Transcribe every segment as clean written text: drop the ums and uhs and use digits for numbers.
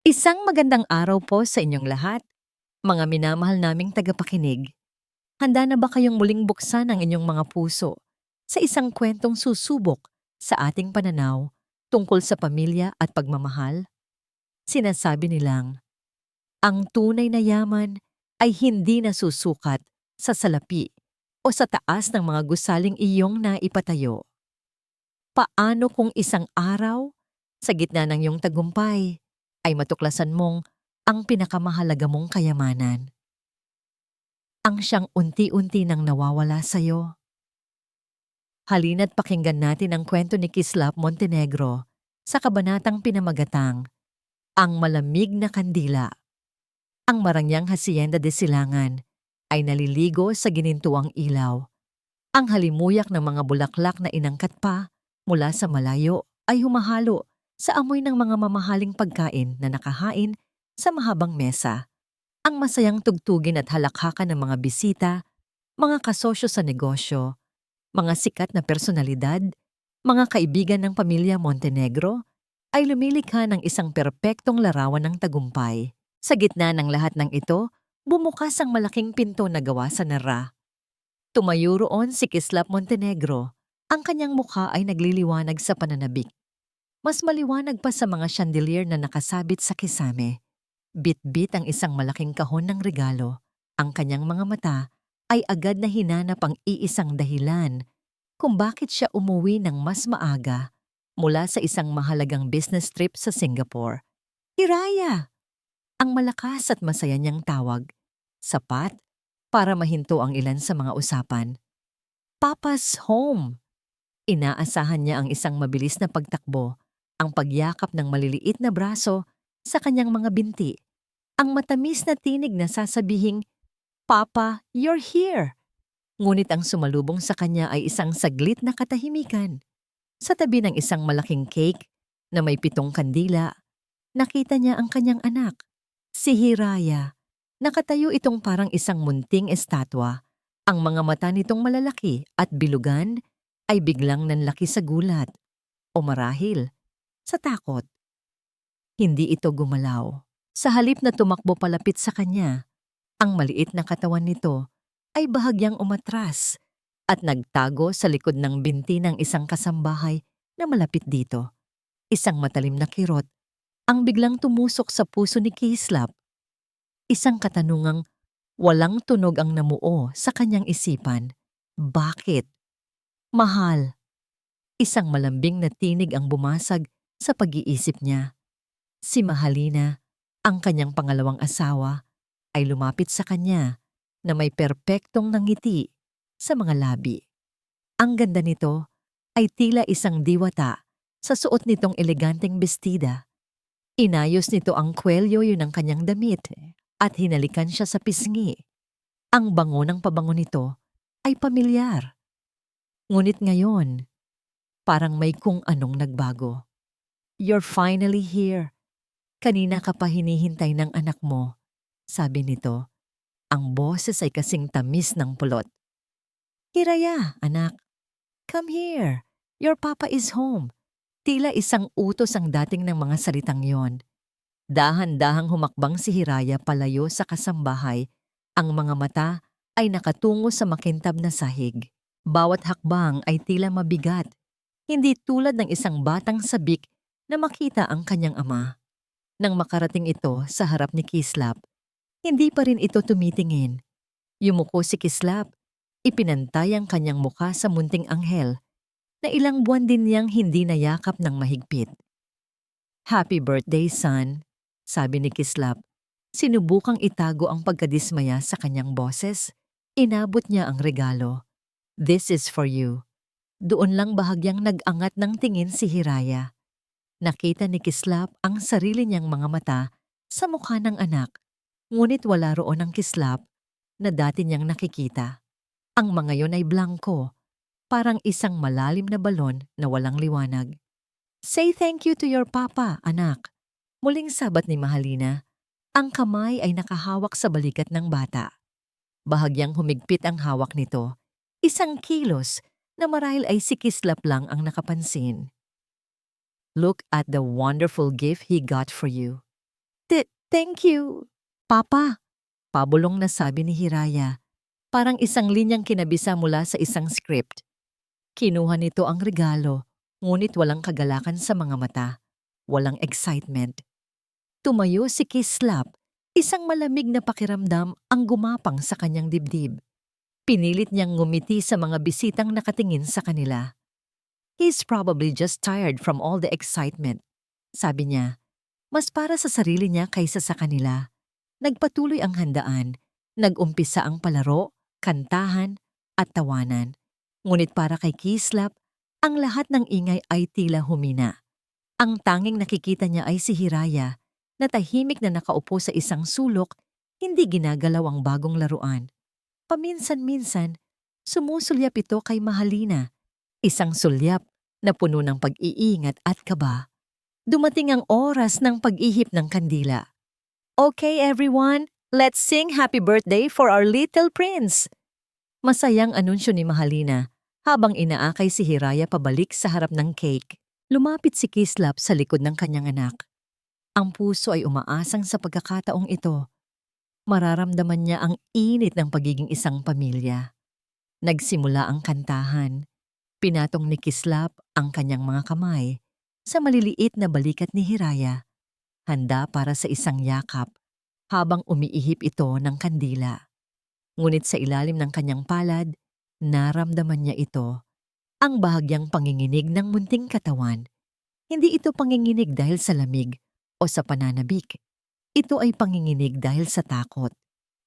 Isang magandang araw po sa inyong lahat, mga minamahal naming tagapakinig. Handa na ba kayong muling buksan ang inyong mga puso sa isang kwentong susubok sa ating pananaw tungkol sa pamilya at pagmamahal? Sinasabi nilang, ang tunay na yaman ay hindi nasusukat sa salapi o sa taas ng mga gusaling iyong naipatayo. Paano kung isang araw, sa gitna ng iyong tagumpay, ay matuklasan mong ang pinakamahalaga mong kayamanan, ang siyang unti-unti nang nawawala sa'yo? Halina't pakinggan natin ang kwento ni Kislap Montenegro sa kabanatang pinamagatang, Ang Malamig na Kandila. Ang marangyang hacienda de Silangan ay naliligo sa ginintuang ilaw. Ang halimuyak ng mga bulaklak na inangkat pa mula sa malayo ay humahalo sa amoy ng mga mamahaling pagkain na nakahain sa mahabang mesa. Ang masayang tugtugin at halakhakan ng mga bisita, mga kasosyo sa negosyo, mga sikat na personalidad, mga kaibigan ng pamilya Montenegro ay lumilikha ng isang perpektong larawan ng tagumpay. Sa gitna ng lahat ng ito, bumukas ang malaking pinto na gawa sa nara. Tumayo roon si Kislap Montenegro. Ang kanyang mukha ay nagliliwanag sa pananabik. Mas maliwanag pa sa mga chandelier na nakasabit sa kisame. Bit-bit ang isang malaking kahon ng regalo. Ang kanyang mga mata ay agad na hinanap ang iisang dahilan kung bakit siya umuwi ng mas maaga mula sa isang mahalagang business trip sa Singapore. Hiraya! Ang malakas at masaya niyang tawag. Sapat para mahinto ang ilan sa mga usapan. Papa's home! Inaasahan niya ang isang mabilis na pagtakbo, ang pagyakap ng maliliit na braso sa kanyang mga binti, ang matamis na tinig na sasabihing, Papa, you're here! Ngunit ang sumalubong sa kanya ay isang saglit na katahimikan. Sa tabi ng isang malaking cake na may 7 kandila, nakita niya ang kanyang anak, si Hiraya. Nakatayo itong parang isang munting estatwa. Ang mga mata nitong malalaki at bilugan ay biglang nanlaki sa gulat o marahil sa takot. Hindi ito gumalaw. Sa halip na tumakbo palapit sa kanya, ang maliit na katawan nito ay bahagyang umatras at nagtago sa likod ng binti ng isang kasambahay na malapit dito. Isang matalim na kirot ang biglang tumusok sa puso ni Kislap. Isang katanungang walang tunog ang namuo sa kanyang isipan. Bakit? Mahal. Isang malambing na tinig ang bumasag sa pag-iisip niya. Si Mahalina, ang kanyang pangalawang asawa, ay lumapit sa kanya na may perpektong nangiti sa mga labi. Ang ganda nito ay tila isang diwata sa suot nitong eleganteng bestida. Inayos nito ang kwelyo ng kanyang damit at hinalikan siya sa pisngi. Ang bango ng pabango nito ay pamilyar. Ngunit ngayon, parang may kung anong nagbago. You're finally here. Kanina ka pa hinihintay ng anak mo, sabi nito. Ang boses ay kasing tamis ng pulot. Hiraya, anak. Come here. Your papa is home. Tila isang utos ang dating ng mga salitang yon. Dahan-dahang humakbang si Hiraya palayo sa kasambahay. Ang mga mata ay nakatungo sa makintab na sahig. Bawat hakbang ay tila mabigat. Hindi tulad ng isang batang sabik na makita ang kanyang ama. Nang makarating ito sa harap ni Kislap, hindi pa rin ito tumitingin. Yumuko si Kislap. Ipinantay ang kanyang muka sa munting anghel na ilang buwan din niyang hindi nayakap ng mahigpit. Happy birthday, son, sabi ni Kislap. Sinubukang itago ang pagkadismaya sa kanyang boses. Inabot niya ang regalo. This is for you. Doon lang bahagyang nag-angat ng tingin si Hiraya. Nakita ni Kislap ang sarili niyang mga mata sa mukha ng anak, ngunit wala roon ang Kislap na dati niyang nakikita. Ang mga yon ay blanko, parang isang malalim na balon na walang liwanag. Say thank you to your papa, anak. Muling sabat ni Mahalina. Ang kamay ay nakahawak sa balikat ng bata. Bahagyang humigpit ang hawak nito. Isang kilos na marahil ay si Kislap lang ang nakapansin. Look at the wonderful gift he got for you. Thank you. Papa, pabulong na sabi ni Hiraya, parang isang linyang kinabisa mula sa isang script. Kinuha nito ang regalo, ngunit walang kagalakan sa mga mata, walang excitement. Tumayo si Kislap, isang malamig na pakiramdam ang gumapang sa kanyang dibdib. Pinilit niyang ngumiti sa mga bisitang nakatingin sa kanila. He's probably just tired from all the excitement, sabi niya. Mas para sa sarili niya kaysa sa kanila. Nagpatuloy ang handaan, nag-umpisa ang palaro, kantahan, at tawanan. Ngunit para kay Kislap, ang lahat ng ingay ay tila humina. Ang tanging nakikita niya ay si Hiraya, na tahimik na nakaupo sa isang sulok, hindi ginagalaw ang bagong laruan. Paminsan-minsan, sumusulyap ito kay Mahalina, isang sulyap na puno ng pag-iingat at kaba. Dumating ang oras ng pag-ihip ng kandila. Okay everyone, let's sing happy birthday for our little prince! Masayang anunsyo ni Mahalina habang inaakay si Hiraya pabalik sa harap ng cake. Lumapit si Kislap sa likod ng kanyang anak. Ang puso ay umaasang sa pagkakataong ito. Mararamdaman niya ang init ng pagiging isang pamilya. Nagsimula ang kantahan. Pinatong ni Kislap ang kanyang mga kamay sa maliliit na balikat ni Hiraya, handa para sa isang yakap habang umiihip ito ng kandila. Ngunit sa ilalim ng kanyang palad, naramdaman niya ito, ang bahagyang panginginig ng munting katawan. Hindi ito panginginig dahil sa lamig o sa pananabik. Ito ay panginginig dahil sa takot.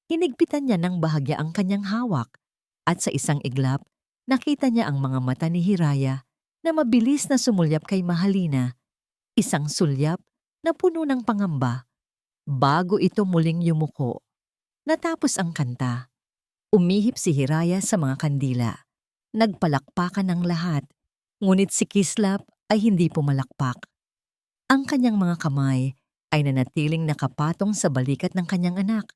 Hinigpitan niya ng bahagya ang kanyang hawak at sa isang iglap, nakita niya ang mga mata ni Hiraya na mabilis na sumulyap kay Mahalina, isang sulyap na puno ng pangamba. Bago ito muling yumuko. Natapos ang kanta. Umihip si Hiraya sa mga kandila. Nagpalakpakan ang lahat, ngunit si Kislap ay hindi pumalakpak. Ang kanyang mga kamay ay nanatiling nakapatong sa balikat ng kanyang anak,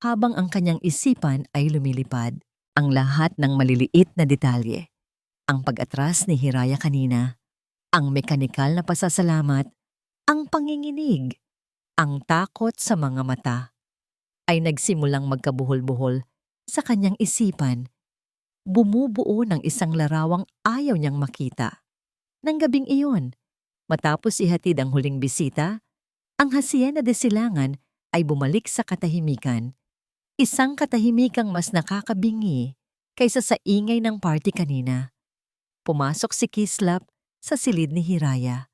habang ang kanyang isipan ay lumilipad. Ang lahat ng maliliit na detalye. Ang pag-atras ni Hiraya kanina, ang mekanikal na pasasalamat, ang panginginig, ang takot sa mga mata, ay nagsimulang magkabuhol-buhol sa kanyang isipan. Bumubuo ng isang larawang ayaw niyang makita. Nang gabing iyon, matapos ihatid ang huling bisita, ang Hacienda de Silangan ay bumalik sa katahimikan. Isang katahimikang mas nakakabingi kaysa sa ingay ng party kanina. Pumasok si Kislap sa silid ni Hiraya.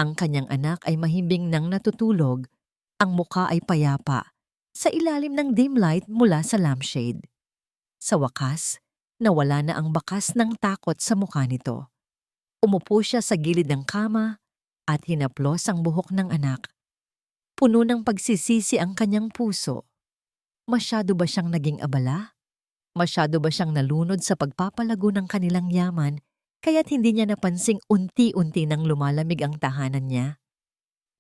Ang kanyang anak ay mahimbing nang natutulog, ang muka ay payapa, sa ilalim ng dim light mula sa lampshade. Sa wakas, nawala na ang bakas ng takot sa mukha nito. Umupo siya sa gilid ng kama at hinaplos ang buhok ng anak. Puno ng pagsisisi ang kanyang puso. Masyado ba siyang naging abala? Masyado ba siyang nalunod sa pagpapalago ng kanilang yaman kaya't hindi niya napansing unti-unti nang lumalamig ang tahanan niya?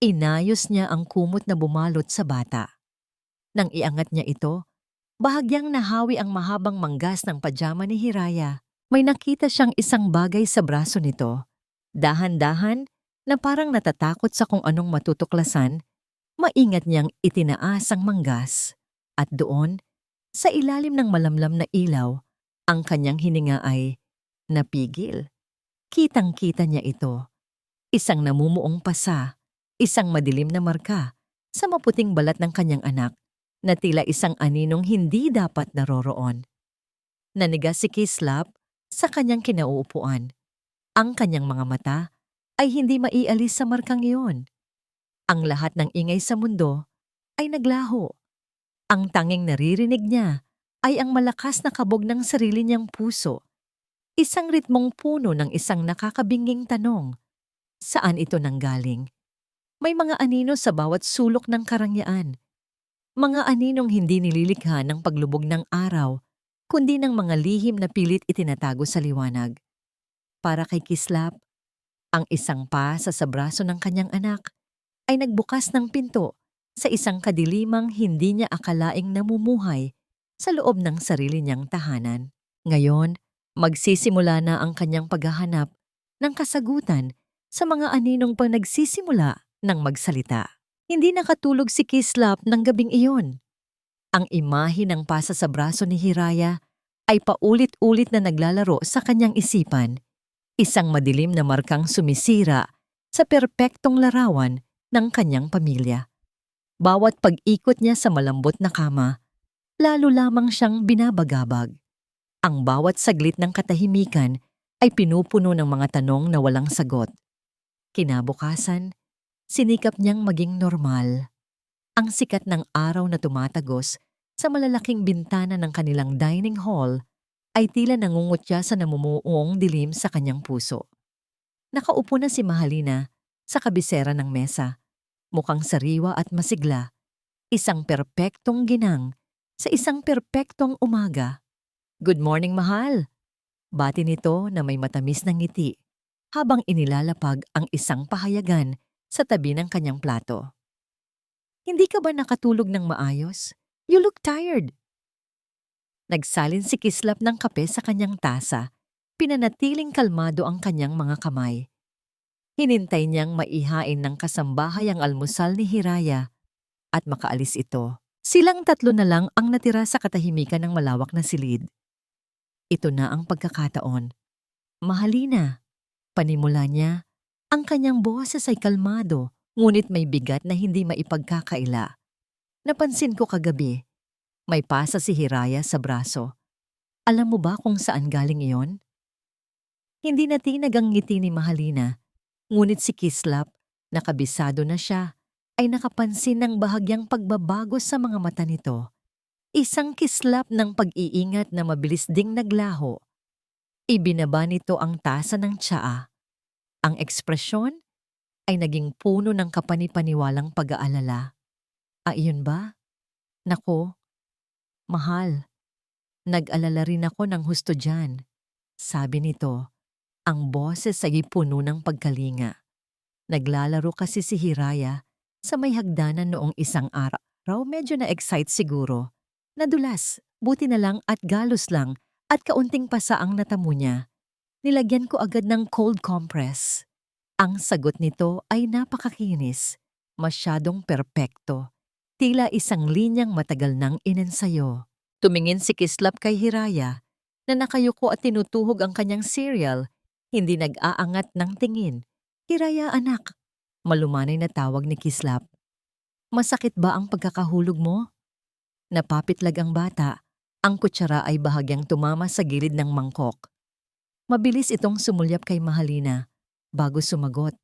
Inayos niya ang kumot na bumalot sa bata. Nang iangat niya ito, bahagyang nahawi ang mahabang manggas ng pajama ni Hiraya. May nakita siyang isang bagay sa braso nito. Dahan-dahan na parang natatakot sa kung anong matutuklasan, maingat niyang itinaas ang manggas. At doon, sa ilalim ng malamlam na ilaw, ang kanyang hininga ay napigil. Kitang-kita niya ito. Isang namumuong pasa, isang madilim na marka sa maputing balat ng kanyang anak na tila isang aninong hindi dapat naroroon. Nanigas si Kislap sa kanyang kinauupuan. Ang kanyang mga mata ay hindi maialis sa markang iyon. Ang lahat ng ingay sa mundo ay naglaho. Ang tanging naririnig niya ay ang malakas na kabog ng sarili niyang puso. Isang ritmong puno ng isang nakakabinging tanong. Saan ito nanggaling? May mga anino sa bawat sulok ng karangyaan. Mga aninong hindi nililikha ng paglubog ng araw, kundi ng mga lihim na pilit itinatago sa liwanag. Para kay Kislap, ang isang pasa sa braso ng kanyang anak ay nagbukas ng pinto sa isang kadilimang hindi niya akalaing namumuhay sa loob ng sarili niyang tahanan. Ngayon, magsisimula na ang kanyang paghahanap ng kasagutan sa mga aninong pang nagsisimula ng magsalita. Hindi nakatulog si Kislap ng gabing iyon. Ang imahe ng pasa sa braso ni Hiraya ay paulit-ulit na naglalaro sa kanyang isipan, isang madilim na markang sumisira sa perpektong larawan ng kanyang pamilya. Bawat pag-ikot niya sa malambot na kama, lalo lamang siyang binabagabag. Ang bawat saglit ng katahimikan ay pinupuno ng mga tanong na walang sagot. Kinabukasan, sinikap niyang maging normal. Ang sikat ng araw na tumatagos sa malalaking bintana ng kanilang dining hall ay tila nangungutya sa namumuong dilim sa kanyang puso. Nakaupo na si Mahalina sa kabisera ng mesa, mukhang sariwa at masigla, isang perpektong ginang sa isang perpektong umaga. "Good morning, mahal!" Bati nito na may matamis na ngiti habang inilalapag ang isang pahayagan sa tabi ng kanyang plato. "Hindi ka ba nakatulog ng maayos? You look tired." Nagsalin si Kislap ng kape sa kanyang tasa, pinanatiling kalmado ang kanyang mga kamay. Hinintay niyang maihain ng kasambahay ang almusal ni Hiraya at makaalis ito. Silang tatlo na lang ang natira sa katahimikan ng malawak na silid. Ito na ang pagkakataon. "Mahalina," panimula niya, ang kanyang boses ay kalmado, ngunit may bigat na hindi maipagkakaila. "Napansin ko kagabi, may pasa si Hiraya sa braso. Alam mo ba kung saan galing iyon?" Hindi natinag ang ngiti ni Mahalina, ngunit si Kislap, nakabisado na siya, ay nakapansin ng bahagyang pagbabago sa mga mata nito. Isang kislap ng pag-iingat na mabilis ding naglaho. Ibinaba nito ang tasa ng tsaa. Ang ekspresyon ay naging puno ng kapanipaniwalang pag-aalala. "Iyon ba? Nako, mahal, nag-alala rin ako ng husto dyan," sabi nito. Ang boses ay puno ng pagkalinga. Naglalaro kasi si Hiraya sa may hagdanan noong isang araw, medyo na-excite siguro. Nadulas, buti na lang at galos lang at kaunting pasa ang natamo niya. Nilagyan ko agad ng cold compress. Ang sagot nito ay napakakinis, masyadong perpekto. Tila isang linyang matagal nang inensayo. Tumingin si Kislap kay Hiraya na nakayuko at tinutuhog ang kanyang cereal, hindi nag-aangat ng tingin. "Hiraya, anak," malumanay na tawag ni Kislap. "Masakit ba ang pagkakahulog mo?" Napapitlag ang bata. Ang kutsara ay bahagyang tumama sa gilid ng mangkok. Mabilis itong sumulyap kay Mahalina bago sumagot.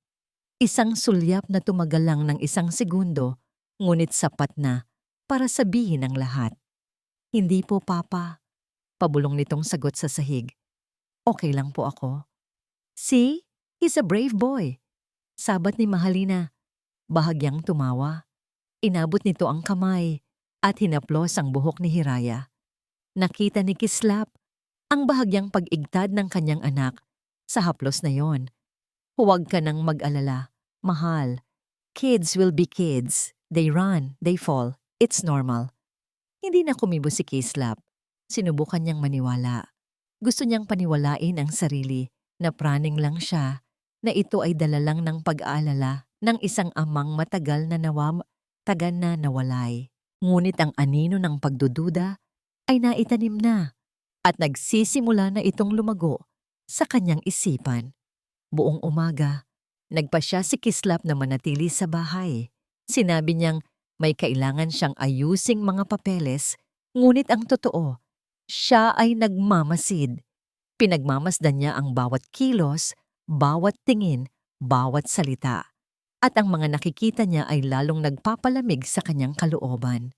Isang sulyap na tumagal lang ng isang segundo, ngunit sapat na para sabihin ang lahat. "Hindi po, Papa," pabulong nitong sagot sa sahig. "Okay lang po ako." "See? He's a brave boy," sabat ni Mahalina. Bahagyang tumawa. Inabot nito ang kamay at hinaplos ang buhok ni Hiraya. Nakita ni Kislap ang bahagyang pag-igtad ng kanyang anak sa haplos na yon. "Huwag ka nang mag-alala, mahal. Kids will be kids. They run, they fall. It's normal." Hindi na kumibo si Kislap. Sinubukan niyang maniwala. Gusto niyang paniwalain ang sarili na praning lang siya, na ito ay dala lang ng pag-aalala ng isang amang tagal na nawalay. Ngunit ang anino ng pagdududa ay naitanim na at nagsisimula na itong lumago sa kanyang isipan. Buong umaga, nagpa siya si Kislap na manatili sa bahay. Sinabi niyang may kailangan siyang ayusing mga papeles, ngunit ang totoo, siya ay nagmamasid. Pinagmamasdan niya ang bawat kilos, bawat tingin, bawat salita. At ang mga nakikita niya ay lalong nagpapalamig sa kanyang kalooban.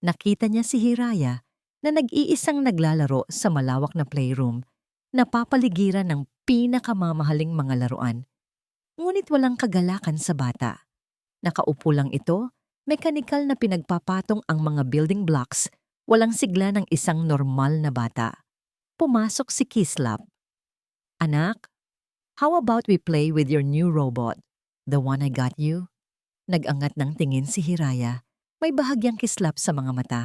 Nakita niya si Hiraya na nag-iisang naglalaro sa malawak na playroom, napapaligiran ng pinakamamahaling mga laruan. Ngunit walang kagalakan sa bata. Nakaupo lang ito, mekanikal na pinagpapatong ang mga building blocks, walang sigla ng isang normal na bata. Pumasok si Kislap. "Anak, how about we play with your new robot, the one I got you?" Nag-angat ng tingin si Hiraya, may bahagyang kislap sa mga mata.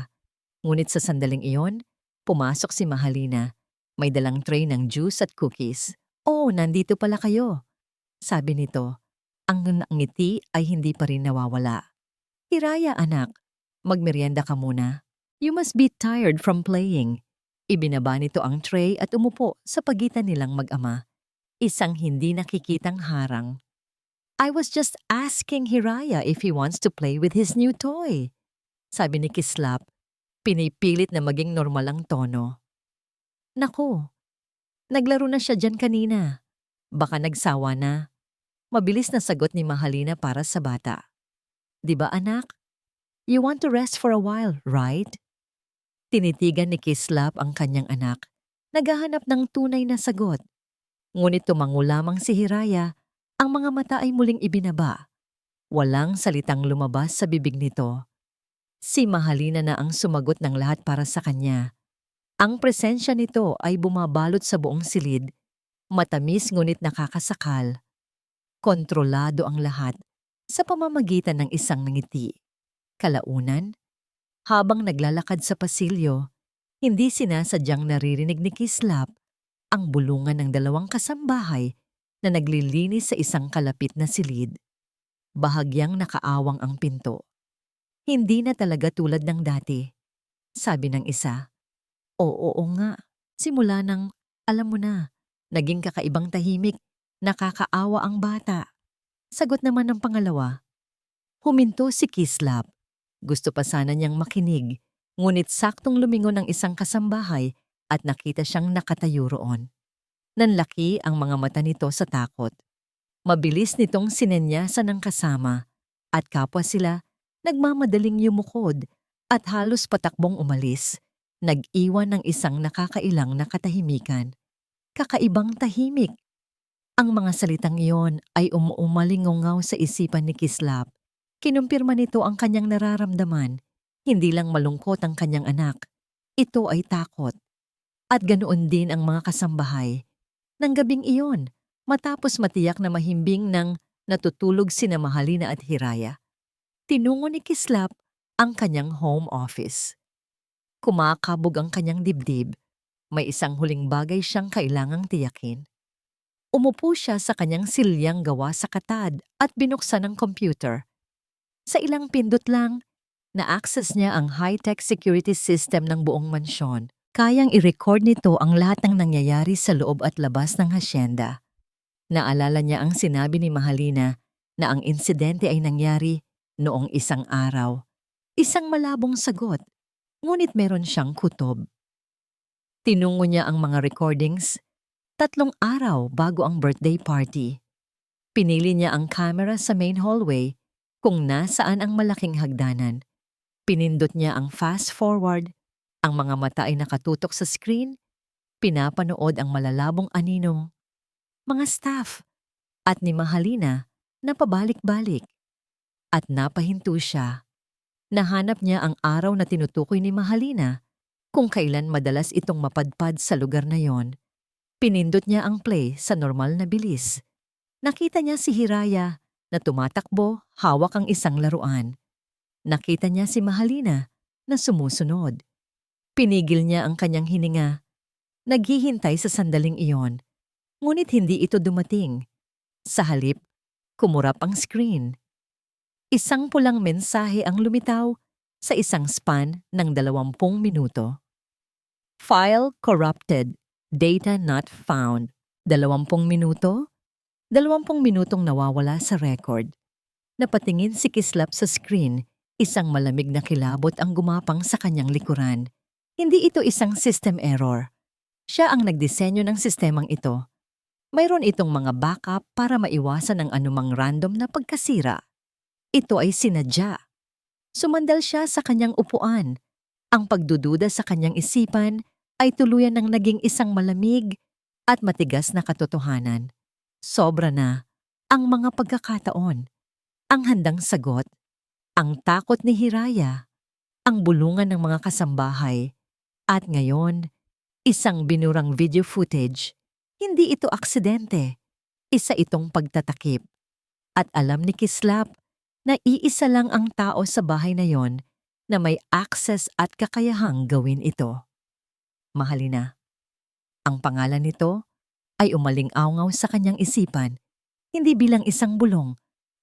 Ngunit sa sandaling iyon, pumasok si Mahalina. May dalang tray ng juice at cookies. "Oh, nandito pala kayo," sabi nito. Ang ngiti ay hindi pa rin nawawala. "Hiraya anak, magmeryenda ka muna. You must be tired from playing." Ibinaba nito ang tray at umupo sa pagitan nilang mag-ama. Isang hindi nakikitang harang. "I was just asking Hiraya if he wants to play with his new toy," sabi ni Kislap, pinipilit na maging normal ang tono. "Naku, naglaro na siya dyan kanina. Baka nagsawa na." Mabilis na sagot ni Mahalina para sa bata. "Di ba anak? You want to rest for a while, right?" Tinitigan ni Kislap ang kanyang anak, naghahanap ng tunay na sagot. Ngunit tumango lamang si Hiraya, ang mga mata ay muling ibinaba. Walang salitang lumabas sa bibig nito. Si Mahalina na ang sumagot ng lahat para sa kanya. Ang presensya nito ay bumabalot sa buong silid, matamis ngunit nakakasakal. Kontrolado ang lahat sa pamamagitan ng isang ngiti. Kalaunan, habang naglalakad sa pasilyo, hindi sinasadyang naririnig ni Kislap ang bulungan ng dalawang kasambahay na naglilinis sa isang kalapit na silid. Bahagyang nakaawang ang pinto. "Hindi na talaga tulad ng dati," sabi ng isa. Oo nga, simula nang, alam mo na, naging kakaibang tahimik, nakakaawa ang bata." Sagot naman ng pangalawa. Huminto si Kislap. Gusto pa sana niyang makinig, ngunit saktong lumingon ang isang kasambahay at nakita siyang nakatayo roon. Nanlaki ang mga mata nito sa takot. Mabilis nitong sinenyasan ng kasama at kapwa sila nagmamadaling yumukod at halos patakbong umalis, nag-iwan ng isang nakakailang na katahimikan. Kakaibang tahimik. Ang mga salitang iyon ay umuumalingongaw sa isipan ni Kislap. Kinumpirma nito ang kanyang nararamdaman. Hindi lang malungkot ang kanyang anak. Ito ay takot. At ganoon din ang mga kasambahay. Nang gabing iyon, matapos matiyak na mahimbing ng natutulog sina Mahalina at Hiraya, tinungo ni Kislap ang kanyang home office. Kumakabog ang kanyang dibdib. May isang huling bagay siyang kailangang tiyakin. Umupo siya sa kanyang silyang gawa sa katad at binuksan ang computer. Sa ilang pindot lang, na-access niya ang high-tech security system ng buong mansyon. Kayang i-record nito ang lahat ng nangyayari sa loob at labas ng hasyenda. Naalala niya ang sinabi ni Mahalina na ang insidente ay nangyari noong isang araw. Isang malabong sagot, ngunit meron siyang kutob. Tinungo niya ang mga recordings 3 araw bago ang birthday party. Pinili niya ang camera sa main hallway kung nasaan ang malaking hagdanan. Pinindot niya ang fast forward, ang mga mata ay nakatutok sa screen, pinapanood ang malalabong aninong, mga staff, at ni Mahalina na pabalik-balik. At napahinto siya. Nahanap niya ang araw na tinutukoy ni Mahalina kung kailan madalas itong mapadpad sa lugar na yon. Pinindot niya ang play sa normal na bilis. Nakita niya si Hiraya na tumatakbo, hawak ang isang laruan. Nakita niya si Mahalina na sumusunod. Pinigil niya ang kanyang hininga. Naghihintay sa sandaling iyon. Ngunit hindi ito dumating. Sa halip, kumurap ang screen. Isang pulang mensahe ang lumitaw sa isang span ng 20 minuto. File corrupted. Data not found. 20 minuto? 20 minutong nawawala sa record. Napatingin si Kislap sa screen, isang malamig na kilabot ang gumapang sa kanyang likuran. Hindi ito isang system error. Siya ang nagdisenyo ng sistemang ito. Mayroon itong mga backup para maiwasan ang anumang random na pagkasira. Ito ay sinadya. Sumandal siya sa kanyang upuan. Ang pagdududa sa kanyang isipan ay tuluyan ng naging isang malamig at matigas na katotohanan. Sobra na ang mga pagkakataon, ang handang sagot, ang takot ni Hiraya, ang bulungan ng mga kasambahay, at ngayon, isang binurang video footage. Hindi ito aksidente, isa itong pagtatakip. At alam ni Kislap na iisa lang ang tao sa bahay na yon na may access at kakayahang gawin ito. Mahalina. Ang pangalan nito ay umaling-awngaw sa kanyang isipan, hindi bilang isang bulong,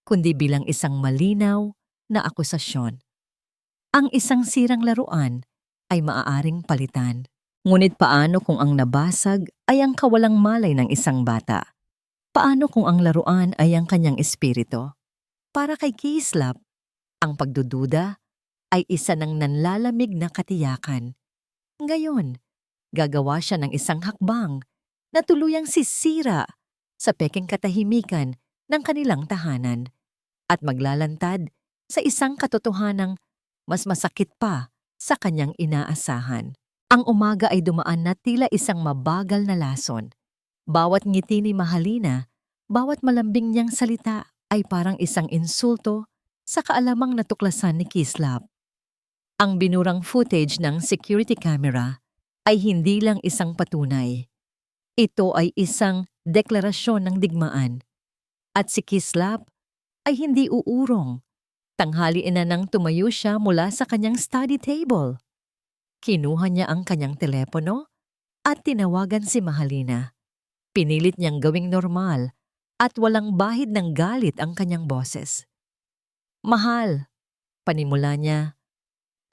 kundi bilang isang malinaw, na akusasyon. Ang isang sirang laruan ay maaaring palitan. Ngunit paano kung ang nabasag ay ang kawalang malay ng isang bata? Paano kung ang laruan ay ang kanyang espiritu? Para kay Kislap, ang pagdududa ay isa ng nanlalamig na katiyakan. Ngayon, gagawa siya ng isang hakbang na tuluyang sisira sa pekeng katahimikan ng kanilang tahanan at maglalantad sa isang katotohanang mas masakit pa sa kanyang inaasahan. Ang umaga ay dumaan na tila isang mabagal na lason. Bawat ngiti ni Mahalina, bawat malambing niyang salita ay parang isang insulto sa kaalamang natuklasan ni Kislap. Ang binurang footage ng security camera ay hindi lang isang patunay. Ito ay isang deklarasyon ng digmaan. At si Kislap ay hindi uurong. Tanghaliin na nang tumayo siya mula sa kanyang study table. Kinuha niya ang kanyang telepono at tinawagan si Mahalina. Pinilit niyang gawing normal at walang bahid ng galit ang kanyang boses. "Mahal," panimula niya.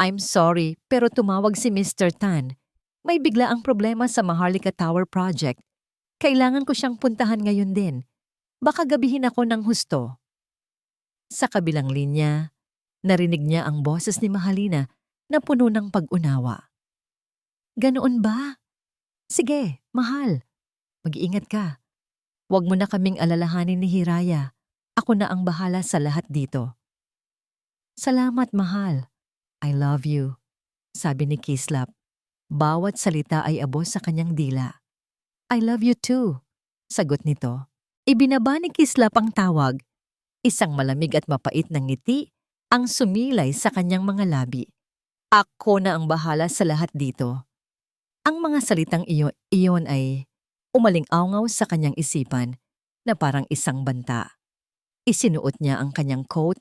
"I'm sorry pero tumawag si Mr. Tan. May bigla ang problema sa Maharlika Tower project. Kailangan ko siyang puntahan ngayon din. Baka gabihin ako ng husto." Sa kabilang linya, narinig niya ang boses ni Mahalina na puno ng pag-unawa. "Ganoon ba? Sige, mahal. Mag-iingat ka. Huwag mo na kaming alalahanin ni Hiraya. Ako na ang bahala sa lahat dito." "Salamat, mahal. I love you," sabi ni Kislap. Bawat salita ay abos sa kanyang dila. "I love you too," sagot nito. Ibinaba ni Kislap ang tawag. Isang malamig at mapait na ngiti ang sumilay sa kanyang mga labi. "Ako na ang bahala sa lahat dito." Ang mga salitang iyon ay umaling-awngaw sa kanyang isipan na parang isang banta. Isinuot niya ang kanyang coat,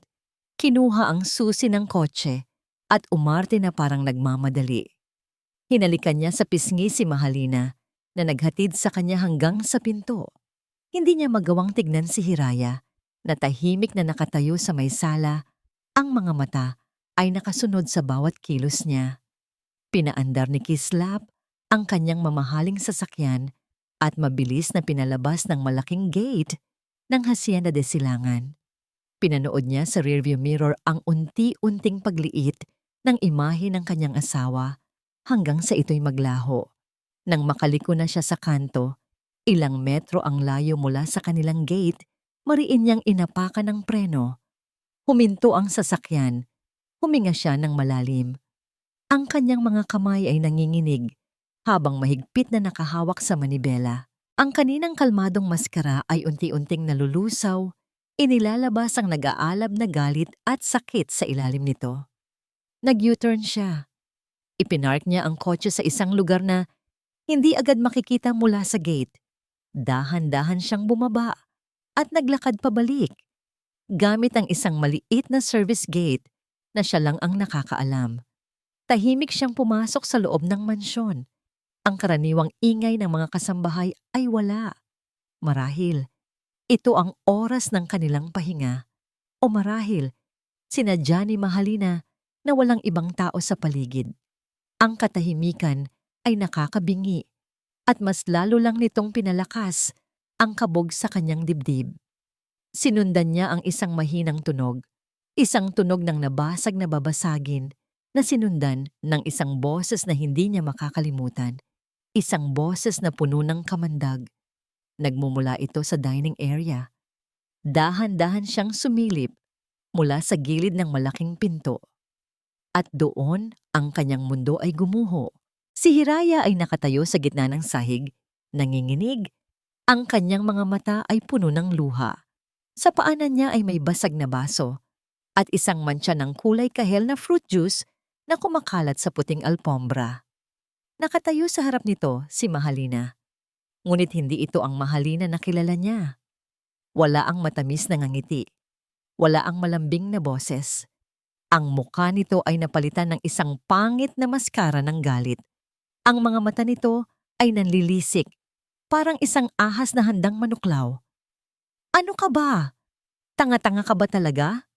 kinuha ang susi ng kotse at umarte na parang nagmamadali. Hinalikan niya sa pisngi si Mahalina na naghatid sa kanya hanggang sa pinto. Hindi niya magawang tignan si Hiraya na tahimik na nakatayo sa may sala. Ang mga mata ay nakasunod sa bawat kilos niya. Pinaandar ni Kislap ang kanyang mamahaling sasakyan at mabilis na pinalabas ng malaking gate ng Hacienda de Silangan. Pinanood niya sa rearview mirror ang unti-unting pagliit ng imahe ng kanyang asawa hanggang sa ito'y maglaho. Nang makaliko na siya sa kanto, ilang metro ang layo mula sa kanilang gate, mariin niyang inapakan ng preno. Huminto ang sasakyan. Huminga siya ng malalim. Ang kanyang mga kamay ay nanginginig habang mahigpit na nakahawak sa manibela. Ang kaninang kalmadong maskara ay unti-unting nalulusaw, inilalabas ang nag-aalab na galit at sakit sa ilalim nito. Nag-U-turn siya. Ipinark niya ang kotse sa isang lugar na hindi agad makikita mula sa gate. Dahan-dahan siyang bumaba at naglakad pabalik, gamit ang isang maliit na service gate na siya lang ang nakakaalam. Tahimik siyang pumasok sa loob ng mansyon. Ang karaniwang ingay ng mga kasambahay ay wala. Marahil, ito ang oras ng kanilang pahinga. O marahil, sinadya ni Mahalina na walang ibang tao sa paligid. Ang katahimikan ay nakakabingi at mas lalo lang nitong pinalakas ang kabog sa kanyang dibdib. Sinundan niya ang isang mahinang tunog, isang tunog ng nabasag na babasagin na sinundan ng isang boses na hindi niya makakalimutan, isang boses na puno ng kamandag. Nagmumula ito sa dining area. Dahan-dahan siyang sumilip mula sa gilid ng malaking pinto. At doon, ang kanyang mundo ay gumuho. Si Hiraya ay nakatayo sa gitna ng sahig, nanginginig. Ang kanyang mga mata ay puno ng luha. Sa paanan niya ay may basag na baso at isang mantsa ng kulay kahel na fruit juice na kumakalat sa puting alpombra. Nakatayo sa harap nito si Mahalina. Ngunit hindi ito ang Mahalina na kilala niya. Wala ang matamis na ngangiti. Wala ang malambing na boses. Ang mukha nito ay napalitan ng isang pangit na maskara ng galit. Ang mga mata nito ay nanlilisik, parang isang ahas na handang manuklaw. "Ano ka ba? Tanga-tanga ka ba talaga?"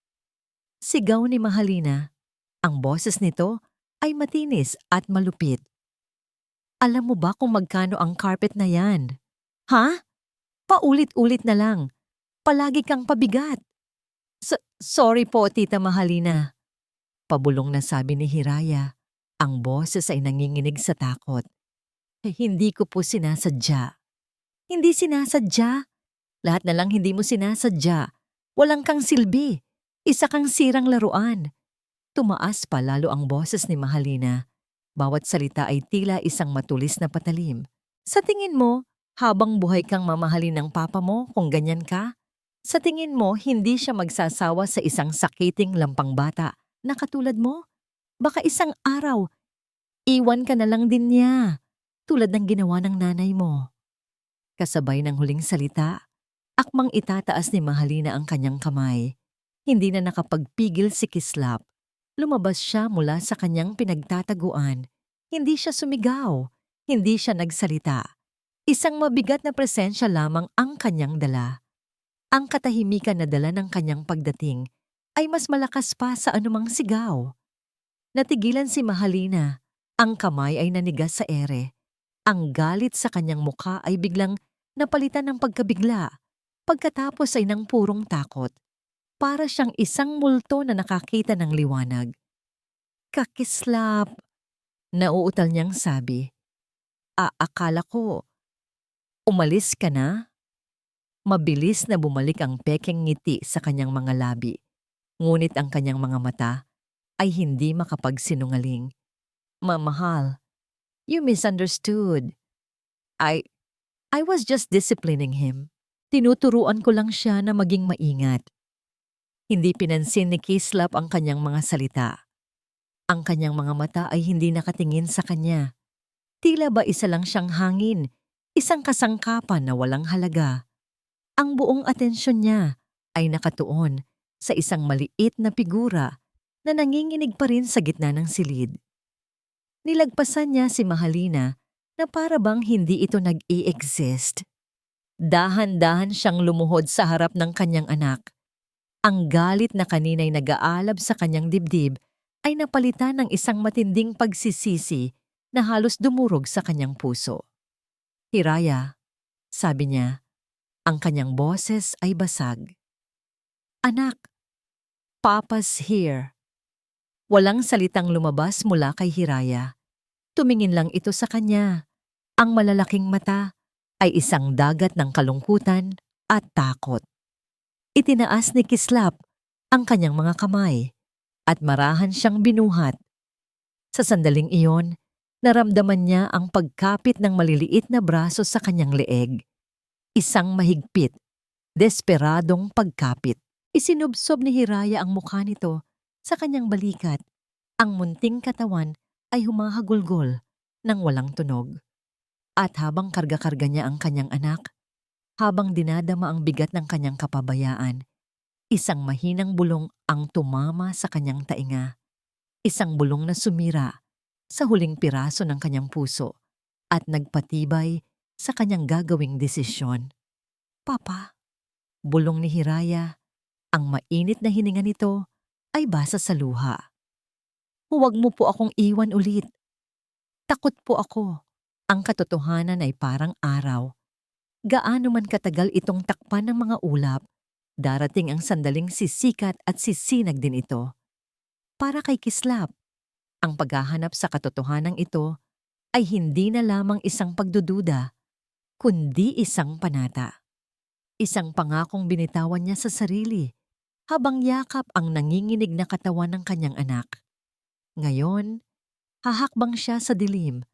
Sigaw ni Mahalina. Ang boses nito ay matinis at malupit. Alam mo ba kung magkano ang carpet na yan? Ha? Paulit-ulit na lang. Palagi kang pabigat. Sorry po, Tita Mahalina. Pabulong na sabi ni Hiraya. Ang boses ay nanginginig sa takot. Hindi ko po sinasadya. Hindi sinasadya? Lahat na lang hindi mo sinasadya. Walang kang silbi. Isa kang sirang laruan. Tumaas pa lalo ang boses ni Mahalina. Bawat salita ay tila isang matulis na patalim. Sa tingin mo, habang buhay kang mamahalin ng papa mo kung ganyan ka? Sa tingin mo, hindi siya magsasawa sa isang sakiting lampang bata na katulad mo? Baka isang araw, iwan ka na lang din niya, tulad ng ginawa ng nanay mo. Kasabay ng huling salita, akmang itataas ni Mahalina ang kanyang kamay. Hindi na nakapagpigil si Kislap. Lumabas siya mula sa kanyang pinagtataguan. Hindi siya sumigaw. Hindi siya nagsalita. Isang mabigat na presensya lamang ang kanyang dala. Ang katahimikan na dala ng kanyang pagdating ay mas malakas pa sa anumang sigaw. Natigilan si Mahalina. Ang kamay ay nanigas sa ere. Ang galit sa kanyang mukha ay biglang napalitan ng pagkabigla. Pagkatapos ay ng purong takot. Para siyang isang multo na nakakita ng liwanag. Kakislap, nauutal niyang sabi. Akala ko, umalis ka na? Mabilis na bumalik ang pekeng ngiti sa kanyang mga labi. Ngunit ang kanyang mga mata ay hindi makapagsinungaling. Mahal, you misunderstood. I was just disciplining him. Tinuturuan ko lang siya na maging maingat. Hindi pinansin ni Kislap ang kanyang mga salita. Ang kanyang mga mata ay hindi nakatingin sa kanya. Tila ba isa lang siyang hangin, isang kasangkapan na walang halaga. Ang buong atensyon niya ay nakatuon sa isang maliit na figura na nanginginig pa rin sa gitna ng silid. Nilagpasan niya si Mahalina na para bang hindi ito nag-i-exist. Dahan-dahan siyang lumuhod sa harap ng kanyang anak. Ang galit na kanina'y nag-aalab sa kanyang dibdib ay napalitan ng isang matinding pagsisisi na halos dumurog sa kanyang puso. Hiraya, sabi niya, ang kanyang boses ay basag. Anak, Papa's here. Walang salitang lumabas mula kay Hiraya. Tumingin lang ito sa kanya. Ang malalaking mata ay isang dagat ng kalungkutan at takot. Itinaas ni Kislap ang kanyang mga kamay at marahan siyang binuhat. Sa sandaling iyon, naramdaman niya ang pagkapit ng maliliit na braso sa kanyang leeg. Isang mahigpit, desperadong pagkapit. Isinubsob ni Hiraya ang mukha nito sa kanyang balikat. Ang munting katawan ay humahagulgol ng walang tunog. At habang karga-karga niya ang kanyang anak, habang dinadama ang bigat ng kanyang kapabayaan, isang mahinang bulong ang tumama sa kanyang tainga. Isang bulong na sumira sa huling piraso ng kanyang puso at nagpatibay sa kanyang gagawing desisyon. Papa, bulong ni Hiraya, ang mainit na hininga nito ay basa sa luha. Huwag mo po akong iwan ulit. Takot po ako. Ang katotohanan ay parang araw. Gaano man katagal itong takpan ng mga ulap, darating ang sandaling sisikat at sisinag din ito. Para kay Kislap, ang paghahanap sa katotohanan ito ay hindi na lamang isang pagdududa, kundi isang panata. Isang pangakong binitawan niya sa sarili, habang yakap ang nanginginig na katawan ng kanyang anak. Ngayon, hahakbang siya sa dilim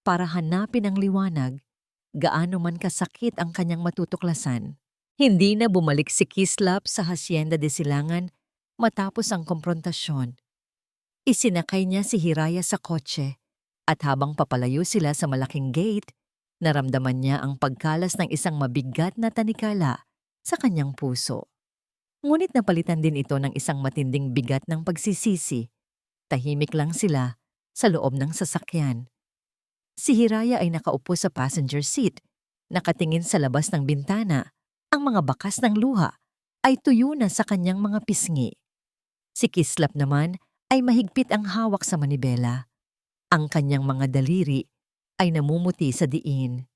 para hanapin ang liwanag. Gaano man kasakit ang kanyang matutuklasan. Hindi na bumalik si Kislap sa Hacienda de Silangan matapos ang komprontasyon. Isinakay niya si Hiraya sa kotse at habang papalayo sila sa malaking gate, naramdaman niya ang pagkalas ng isang mabigat na tanikala sa kanyang puso. Ngunit napalitan din ito ng isang matinding bigat ng pagsisisi. Tahimik lang sila sa loob ng sasakyan. Si Hiraya ay nakaupo sa passenger seat, nakatingin sa labas ng bintana. Ang mga bakas ng luha ay tuyo na sa kanyang mga pisngi. Si Kislap naman ay mahigpit ang hawak sa manibela. Ang kanyang mga daliri ay namumuti sa diin.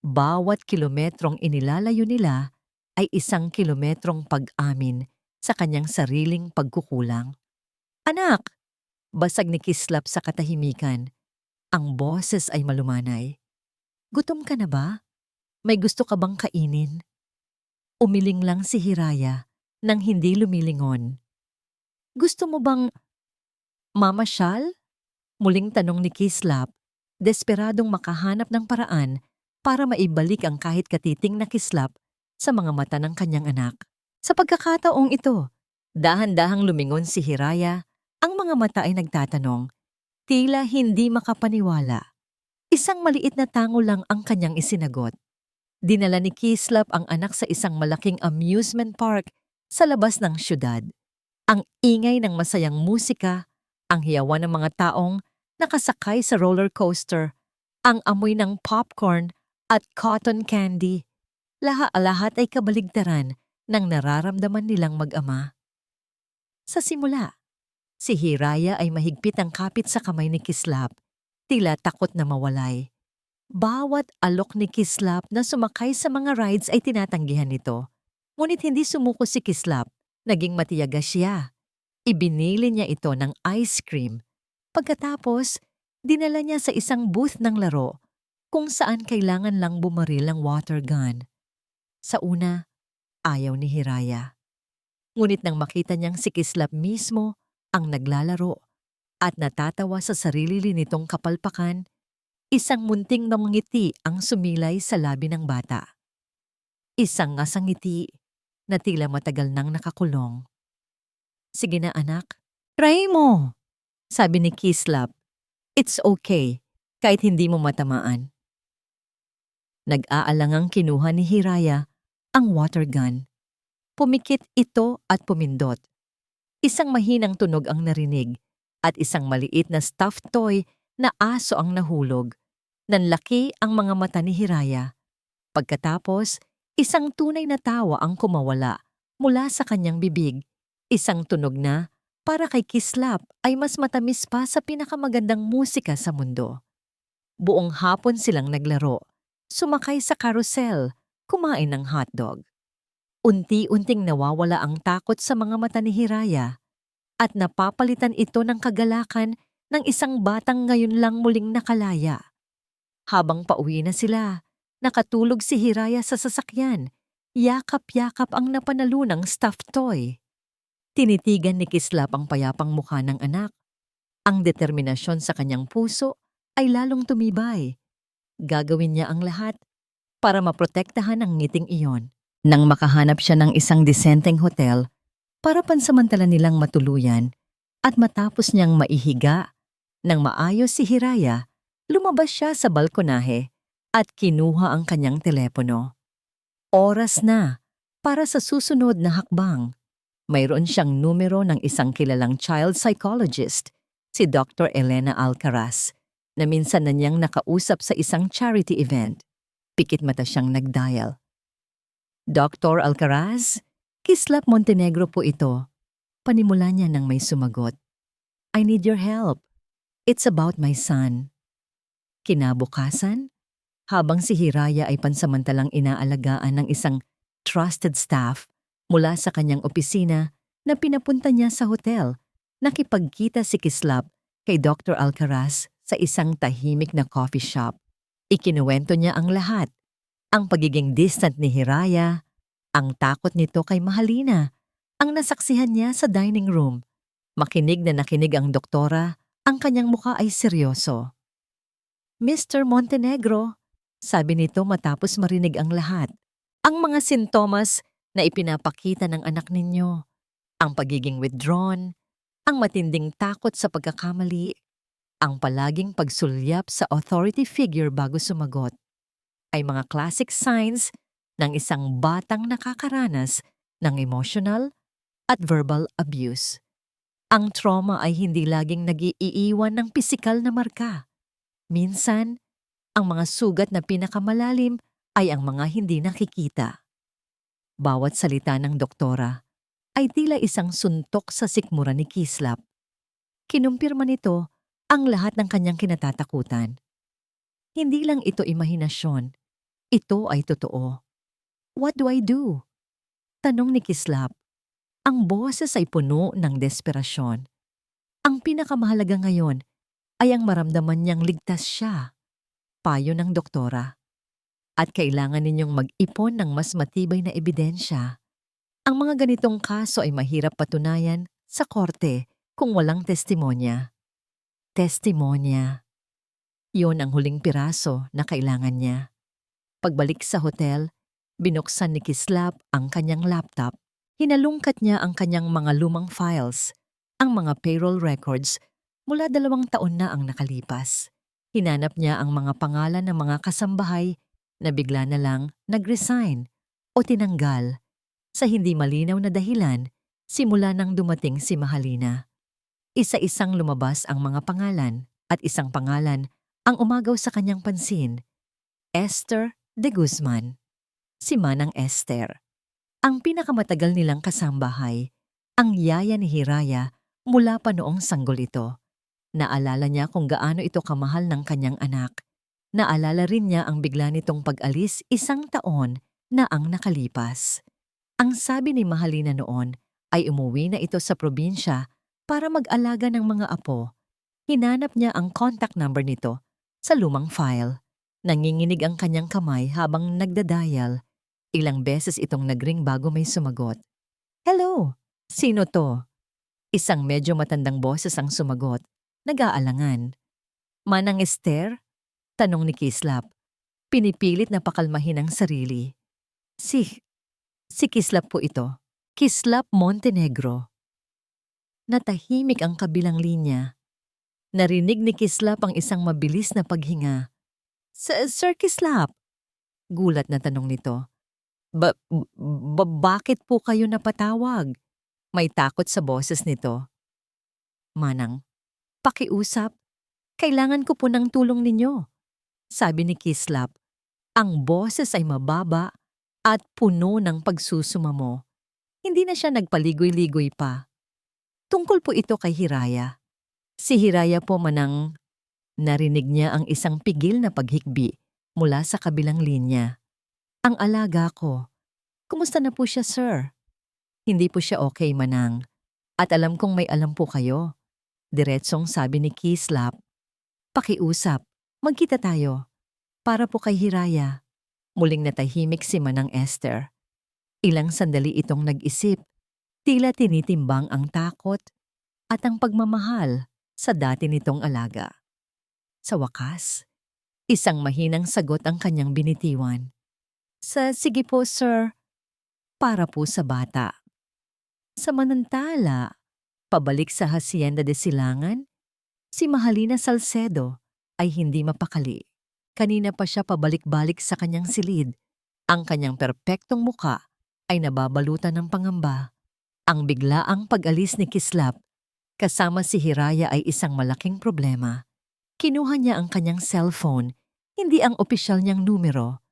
Bawat kilometrong inilalayo nila ay 1 kilometrong pag-amin sa kanyang sariling pagkukulang. Anak! Basag ni Kislap sa katahimikan. Ang boses ay malumanay. Gutom ka na ba? May gusto ka bang kainin? Umiling lang si Hiraya nang hindi lumilingon. Gusto mo bang mamasyal? Muling tanong ni Kislap, desperadong makahanap ng paraan para maibalik ang kahit katiting na kislap sa mga mata ng kanyang anak. Sa pagkakataong ito, dahan-dahang lumingon si Hiraya, ang mga mata ay nagtatanong, tila hindi makapaniwala. Isang maliit na tango lang ang kanyang isinagot. Dinala ni Kislap ang anak sa isang malaking amusement park sa labas ng syudad. Ang ingay ng masayang musika, ang hiyawan ng mga taong nakasakay sa roller coaster, ang amoy ng popcorn at cotton candy. Lahat ay kabaligtaran ng nararamdaman nilang mag-ama. Sa simula, si Hiraya ay mahigpit ang kapit sa kamay ni Kislap, tila takot na mawalay. Bawat alok ni Kislap na sumakay sa mga rides ay tinatanggihan nito. Ngunit hindi sumuko si Kislap, naging matiyaga siya. Ibinili niya ito ng ice cream. Pagkatapos, dinala niya sa isang booth ng laro kung saan kailangan lang bumaril ang water gun. Sa una, ayaw ni Hiraya. Ngunit nang makita niyang si Kislap mismo ang naglalaro at natatawa sa sarili nitong kapalpakan, isang munting ngiti ang sumilay sa labi ng bata. Isang ngasang ngiti na tila matagal nang nakakulong. Sige na anak, try mo, sabi ni Kislap. It's okay, kahit hindi mo matamaan. Nag-aalangang kinuha ni Hiraya ang water gun. Pumikit ito at pumindot. Isang mahinang tunog ang narinig at isang maliit na stuffed toy na aso ang nahulog. Nanlaki ang mga mata ni Hiraya. Pagkatapos, isang tunay na tawa ang kumawala mula sa kanyang bibig. Isang tunog na, para kay Kislap, ay mas matamis pa sa pinakamagandang musika sa mundo. Buong hapon silang naglaro, sumakay sa carousel, kumain ng hotdog. Unti-unting nawawala ang takot sa mga mata ni Hiraya at napapalitan ito ng kagalakan ng isang batang ngayon lang muling nakalaya. Habang pauwi na sila, nakatulog si Hiraya sa sasakyan. Yakap-yakap ang napanalunang stuffed toy. Tinitigan ni Kislap ang payapang mukha ng anak. Ang determinasyon sa kanyang puso ay lalong tumibay. Gagawin niya ang lahat para maprotektahan ang ngiting iyon. Nang makahanap siya ng isang disenteng hotel para pansamantala nilang matuluyan at matapos niyang maihiga nang maayos si Hiraya, lumabas siya sa balkonahe at kinuha ang kanyang telepono. Oras na para sa susunod na hakbang. Mayroon siyang numero ng isang kilalang child psychologist, si Dr. Elena Alcaraz, na minsan na niyang nakausap sa isang charity event. Pikit mata siyang nagdial. Dr. Alcaraz, Kislap Montenegro po ito. Panimula niya nang may sumagot. I need your help. It's about my son. Kinabukasan, habang si Hiraya ay pansamantalang inaalagaan ng isang trusted staff mula sa kanyang opisina na pinapunta niya sa hotel, nakipagkita si Kislap kay Dr. Alcaraz sa isang tahimik na coffee shop. Ikinuwento niya ang lahat, ang pagiging distant ni Hiraya, ang takot nito kay Mahalina, ang nasaksihan niya sa dining room. Makinig na nakinig ang doktora, ang kanyang mukha ay seryoso. Mr. Montenegro, sabi nito matapos marinig ang lahat, ang mga sintomas na ipinapakita ng anak ninyo, ang pagiging withdrawn, ang matinding takot sa pagkakamali, ang palaging pagsulyap sa authority figure bago sumagot, ay mga classic signs ng isang batang nakakaranas ng emotional at verbal abuse. Ang trauma ay hindi laging nag-iiwan ng pisikal na marka. Minsan, ang mga sugat na pinakamalalim ay ang mga hindi nakikita. Bawat salita ng doktora ay tila isang suntok sa sikmura ni Kislap. Kinumpirma nito ang lahat ng kanyang kinatatakutan. Hindi lang ito imahinasyon, ito ay totoo. What do I do? Tanong ni Kislap. Ang boses ay puno ng desperasyon. Ang pinakamahalaga ngayon ay ang maramdaman niyang ligtas siya. Payo ng doktora. At kailangan ninyong mag-ipon ng mas matibay na ebidensya. Ang mga ganitong kaso ay mahirap patunayan sa korte kung walang testimonya. Testimonya. Yun ang huling piraso na kailangan niya. Pagbalik sa hotel, binuksan ni Kislap ang kanyang laptop. Hinalungkat niya ang kanyang mga lumang files, ang mga payroll records mula 2 taon na ang nakalipas. Hinanap niya ang mga pangalan ng mga kasambahay na bigla na lang nag-resign o tinanggal sa hindi malinaw na dahilan simula nang dumating si Mahalina. Isa-isang lumabas ang mga pangalan at isang pangalan ang umagaw sa kanyang pansin. Esther de Guzman. Si Manang Esther. Ang pinakamatagal nilang kasambahay, ang yaya ni Hiraya mula pa noong sanggol ito. Naalala niya kung gaano ito kamahal ng kanyang anak. Naalala rin niya ang bigla nitong pag-alis 1 taon na ang nakalipas. Ang sabi ni Mahalina noon ay umuwi na ito sa probinsya para mag-alaga ng mga apo. Hinanap niya ang contact number nito sa lumang file. Nanginginig ang kanyang kamay habang nagdadial. Ilang beses itong nagring bago may sumagot. Hello! Sino to? Isang medyo matandang boses ang sumagot. Nag-aalangan. Manang Esther? Tanong ni Kislap. Pinipilit na pakalmahin ang sarili. Si Kislap po ito. Kislap Montenegro. Natahimik ang kabilang linya. Narinig ni Kislap ang isang mabilis na paghinga. Sir Kislap? Gulat na tanong nito. Bakit po kayo napatawag? May takot sa boses nito. Manang, pakiusap. Kailangan ko po ng tulong ninyo. Sabi ni Kislap. Ang boses ay mababa at puno ng pagsusumamo. Hindi na siya nagpaligoy-ligoy pa. Tungkol po ito kay Hiraya. Si Hiraya po, Manang. Narinig niya ang isang pigil na paghikbi mula sa kabilang linya. Ang alaga ko. Kumusta na po siya, sir? Hindi po siya okay, Manang. At alam kong may alam po kayo. Diretsong sabi ni Kislap. Pakiusap, magkita tayo. Para po kay Hiraya. Muling natahimik si Manang Esther. Ilang sandali itong nag-isip. Tila tinitimbang ang takot at ang pagmamahal sa dati nitong alaga. Sa wakas, isang mahinang sagot ang kanyang binitiwan. Sige po, sir. Para po sa bata. Samantala, pabalik sa Hacienda de Silangan, si Mahalina Salcedo ay hindi mapakali. Kanina pa siya pabalik-balik sa kanyang silid. Ang kanyang perpektong muka ay nababalutan ng pangamba. Ang biglaang pag-alis ni Kislap kasama si Hiraya ay isang malaking problema. Kinuha niya ang kanyang cellphone, hindi ang opisyal niyang numero,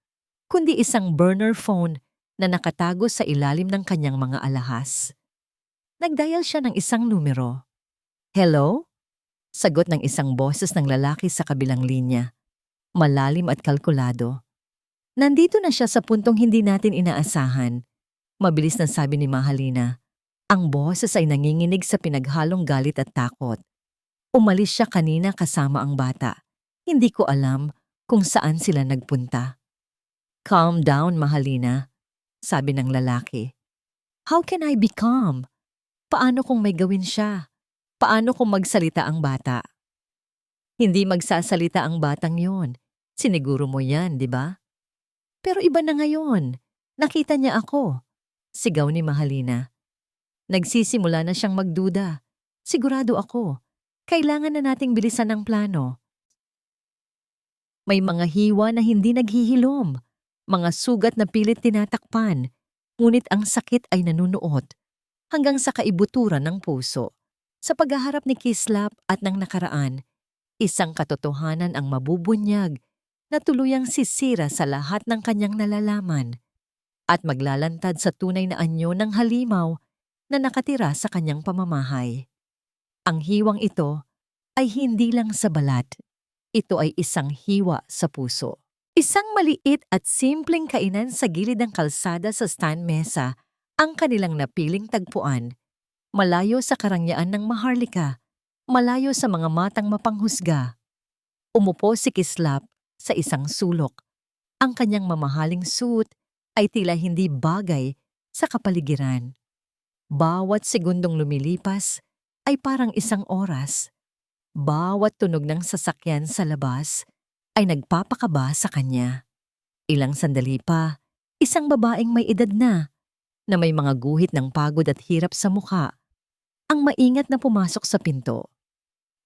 kundi isang burner phone na nakatago sa ilalim ng kanyang mga alahas. Nagdial siya ng isang numero. Hello? Sagot ng isang boses ng lalaki sa kabilang linya. Malalim at kalkulado. Nandito na siya sa puntong hindi natin inaasahan. Mabilis na sabi ni Mahalina. Ang boses ay nanginginig sa pinaghalong galit at takot. Umalis siya kanina kasama ang bata. Hindi ko alam kung saan sila nagpunta. Calm down, Mahalina, sabi ng lalaki. How can I be calm? Paano kung may gawin siya? Paano kung magsalita ang bata? Hindi magsasalita ang batang yon. Siniguro mo yan, di ba? Pero iba na ngayon. Nakita niya ako. Sigaw ni Mahalina. Nagsisimula na siyang magduda. Sigurado ako. Kailangan na nating bilisan ang plano. May mga hiwa na hindi naghihilom. Mga sugat na pilit tinatakpan. Ngunit ang sakit ay nanunuot. Hanggang sa kaibuturan ng puso. Sa paghaharap ni Kislap at ng nakaraan, isang katotohanan ang mabubunyag na tuluyang sisira sa lahat ng kanyang nalalaman at maglalantad sa tunay na anyo ng halimaw na nakatira sa kanyang pamamahay. Ang hiwang ito ay hindi lang sa balat. Ito ay isang hiwa sa puso. Isang maliit at simpleng kainan sa gilid ng kalsada sa stand mesa ang kanilang napiling tagpuan. Malayo sa karangyaan ng Maharlika, malayo sa mga matang mapanghusga. Umupo si Kislap sa isang sulok. Ang kanyang mamahaling suit ay tila hindi bagay sa kapaligiran. Bawat segundong lumilipas ay parang isang oras. Bawat tunog ng sasakyan sa labas ay nagpapakaba sa kanya. Ilang sandali pa, isang babaeng may edad na may mga guhit ng pagod at hirap sa mukha, ang maingat na pumasok sa pinto.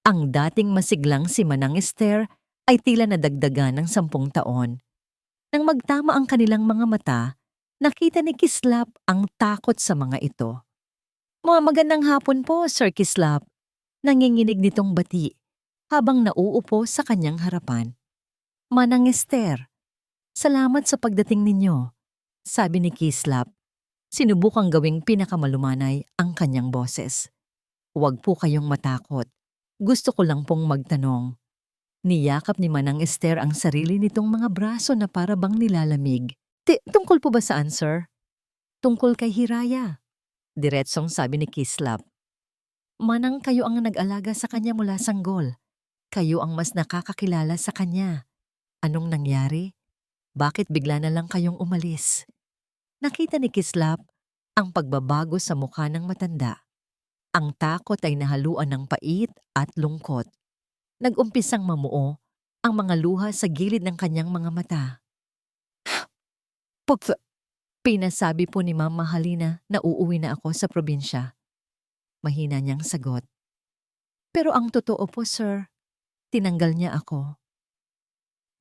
Ang dating masiglang si Manang Esther ay tila nadagdagan ng 10 taon. Nang magtama ang kanilang mga mata, nakita ni Kislap ang takot sa mga ito. Magandang hapon po, Sir Kislap. Nanginginig nitong bati habang nauupo sa kanyang harapan. Manang Esther, salamat sa pagdating ninyo, sabi ni Kislap. Sinubukang gawing pinakamalumanay ang kanyang boses. Huwag po kayong matakot. Gusto ko lang pong magtanong. Niyakap ni Manang Esther ang sarili nitong mga braso na para bang nilalamig. Tungkol po ba saan, sir? Tungkol kay Hiraya. Diretsong sabi ni Kislap. Manang, kayo ang nag-alaga sa kanya mula sanggol. Kayo ang mas nakakakilala sa kanya. Anong nangyari? Bakit bigla na lang kayong umalis? Nakita ni Kislap ang pagbabago sa mukha ng matanda. Ang takot ay nahaluan ng pait at lungkot. Nag-umpisang mamuo ang mga luha sa gilid ng kanyang mga mata. Pinasabi po ni Ma'am Mahalina na uuwi na ako sa probinsya. Mahina niyang sagot. Pero ang totoo po, sir, tinanggal niya ako.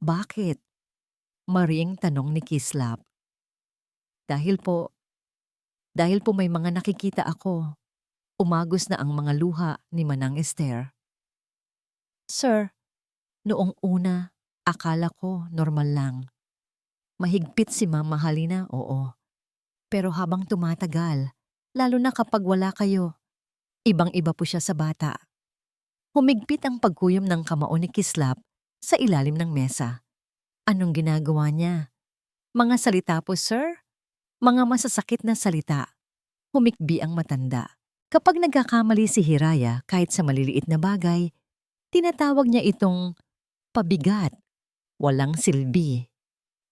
Bakit? Maring tanong ni Kislap. Dahil po may mga nakikita ako. Umagos na ang mga luha ni Manang Esther. Sir, noong una, akala ko normal lang. Mahigpit si Ma'am Mahalina, oo. Pero habang tumatagal, lalo na kapag wala kayo, ibang-iba po siya sa bata. Humigpit ang pagkuyom ng kamao ni Kislap sa ilalim ng mesa. Anong ginagawa niya? Mga salita po, sir? Mga masasakit na salita. Humikbi ang matanda. Kapag nagkakamali si Hiraya kahit sa maliliit na bagay, tinatawag niya itong pabigat, walang silbi.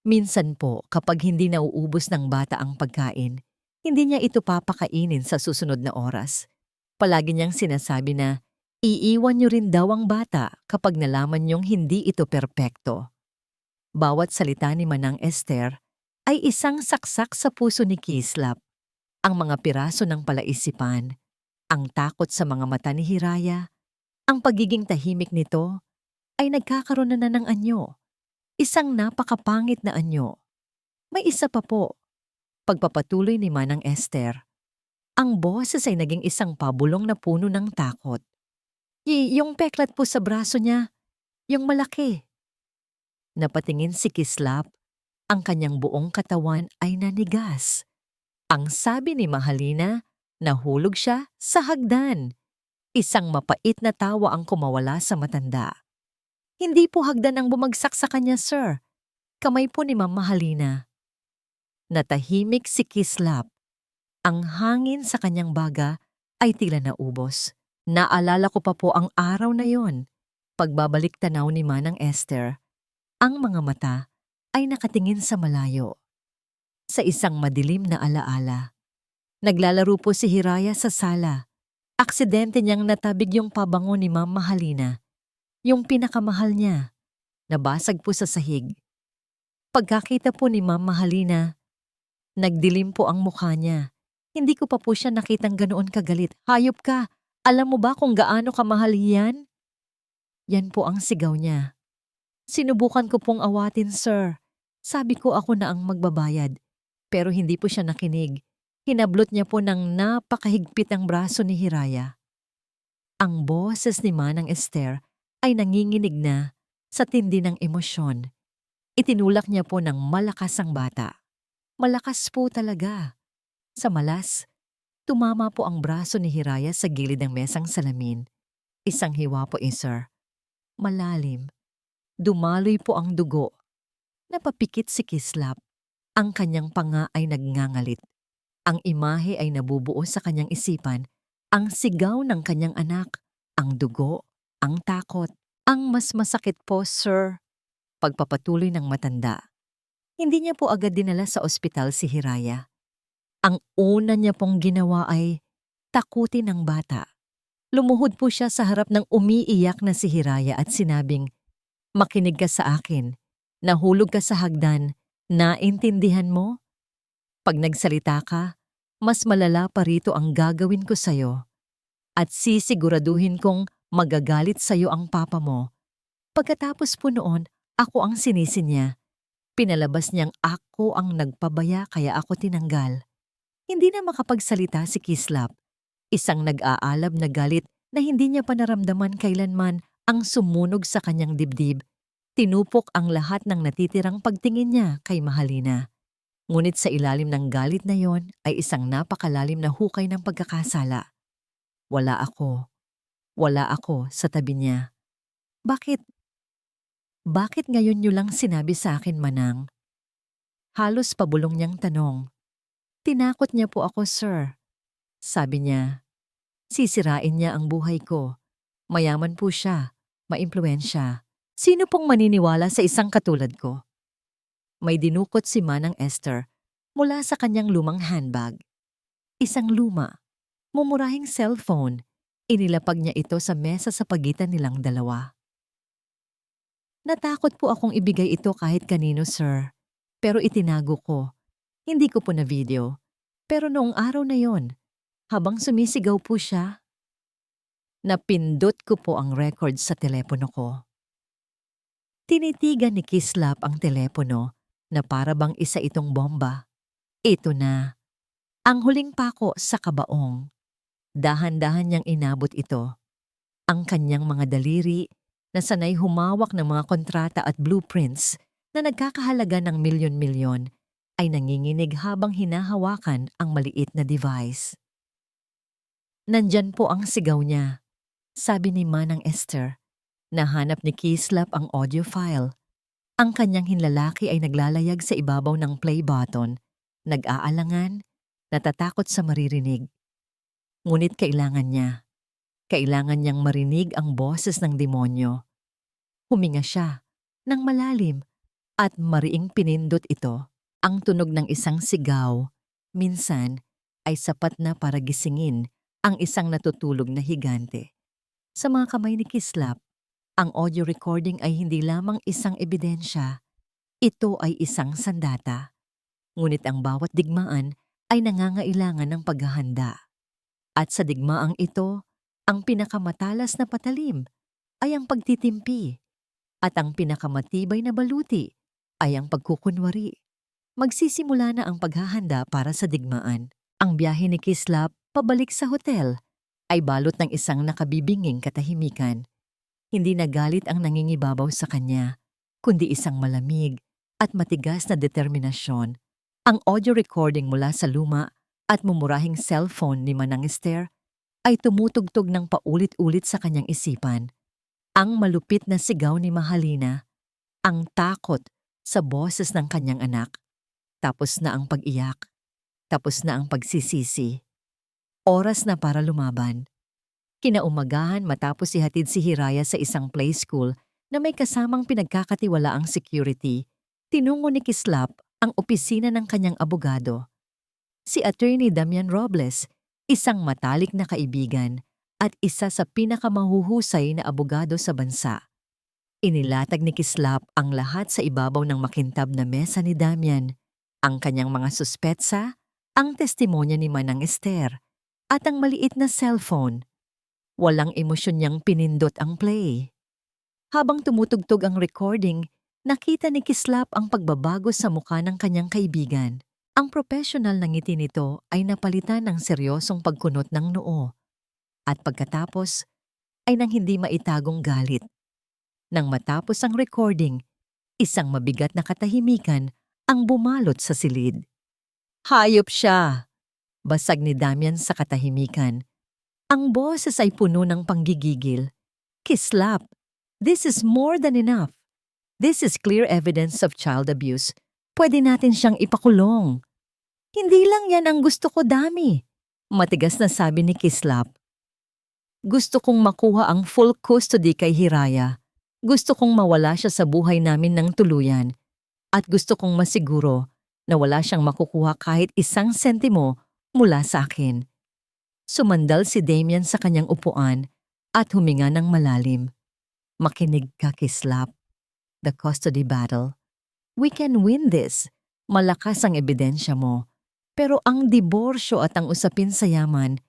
Minsan po, kapag hindi nauubos ng bata ang pagkain, hindi niya ito papakainin sa susunod na oras. Palagi niyang sinasabi na, iiwan niyo rin daw ang bata kapag nalaman niyong hindi ito perpekto. Bawat salita ni Manang Esther ay isang saksak sa puso ni Kislap. Ang mga piraso ng palaisipan, ang takot sa mga mata ni Hiraya, ang pagiging tahimik nito ay nagkakaroon na ng anyo. Isang napakapangit na anyo. May isa pa po. Pagpapatuloy ni Manang Esther. Ang boses ay naging isang pabulong na puno ng takot. Yung peklat po sa braso niya, yung malaki. Napatingin si Kislap, ang kanyang buong katawan ay nanigas. Ang sabi ni Mahalina, nahulog siya sa hagdan. Isang mapait na tawa ang kumawala sa matanda. Hindi po hagdan ang bumagsak sa kanya, sir. Kamay po ni Ma'am Mahalina. Natahimik si Kislap. Ang hangin sa kanyang baga ay tila naubos. Naalala ko pa po ang araw na yon. Pagbabalik tanaw ni Manang Esther, ang mga mata ay nakatingin sa malayo. Sa isang madilim na alaala. Naglalaro po si Hiraya sa sala. Aksidente niyang natabig yung pabango ni Ma'am Mahalina. Yung pinakamahal niya, nabasag po sa sahig. Pagkakita po ni Ma'am Mahalina, nagdilim po ang mukha niya. Hindi ko pa po siya nakitang ganoon kagalit. Hayop ka! Alam mo ba kung gaano kamahal yan? Yan po ang sigaw niya. Sinubukan ko pong awatin, sir. Sabi ko ako na ang magbabayad. Pero hindi po siya nakinig. Hinablot niya po ng napakahigpit ang braso ni Hiraya. Ang boses ni Manang Esther ay nanginginig na sa tindi ng emosyon. Itinulak niya po ng malakas ang bata. Malakas po talaga. Sa malas, Tumama po ang braso ni Hiraya sa gilid ng mesang salamin. Isang hiwa po, sir. Malalim. Dumaloy po ang dugo. Napapikit si Kislap. Ang kanyang panga ay nagngangalit. Ang imahe ay nabubuo sa kanyang isipan. Ang sigaw ng kanyang anak. Ang dugo. Ang takot. Ang mas masakit po, sir. Pagpapatuloy ng matanda. Hindi niya po agad dinala sa ospital si Hiraya. Ang una niya pong ginawa ay takutin ang bata. Lumuhod po siya sa harap ng umiiyak na si Hiraya at sinabing, "Makinig ka sa akin. Nahulog ka sa hagdan. Naintindihan mo? Pag nagsalita ka, mas malala pa rito ang gagawin ko sa'yo. At sisiguraduhin kong magagalit sa'yo ang papa mo." Pagkatapos po noon, ako ang sinisi niya. Pinalabas niyang ako ang nagpabaya kaya ako tinanggal. Hindi na makapagsalita si Kislap. Isang nag-aalab na galit na hindi niya pa naramdaman kailanman ang sumunog sa kanyang dibdib. Tinupok ang lahat ng natitirang pagtingin niya kay Mahalina. Ngunit sa ilalim ng galit na yon ay isang napakalalim na hukay ng pagkakasala. Wala ako. Wala ako sa tabi niya. Bakit? Bakit ngayon niyo lang sinabi sa akin, Manang? Halos pabulong niyang tanong. Tinakot niya po ako, sir. Sabi niya, sisirain niya ang buhay ko. Mayaman po siya, maimpluwensya. Sino pong maniniwala sa isang katulad ko? May dinukot si Manang Esther mula sa kanyang lumang handbag. Isang luma, mumurahing cellphone. Inilapag niya ito sa mesa sa pagitan nilang dalawa. Natakot po akong ibigay ito kahit kanino, sir. Pero itinago ko. Hindi ko po na video. Pero noong araw na yon, habang sumisigaw po siya, napindot ko po ang record sa telepono ko. Tinitigan ni Kislap ang telepono na para bang isa itong bomba. Ito na. Ang huling pako sa kabaong. Dahan-dahan niyang inabot ito. Ang kanyang mga daliri na sanay humawak ng mga kontrata at blueprints na nagkakahalaga ng milyon-milyon ay nanginginig habang hinahawakan ang maliit na device. Nandyan po ang sigaw niya. Sabi ni Manang Esther, nahanap ni Kislap ang audio file. Ang kanyang hinlalaki ay naglalayag sa ibabaw ng play button, nag-aalangan, natatakot sa maririnig. Ngunit kailangan niya. Kailangan niyang marinig ang boses ng demonyo. Huminga siya ng malalim at mariing pinindot ito. Ang tunog ng isang sigaw, minsan, ay sapat na para gisingin ang isang natutulog na higante. Sa mga kamay ni Kislap, ang audio recording ay hindi lamang isang ebidensya. Ito ay isang sandata. Ngunit ang bawat digmaan ay nangangailangan ng paghahanda. At sa digmaang ito, ang pinakamatalas na patalim ay ang pagtitimpi. At ang pinakamatibay na baluti ay ang pagkukunwari. Magsisimula na ang paghahanda para sa digmaan. Ang biyahe ni Kislap pabalik sa hotel ay balot ng isang nakabibinging katahimikan. Hindi nagalit ang nangingibabaw sa kanya, kundi isang malamig at matigas na determinasyon. Ang audio recording mula sa luma at mumurahing cellphone ni Manang Esther ay tumutugtog ng paulit-ulit sa kanyang isipan. Ang malupit na sigaw ni Mahalina, ang takot sa boses ng kanyang anak. Tapos na ang pag-iyak. Tapos na ang pagsisisi. Oras na para lumaban. Kinaumagahan matapos ihatid si Hiraya sa isang play school na may kasamang pinagkakatiwalaang security, tinungo ni Kislap ang opisina ng kanyang abogado. Si Attorney Damian Robles, isang matalik na kaibigan at isa sa pinakamahuhusay na abogado sa bansa. Inilatag ni Kislap ang lahat sa ibabaw ng makintab na mesa ni Damian. Ang kanyang mga suspetsa, ang testimonya ni Manang Esther, at ang maliit na cellphone. Walang emosyon niyang pinindot ang play. Habang tumutugtog ang recording, nakita ni Kislap ang pagbabago sa mukha ng kanyang kaibigan. Ang professional na ngiti nito ay napalitan ng seryosong pagkunot ng noo. At pagkatapos, ay nang hindi maitagong galit. Nang matapos ang recording, isang mabigat na katahimikan ang bumalot sa silid. Hayop siya! Basag ni Damian sa katahimikan. Ang boses ay puno ng panggigigil. Kislap, this is more than enough. This is clear evidence of child abuse. Pwede natin siyang ipakulong. Hindi lang yan ang gusto ko, Dami. Matigas na sabi ni Kislap. Gusto kong makuha ang full custody kay Hiraya. Gusto kong mawala siya sa buhay namin ng tuluyan. At gusto kong masiguro na wala siyang makukuha kahit 1 sentimo mula sa akin. Sumandal si Damian sa kanyang upuan at huminga ng malalim. Makinig ka, Kislap. The custody battle. We can win this. Malakas ang ebidensya mo. Pero ang diborsyo at ang usapin sa yaman,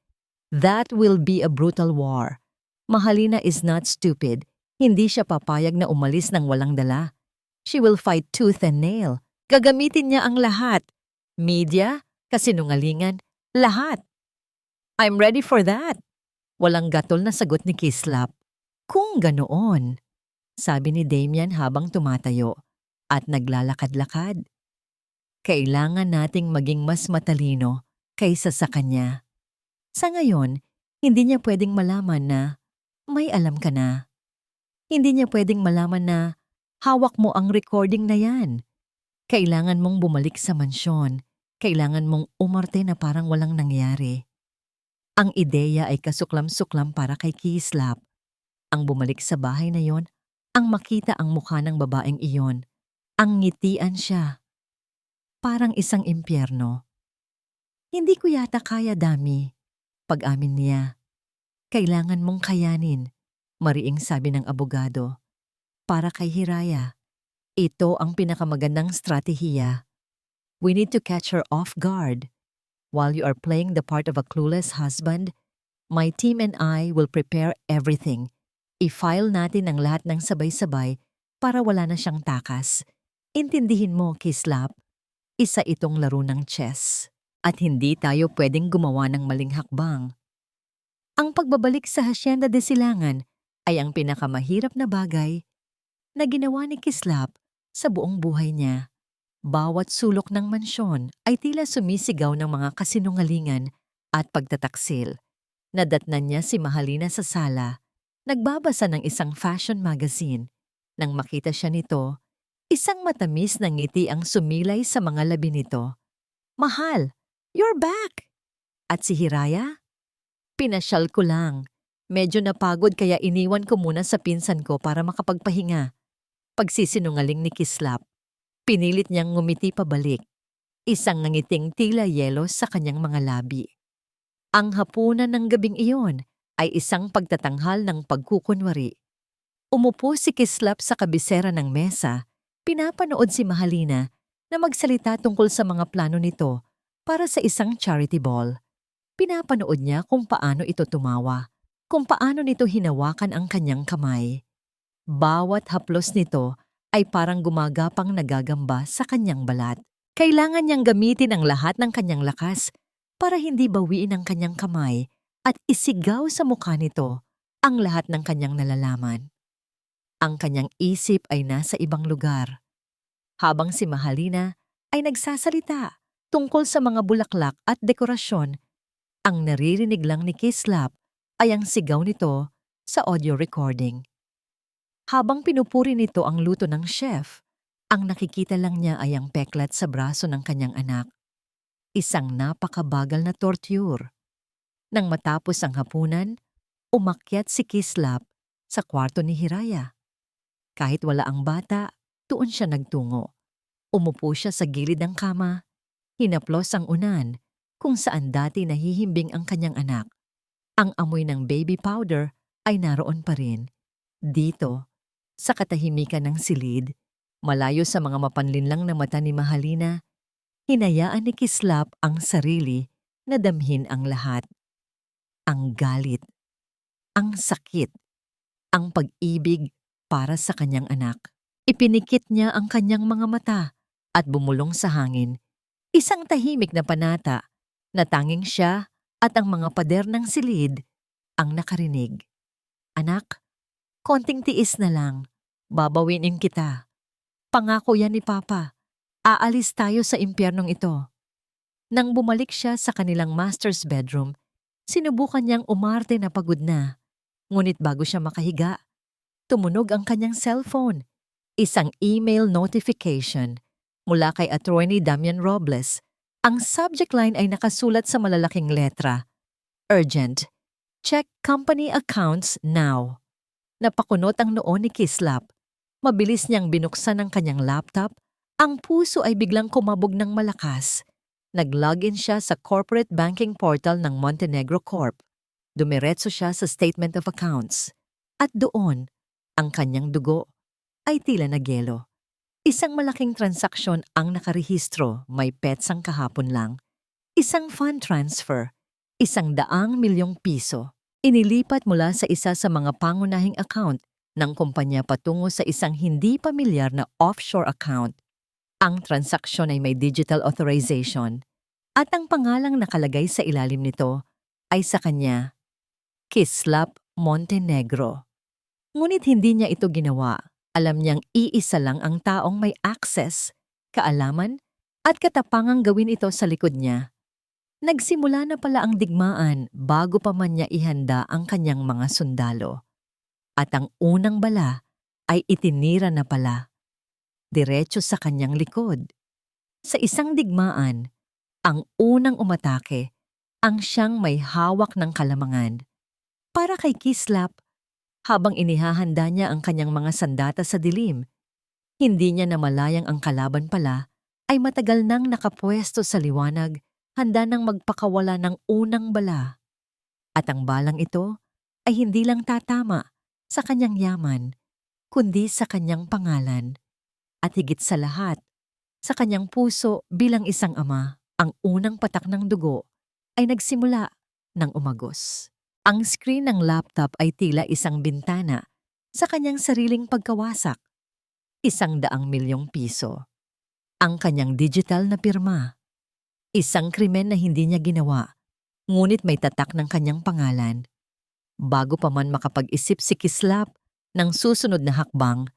that will be a brutal war. Mahalina is not stupid. Hindi siya papayag na umalis ng walang dala. She will fight tooth and nail. Gagamitin niya ang lahat. Media, kasinungalingan, lahat. I'm ready for that. Walang gatol na sagot ni Kislap. Kung ganoon, sabi ni Damian habang tumatayo at naglalakad-lakad. Kailangan nating maging mas matalino kaysa sa kanya. Sa ngayon, hindi niya pwedeng malaman na may alam ka na. Hindi niya pwedeng malaman na hawak mo ang recording na yan. Kailangan mong bumalik sa mansyon. Kailangan mong umarte na parang walang nangyari. Ang ideya ay kasuklam-suklam para kay Kislap. Ang bumalik sa bahay na yon, ang makita ang mukha ng babaeng iyon, ang ngitian siya. Parang isang impyerno. Hindi ko yata kaya, Dami. Pag-amin niya. Kailangan mong kayanin, mariing sabi ng abogado. Para kay Hiraya, ito ang pinakamagandang stratehiya. We need to catch her off guard. While you are playing the part of a clueless husband, my team and I will prepare everything. I-file natin ang lahat ng sabay-sabay para wala na siyang takas. Intindihin mo, Kislap. Isa itong laro ng chess. At hindi tayo pwedeng gumawa ng maling hakbang. Ang pagbabalik sa Hacienda de Silangan ay ang pinakamahirap na bagay na ginawa ni Kislap sa buong buhay niya. Bawat sulok ng mansyon ay tila sumisigaw ng mga kasinungalingan at pagtataksil. Nadatnan niya si Mahalina sa sala, nagbabasa ng isang fashion magazine. Nang makita siya nito, isang matamis na ngiti ang sumilay sa mga labi nito. Mahal, you're back! At si Hiraya? Pinasyal ko lang. Medyo napagod kaya iniwan ko muna sa pinsan ko para makapagpahinga. Pagsisinungaling ni Kislap. Pinilit niyang ngumiti pabalik. Isang nangiting tila yelo sa kanyang mga labi. Ang hapunan ng gabing iyon ay isang pagtatanghal ng pagkukunwari. Umupo si Kislap sa kabisera ng mesa. Pinapanood si Mahalina na magsalita tungkol sa mga plano nito para sa isang charity ball. Pinapanood niya kung paano ito tumawa, kung paano nito hinawakan ang kanyang kamay. Bawat haplos nito ay parang gumagapang nagagamba sa kanyang balat. Kailangan niyang gamitin ang lahat ng kanyang lakas para hindi bawiin ang kanyang kamay at isigaw sa mukha nito ang lahat ng kanyang nalalaman. Ang kanyang isip ay nasa ibang lugar. Habang si Mahalina ay nagsasalita tungkol sa mga bulaklak at dekorasyon, ang naririnig lang ni Kislap ay ang sigaw nito sa audio recording. Habang pinupuri nito ang luto ng chef, ang nakikita lang niya ay ang peklat sa braso ng kanyang anak. Isang napakabagal na torture. Nang matapos ang hapunan, umakyat si Kislap sa kwarto ni Hiraya. Kahit wala ang bata, doon siya nagtungo. Umupo siya sa gilid ng kama, hinaplos ang unan kung saan dati nahihimbing ang kanyang anak. Ang amoy ng baby powder ay naroon pa rin. Dito, sa katahimikan ng silid, malayo sa mga mapanlinlang na mata ni Mahalina, hinayaan ni Kislap ang sarili na damhin ang lahat. Ang galit, ang sakit, ang pag-ibig para sa kanyang anak. Ipinikit niya ang kanyang mga mata at bumulong sa hangin. Isang tahimik na panata na tanging siya at ang mga pader ng silid ang nakarinig. Anak, konting tiis na lang. Babawinin kita. Pangako yan ni Papa. Aalis tayo sa impyernong ito. Nang bumalik siya sa kanilang master's bedroom, sinubukan niyang umarte na pagod na. Ngunit bago siya makahiga, tumunog ang kanyang cellphone. Isang email notification mula kay Attorney Damian Robles. Ang subject line ay nakasulat sa malalaking letra, Urgent. Check company accounts now. Napakunot ang noo ni Kislap. Mabilis niyang binuksan ang kanyang laptop. Ang puso ay biglang kumabog ng malakas. Nag-login siya sa corporate banking portal ng Montenegro Corp. Dumiretso siya sa statement of accounts. At doon, ang kanyang dugo ay tila nagyelo. Isang malaking transaksyon ang nakarehistro, may petsang kahapon lang. Isang fund transfer, 100 milyong piso. Inilipat mula sa isa sa mga pangunahing account ng kumpanya patungo sa isang hindi pamilyar na offshore account. Ang transaksyon ay may digital authorization at ang pangalang nakalagay sa ilalim nito ay sa kanya, Kislap Montenegro. Ngunit hindi niya ito ginawa. Alam niyang iisa lang ang taong may access, kaalaman, at katapangang gawin ito sa likod niya. Nagsimula na pala ang digmaan bago pa man niya ihanda ang kanyang mga sundalo. At ang unang bala ay itinira na pala, diretso sa kanyang likod. Sa isang digmaan, ang unang umatake, ang siyang may hawak ng kalamangan. Para kay Kislap, habang inihahanda niya ang kanyang mga sandata sa dilim, hindi niya namalayang ang kalaban pala ay matagal nang nakapwesto sa liwanag, handa nang magpakawala ng unang bala. At ang balang ito ay hindi lang tatama sa kanyang yaman, kundi sa kanyang pangalan. At higit sa lahat, sa kanyang puso bilang isang ama, ang unang patak ng dugo ay nagsimula ng umagos. Ang screen ng laptop ay tila isang bintana sa kanyang sariling pagkawasak. 100 milyong piso. Ang kanyang digital na pirma. Isang krimen na hindi niya ginawa, ngunit may tatak ng kanyang pangalan. Bago pa man makapag-isip si Kislap ng susunod na hakbang,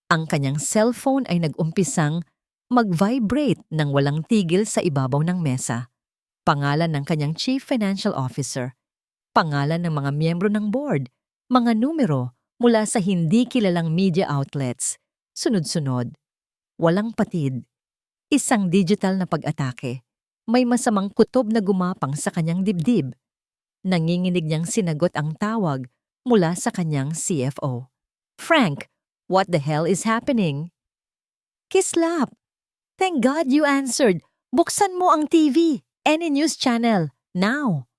ang kanyang cellphone ay nag-umpisang mag-vibrate ng walang tigil sa ibabaw ng mesa. Pangalan ng kanyang Chief Financial Officer. Pangalan ng mga miyembro ng board, mga numero mula sa hindi kilalang media outlets, sunod-sunod, walang patid, isang digital na pag-atake, may masamang kutob na gumapang sa kanyang dibdib. Nanginginig niyang sinagot ang tawag mula sa kanyang CFO. Frank, what the hell is happening? Kislap, thank God you answered. Buksan mo ang TV, any news channel, now.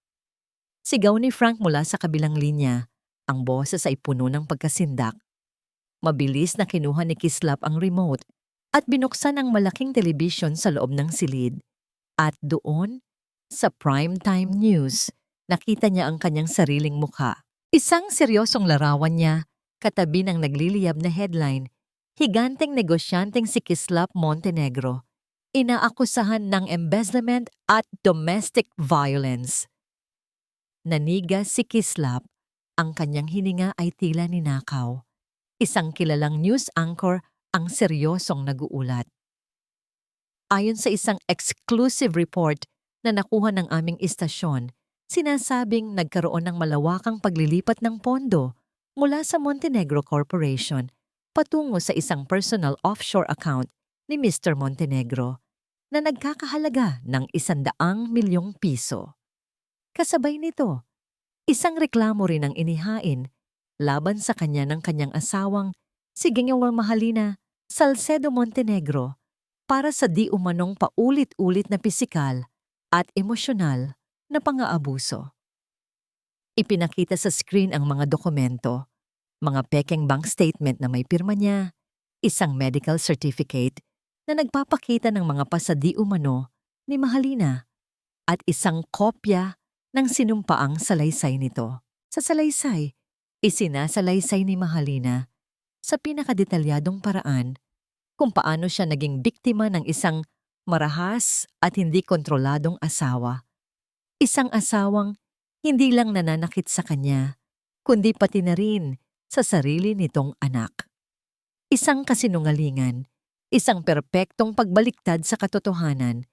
Sigaw ni Frank mula sa kabilang linya. Ang boses ay puno ng pagkasindak. Mabilis na kinuha ni Kislap ang remote at binuksan ang malaking telebisyon sa loob ng silid. At doon, sa primetime news, nakita niya ang kanyang sariling mukha. Isang seryosong larawan niya, katabi ng nagliliyab na headline, higanteng negosyanteng si Kislap Montenegro, inaakusahan ng embezzlement at domestic violence. Nanigas si Kislap, ang kanyang hininga ay tila ninakaw. Isang kilalang news anchor ang seryosong nag-uulat. Ayon sa isang exclusive report na nakuha ng aming istasyon, sinasabing nagkaroon ng malawakang paglilipat ng pondo mula sa Montenegro Corporation patungo sa isang personal offshore account ni Mr. Montenegro na nagkakahalaga ng 100 milyong piso. Kasabay nito, isang reklamo rin ang inihain laban sa kanya ng kanyang asawang si Gingawang Mahalina Salcedo Montenegro para sa di umanong paulit-ulit na pisikal at emosyonal na pang-aabuso. Ipinakita sa screen ang mga dokumento, mga pekeng bank statement na may pirma niya, isang medical certificate na nagpapakita ng mga pasadi umano ni Mahalina at isang kopya ng sinumpaang salaysay nito. Sa salaysay, isinasalaysay ni Mahalina sa pinakadetalyadong paraan kung paano siya naging biktima ng isang marahas at hindi kontroladong asawa. Isang asawang hindi lang nananakit sa kanya, kundi pati na rin sa sarili nitong anak. Isang kasinungalingan, isang perpektong pagbaliktad sa katotohanan,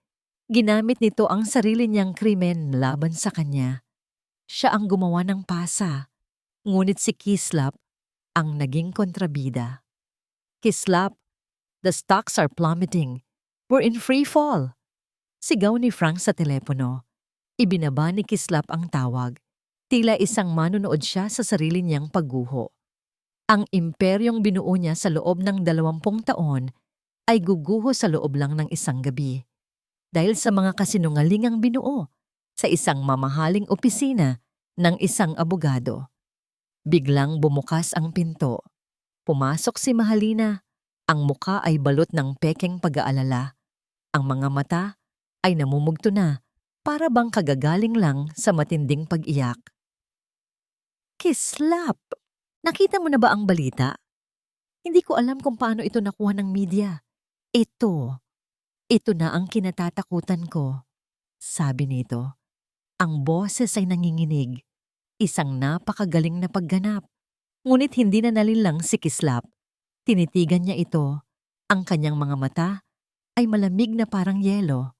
Ginamit nito ang sarili niyang krimen laban sa kanya. Siya ang gumawa ng pasa, ngunit si Kislap ang naging kontrabida. Kislap, the stocks are plummeting. We're in free fall. Sigaw ni Frank sa telepono. Ibinaba ni Kislap ang tawag. Tila isang manunood siya sa sarili niyang pagguho. Ang imperyong binuo niya sa loob ng 20 taon ay guguho sa loob lang ng isang gabi. Dahil sa mga kasinungalingang binuo sa isang mamahaling opisina ng isang abogado. Biglang bumukas ang pinto. Pumasok si Mahalina. Ang muka ay balot ng pekeng pag-aalala. Ang mga mata ay namumugto na para bang kagagaling lang sa matinding pag-iyak. Kislap! Nakita mo na ba ang balita? Hindi ko alam kung paano ito nakuha ng media. Ito na ang kinatatakutan ko. Sabi nito. Ang boses ay nanginginig. Isang napakagaling na pagganap. Ngunit hindi na nalilang si Kislap. Tinitigan niya ito. Ang kanyang mga mata ay malamig na parang yelo.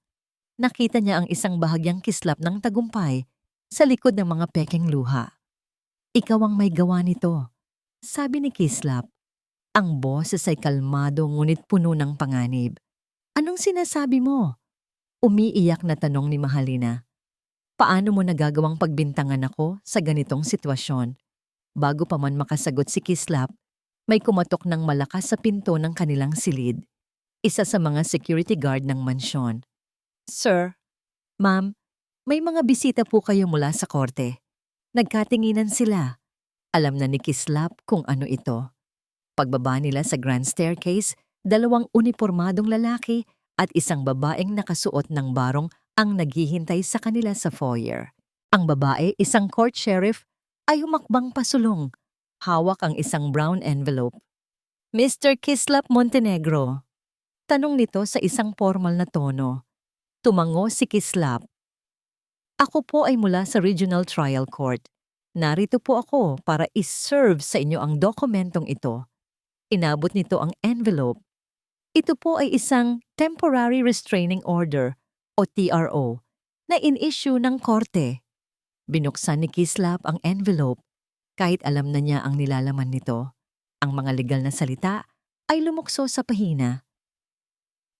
Nakita niya ang isang bahagyang kislap ng tagumpay sa likod ng mga pekeng luha. Ikaw ang may gawa nito, sabi ni Kislap. Ang boses ay kalmado ngunit puno ng panganib. Anong sinasabi mo? Umiiyak na tanong ni Mahalina. Paano mo nagagawang pagbintangan ako sa ganitong sitwasyon? Bago pa man makasagot si Kislap, may kumatok ng malakas sa pinto ng kanilang silid. Isa sa mga security guard ng mansyon. Sir, ma'am, may mga bisita po kayo mula sa korte. Nagkatinginan sila. Alam na ni Kislap kung ano ito. Pagbaba nila sa grand staircase, 2 unipormadong lalaki at isang babaeng nakasuot ng barong ang naghihintay sa kanila sa foyer. Ang babae, isang court sheriff, ay humakbang pasulong. Hawak ang isang brown envelope. Mr. Kislap Montenegro. Tanong nito sa isang formal na tono. Tumango si Kislap. Ako po ay mula sa Regional Trial Court. Narito po ako para iserve sa inyo ang dokumentong ito. Inabot nito ang envelope. Ito po ay isang Temporary Restraining Order o TRO na in-issue ng korte. Binuksan ni Kislap ang envelope kahit alam na niya ang nilalaman nito. Ang mga legal na salita ay lumukso sa pahina.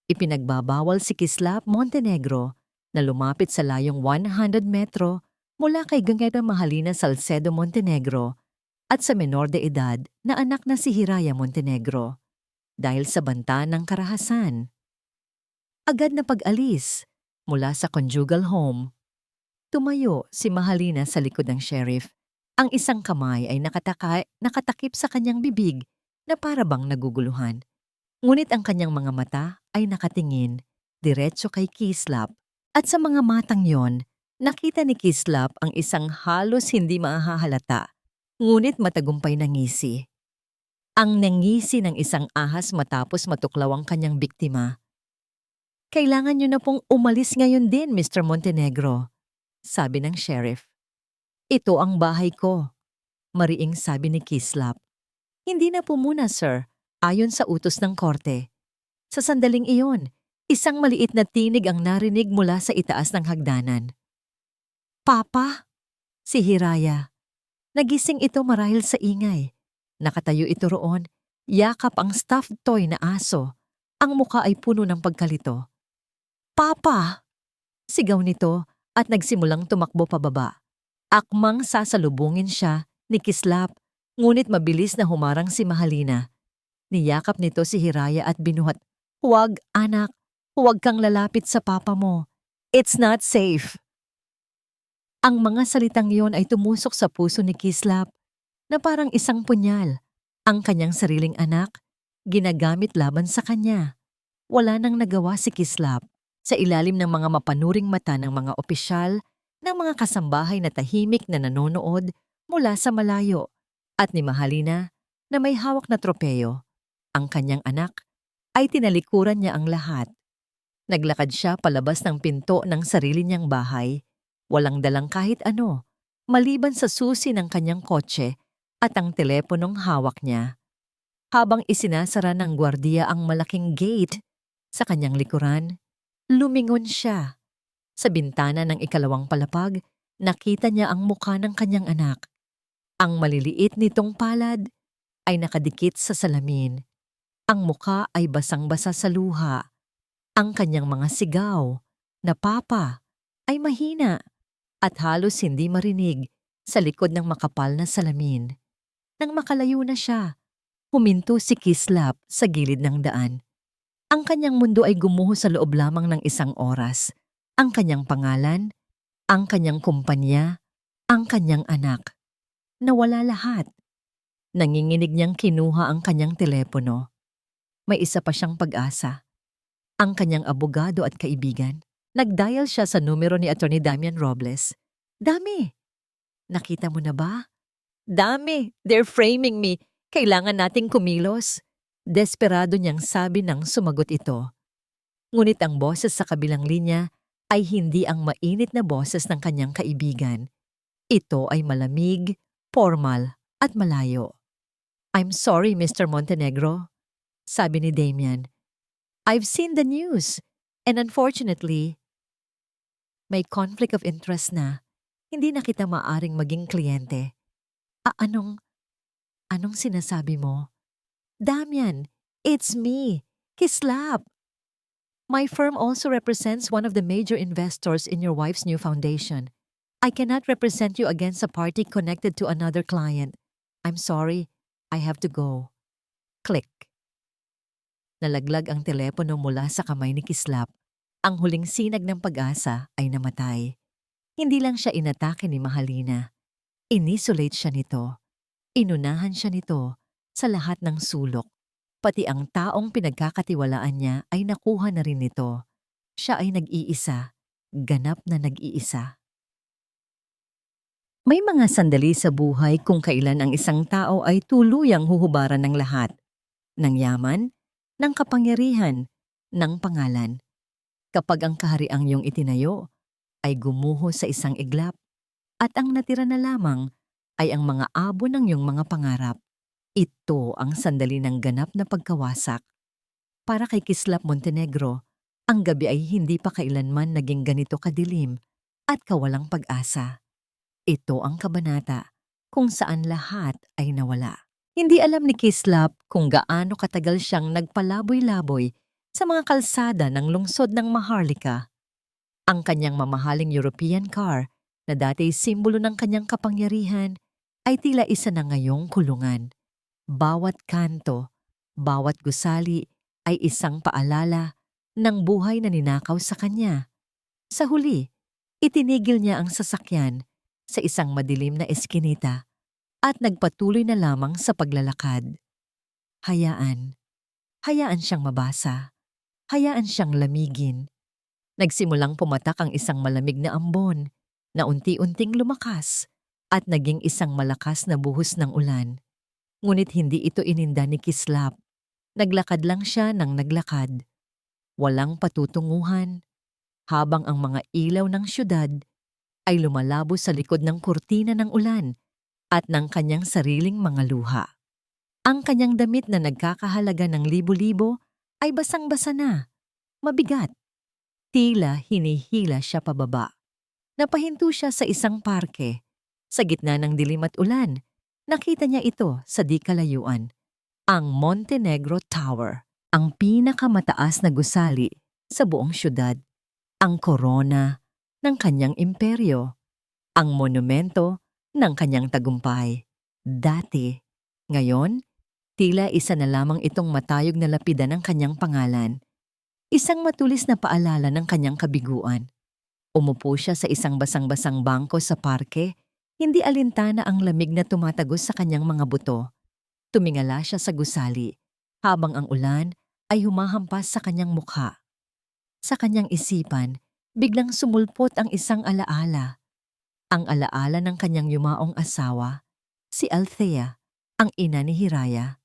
Ipinagbabawal si Kislap Montenegro na lumapit sa layong 100 metro mula kay Gangeta Mahalina Salcedo Montenegro at sa menor de edad na anak na si Hiraya Montenegro dahil sa banta ng karahasan. Agad na pag-alis mula sa conjugal home. Tumayo si Mahalina sa likod ng sheriff. Ang isang kamay ay nakatakip sa kanyang bibig na para bang naguguluhan. Ngunit ang kanyang mga mata ay nakatingin diretso kay Kislap. At sa mga matang yon, nakita ni Kislap ang isang halos hindi mahahalata, ngunit matagumpay na ngisi. Ang nangisi ng isang ahas matapos matuklaw ang kanyang biktima. Kailangan niyo na pong umalis ngayon din, Mr. Montenegro, sabi ng sheriff. Ito ang bahay ko, mariing sabi ni Kislap. Hindi na po muna, sir, ayon sa utos ng korte. Sa sandaling iyon, isang maliit na tinig ang narinig mula sa itaas ng hagdanan. Papa? Si Hiraya. Nagising ito marahil sa ingay. Nakatayo ito roon, yakap ang stuffed toy na aso. Ang muka ay puno ng pagkalito. Papa! Sigaw nito at nagsimulang tumakbo pababa. Akmang sasalubungin siya ni Kislap, ngunit mabilis na humarang si Mahalina. Niyakap nito si Hiraya at binuhat, "Huwag, anak. Huwag kang lalapit sa papa mo. It's not safe." Ang mga salitang yon ay tumusok sa puso ni Kislap na parang isang punyal. Ang kanyang sariling anak, ginagamit laban sa kanya. Wala nang nagawa si Kislap. Sa ilalim ng mga mapanuring mata ng mga opisyal, ng mga kasambahay na tahimik na nanonood mula sa malayo, at ni Mahalina na may hawak na tropeyo. Ang kanyang anak ay tinalikuran niya ang lahat. Naglakad siya palabas ng pinto ng sarili niyang bahay. Walang dalang kahit ano, maliban sa susi ng kanyang kotse at ang teleponong hawak niya. Habang isinasara ng gwardiya ang malaking gate sa kanyang likuran, Lumingon siya. Sa bintana ng ikalawang palapag, nakita niya ang mukha ng kanyang anak. Ang maliliit nitong palad ay nakadikit sa salamin. Ang mukha ay basang-basa sa luha. Ang kanyang mga sigaw na papa ay mahina at halos hindi marinig sa likod ng makapal na salamin. Nang makalayo na siya, huminto si Kislap sa gilid ng daan. Ang kanyang mundo ay gumuho sa loob lamang ng isang oras. Ang kanyang pangalan, ang kanyang kumpanya, ang kanyang anak. Nawala lahat. Nanginginig niyang kinuha ang kanyang telepono. May isa pa siyang pag-asa. Ang kanyang abogado at kaibigan. Nag-dial siya sa numero ni Atty. Damian Robles. Dami! Nakita mo na ba? Dami! They're framing me. Kailangan nating kumilos. Desperado niyang sabi nang sumagot ito. Ngunit ang boses sa kabilang linya ay hindi ang mainit na boses ng kanyang kaibigan. Ito ay malamig, formal at malayo. I'm sorry, Mr. Montenegro, sabi ni Damian. I've seen the news, and unfortunately, may conflict of interest na. Hindi na kita maaring maging kliyente. Anong sinasabi mo? Damian, it's me, Kislap. My firm also represents one of the major investors in your wife's new foundation. I cannot represent you against a party connected to another client. I'm sorry, I have to go. Click. Nalaglag ang telepono mula sa kamay ni Kislap. Ang huling sinag ng pag-asa ay namatay. Hindi lang siya inatake ni Mahalina. Inisolate siya nito. Inunahan siya nito sa lahat ng sulok. Pati ang taong pinagkakatiwalaan niya ay nakuha na rin nito. Siya ay nag-iisa, ganap na nag-iisa. May mga sandali sa buhay kung kailan ang isang tao ay tuluyang huhubaran ng lahat. Ng yaman, ng kapangyarihan, ng pangalan. Kapag ang kahariang iyong itinayo ay gumuho sa isang iglap at ang natira na lamang ay ang mga abo ng iyong mga pangarap. Ito ang sandali ng ganap na pagkawasak. Para kay Kislap Montenegro, ang gabi ay hindi pa kailanman naging ganito kadilim at kawalang pag-asa. Ito ang kabanata kung saan lahat ay nawala. Hindi alam ni Kislap kung gaano katagal siyang nagpalaboy-laboy sa mga kalsada ng lungsod ng Maharlika. Ang kanyang mamahaling European car na dati simbolo ng kanyang kapangyarihan ay tila isa na ngayong kulungan. Bawat kanto, bawat gusali ay isang paalala ng buhay na ninakaw sa kanya. Sa huli, itinigil niya ang sasakyan sa isang madilim na eskinita at nagpatuloy na lamang sa paglalakad. Hayaan siyang mabasa. Hayaan siyang lamigin. Nagsimulang pumatak ang isang malamig na ambon na unti-unting lumakas at naging isang malakas na buhos ng ulan. Ngunit hindi ito ininda ni Kislap. Naglakad lang siya ng naglakad. Walang patutunguhan, habang ang mga ilaw ng syudad ay lumalabo sa likod ng kurtina ng ulan at ng kanyang sariling mga luha. Ang kanyang damit na nagkakahalaga ng libo-libo ay basang-basa na, mabigat. Tila hinihila siya pababa. Napahinto siya sa isang parke. Sa gitna ng dilim at ulan, nakita niya ito sa di kalayuan. Ang Montenegro Tower, ang pinakamataas na gusali sa buong syudad. Ang korona ng kanyang imperyo. Ang monumento ng kanyang tagumpay. Dati, ngayon, tila isa na lamang itong matayog na lapida ng kanyang pangalan. Isang matulis na paalala ng kanyang kabiguan. Umupo siya sa isang basang-basang bangko sa parke. Hindi alintana ang lamig na tumatagos sa kanyang mga buto. Tumingala siya sa gusali, habang ang ulan ay humahampas sa kanyang mukha. Sa kanyang isipan, biglang sumulpot ang isang alaala. Ang alaala ng kanyang yumaong asawa, si Althea, ang ina ni Hiraya.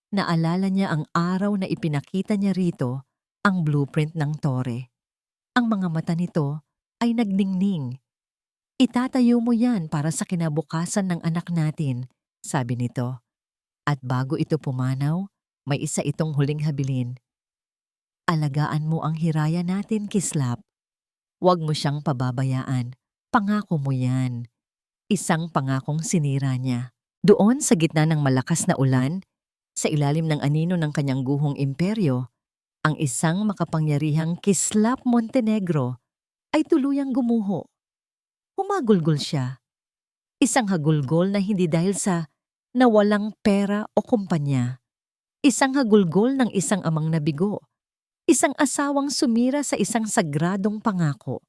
Naalala niya ang araw na ipinakita niya rito ang blueprint ng tore. Ang mga mata nito ay nagdingning. Itatayo mo yan para sa kinabukasan ng anak natin, sabi nito. At bago ito pumanaw, may isa itong huling habilin. Alagaan mo ang hiraya natin, Kislap. Huwag mo siyang pababayaan. Pangako mo yan. Isang pangakong sinira niya. Doon sa gitna ng malakas na ulan, sa ilalim ng anino ng kanyang guhong imperyo, ang isang makapangyarihang Kislap Montenegro ay tuluyang gumuho. Humagulgol siya. Isang hagulgol na hindi dahil sa nawalang pera o kumpanya. Isang hagulgol ng isang amang nabigo. Isang asawang sumira sa isang sagradong pangako.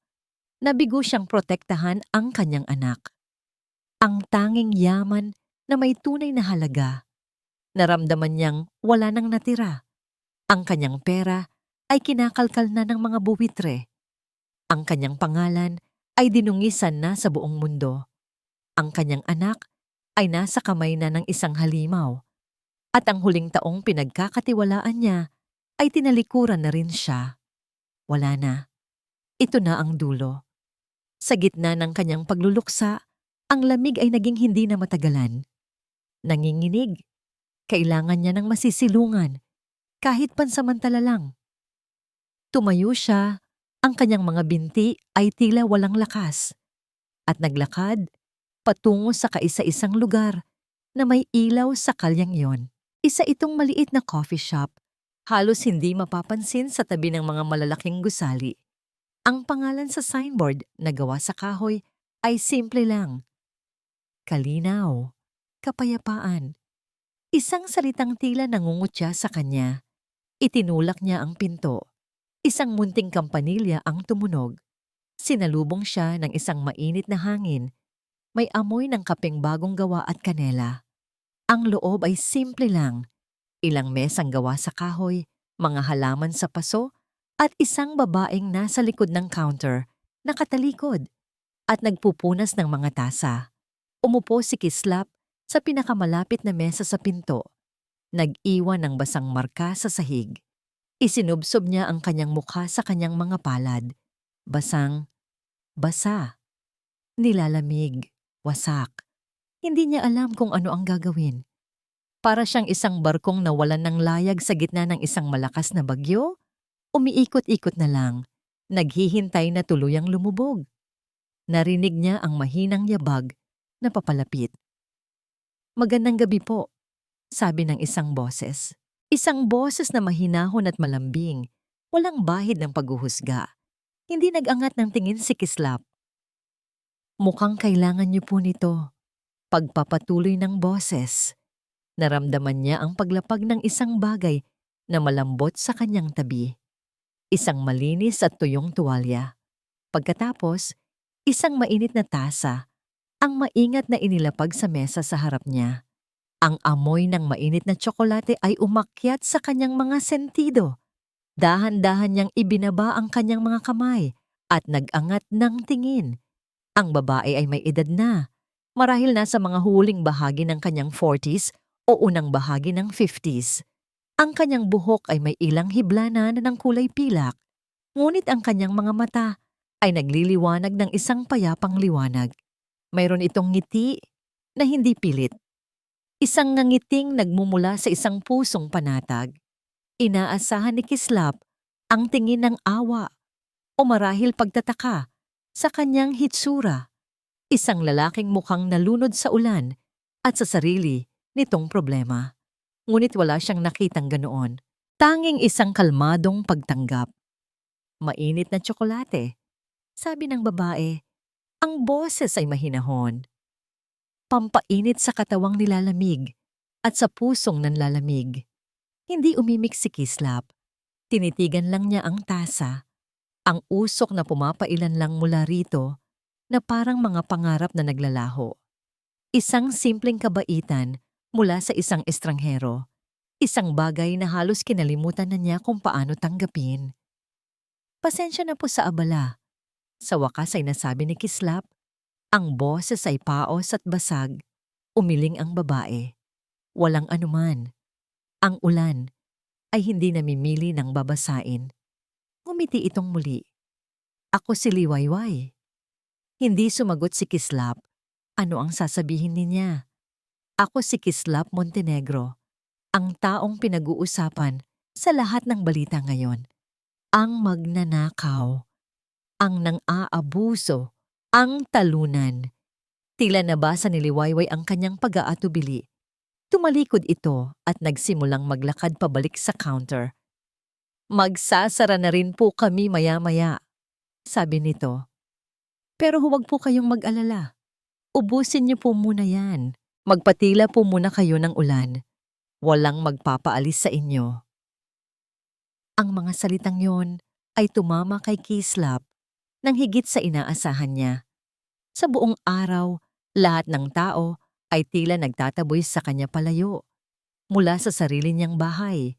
Nabigo siyang protektahan ang kanyang anak. Ang tanging yaman na may tunay na halaga. Naramdaman niyang wala nang natira. Ang kanyang pera ay kinakalkal na ng mga buwitre. Ang kanyang pangalan ay dinungisan na sa buong mundo. Ang kanyang anak ay nasa kamay na ng isang halimaw. At ang huling taong pinagkakatiwalaan niya ay tinalikuran na rin siya. Wala na. Ito na ang dulo. Sa gitna ng kanyang pagluluksa, ang lamig ay naging hindi na matagalan. Nanginginig. Kailangan niya ng masisilungan, kahit pansamantala lang. Tumayo siya, ang kanyang mga binti ay tila walang lakas. At naglakad, patungo sa kaisa-isang lugar na may ilaw sa kalyang yon. Isa itong maliit na coffee shop, halos hindi mapapansin sa tabi ng mga malalaking gusali. Ang pangalan sa signboard na gawa sa kahoy ay simple lang. Kalinaw, kapayapaan. Isang salitang tila nangungutya sa kanya. Itinulak niya ang pinto. Isang munting kampanilya ang tumunog. Sinalubong siya ng isang mainit na hangin. May amoy ng kapeng bagong gawa at kanela. Ang loob ay simple lang. Ilang mesang gawa sa kahoy, mga halaman sa paso, at isang babaeng nasa likod ng counter, nakatalikod, at nagpupunas ng mga tasa. Umupo si Kislap sa pinakamalapit na mesa sa pinto. Nag-iwan ng basang marka sa sahig. Isinubsob niya ang kanyang mukha sa kanyang mga palad. Basang, basa, nilalamig, wasak. Hindi niya alam kung ano ang gagawin. Para siyang isang barkong nawalan ng layag sa gitna ng isang malakas na bagyo, umiikot-ikot na lang, naghihintay na tuluyang lumubog. Narinig niya ang mahinang yabag na papalapit. "Magandang gabi po," sabi ng isang boses. Isang boses na mahinahon at malambing, walang bahid ng paghuhusga. Hindi nag-angat ng tingin si Kislap. "Mukhang kailangan niyo po nito." Pagpapatuloy ng boses. Naramdaman niya ang paglapag ng isang bagay na malambot sa kanyang tabi. Isang malinis at tuyong tuwalya. Pagkatapos, isang mainit na tasa, ang maingat na inilapag sa mesa sa harap niya. Ang amoy ng mainit na tsokolate ay umakyat sa kanyang mga sentido. Dahan-dahan niyang ibinaba ang kanyang mga kamay at nag-angat ng tingin. Ang babae ay may edad na. Marahil nasa mga huling bahagi ng kanyang 40s o unang bahagi ng 50s. Ang kanyang buhok ay may ilang hiblanan ng kulay pilak, ngunit ang kanyang mga mata ay nagliliwanag ng isang payapang liwanag. Mayroon itong ngiti na hindi pilit. Isang ngangiting nagmumula sa isang pusong panatag. Inaasahan ni Kislap ang tingin ng awa o marahil pagtataka sa kanyang hitsura. Isang lalaking mukhang nalunod sa ulan at sa sarili nitong problema. Ngunit wala siyang nakitang ganoon. Tanging isang kalmadong pagtanggap. "Mainit na tsokolate," sabi ng babae. Ang boses ay mahinahon. Pampainit sa katawang nilalamig at sa pusong nanlalamig. Hindi umimik si Kislap. Tinitigan lang niya ang tasa. Ang usok na pumapailan lang mula rito na parang mga pangarap na naglalaho. Isang simpleng kabaitan mula sa isang estranghero. Isang bagay na halos kinalimutan na niya kung paano tanggapin. "Pasensya na po sa abala." Sa wakas ay nasabi ni Kislap. Ang boses ay paos at basag. Umiling ang babae. Walang anuman. Ang ulan ay hindi namimili ng babasain. Ngumiti itong muli. "Ako si Liwayway." Hindi sumagot si Kislap. Ano ang sasabihin niya? "Ako si Kislap Montenegro, ang taong pinag-uusapan sa lahat ng balita ngayon." ang magnanakaw, ang nang-aabuso, ang talunan. Tila nabasa ni Liwayway ang kanyang pag-aatubili. Tumalikod ito at nagsimulang maglakad pabalik sa counter. Magsasara na rin po kami maya-maya, sabi nito. Pero huwag po kayong mag-alala. Ubusin niyo po muna yan. Magpatila po muna kayo ng ulan. Walang magpapaalis sa inyo. Ang mga salitang yon ay tumama kay Kislap nang higit sa inaasahan niya. Sa buong araw, lahat ng tao ay tila nagtataboy sa kanya palayo. Mula sa sarili niyang bahay,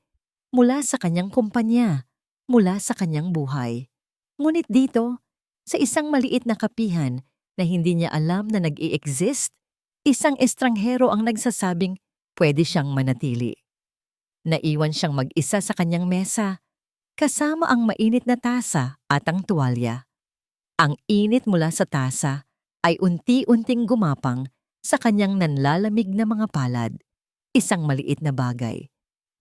mula sa kanyang kumpanya, mula sa kanyang buhay. Ngunit dito, sa isang maliit na kapihan na hindi niya alam na nag-i-exist, isang estranghero ang nagsasabing pwede siyang manatili. Naiwan siyang mag-isa sa kanyang mesa, kasama ang mainit na tasa at ang tuwalya. Ang init mula sa tasa ay unti-unting gumapang sa kanyang nanlalamig na mga palad, isang maliit na bagay.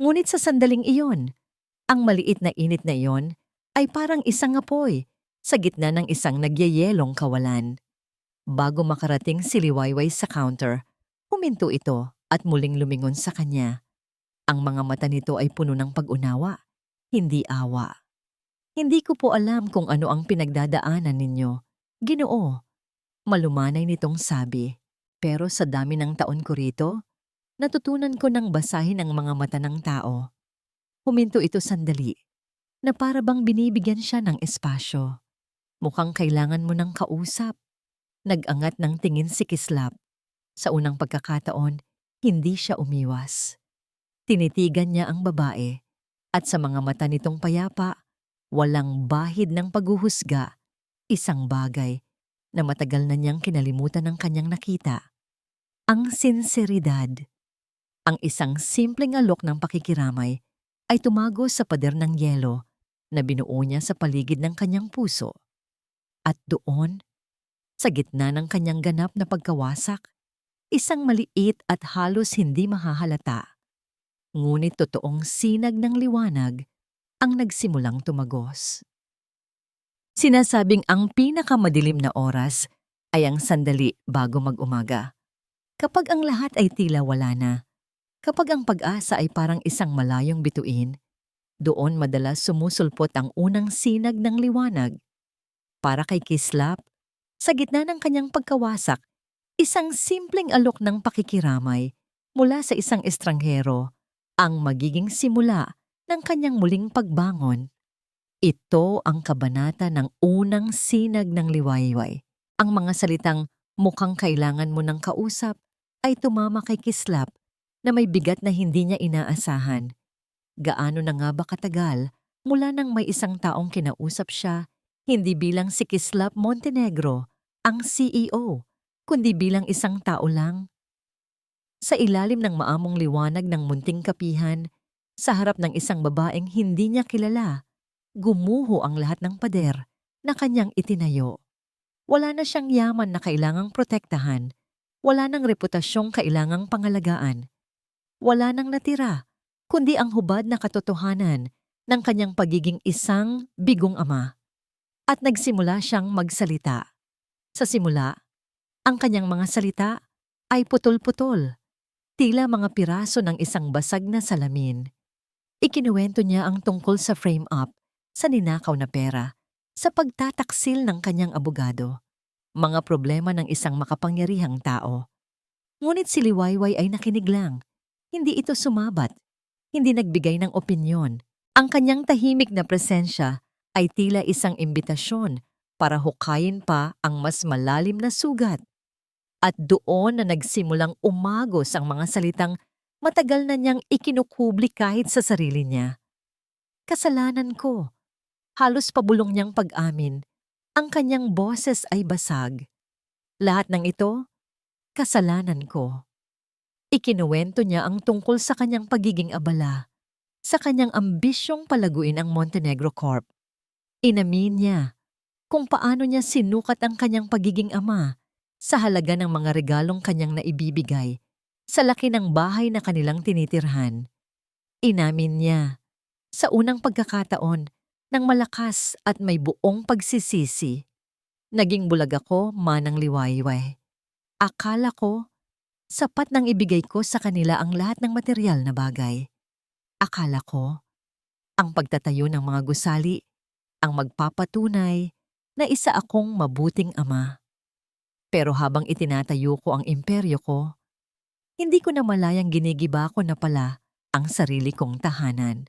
Ngunit sa sandaling iyon, ang maliit na init na iyon ay parang isang apoy sa gitna ng isang nagyayelong kawalan. Bago makarating si Liwayway sa counter, huminto ito at muling lumingon sa kanya. Ang mga mata nito ay puno ng pag-unawa, hindi awa. Hindi ko po alam kung ano ang pinagdadaanan ninyo, Ginoo, malumanay nitong sabi. Pero sa dami ng taon ko rito, natutunan ko nang basahin ang mga mata ng tao. Huminto ito sandali, na para bang binibigyan siya ng espasyo. Mukhang kailangan mo ng kausap. Nag-angat ng tingin si Kislap. Sa unang pagkakataon, hindi siya umiwas. Tinitigan niya ang babae, at sa mga mata nitong payapa, walang bahid ng paghuhusga, isang bagay na matagal na niyang kinalimutan ng kanyang nakita. Ang sinseridad. Ang isang simpleng alok ng pakikiramay ay tumago sa pader ng yelo na binuo niya sa paligid ng kanyang puso. At doon, sa gitna ng kanyang ganap na pagkawasak, isang maliit at halos hindi mahahalata, ngunit totoong sinag ng liwanag ang nagsimulang tumagos. Sinasabing ang pinakamadilim na oras ay ang sandali bago mag-umaga. Kapag ang lahat ay tila wala na, kapag ang pag-asa ay parang isang malayong bituin, doon madalas sumusulpot ang unang sinag ng liwanag. Para kay Kislap, sa gitna ng kanyang pagkawasak, isang simpleng alok ng pakikiramay mula sa isang estranghero ang magiging simula ng kanyang muling pagbangon. Ito ang kabanata ng unang sinag ng Liwayway. Ang mga salitang mukhang kailangan mo ng kausap ay tumama kay Kislap na may bigat na hindi niya inaasahan. Gaano na nga ba katagal mula nang may isang taong kinausap siya, hindi bilang si Kislap Montenegro, ang CEO, kundi bilang isang tao lang? Sa ilalim ng maamong liwanag ng munting kapihan, sa harap ng isang babaeng hindi niya kilala, gumuho ang lahat ng pader na kanyang itinayo. Wala na siyang yaman na kailangang protektahan. Wala nang reputasyong kailangang pangalagaan. Wala nang natira, kundi ang hubad na katotohanan ng kanyang pagiging isang bigong ama. At nagsimula siyang magsalita. Sa simula, ang kanyang mga salita ay putol-putol, tila mga piraso ng isang basag na salamin. Ikinuwento niya ang tungkol sa frame-up, sa ninakaw na pera, sa pagtataksil ng kanyang abogado, mga problema ng isang makapangyarihang tao. Ngunit si Liwayway ay nakinig lang. Hindi ito sumabat, hindi nagbigay ng opinyon. Ang kanyang tahimik na presensya ay tila isang imbitasyon para hukayin pa ang mas malalim na sugat. At doon na nagsimulang umagos ang mga salitang matagal na niyang ikinukubli kahit sa sarili niya. Kasalanan ko. Halos pabulong niyang pag-amin. Ang kanyang boses ay basag. Lahat ng ito, kasalanan ko. Ikinuwento niya ang tungkol sa kanyang pagiging abala, sa kanyang ambisyong palaguin ang Montenegro Corp. Inamin niya kung paano niya sinukat ang kanyang pagiging ama sa halaga ng mga regalong kanyang naibibigay, sa laki ng bahay na kanilang tinitirhan. Inamin niya, sa unang pagkakataon, ng malakas at may buong pagsisisi. Naging bulag ako manang liwayway. Akala ko, sapat nang ibigay ko sa kanila ang lahat ng material na bagay. Akala ko, ang pagtatayo ng mga gusali ang magpapatunay na isa akong mabuting ama. Pero habang itinatayo ko ang imperyo ko, hindi ko na malayang ginigiba ko na pala ang sarili kong tahanan.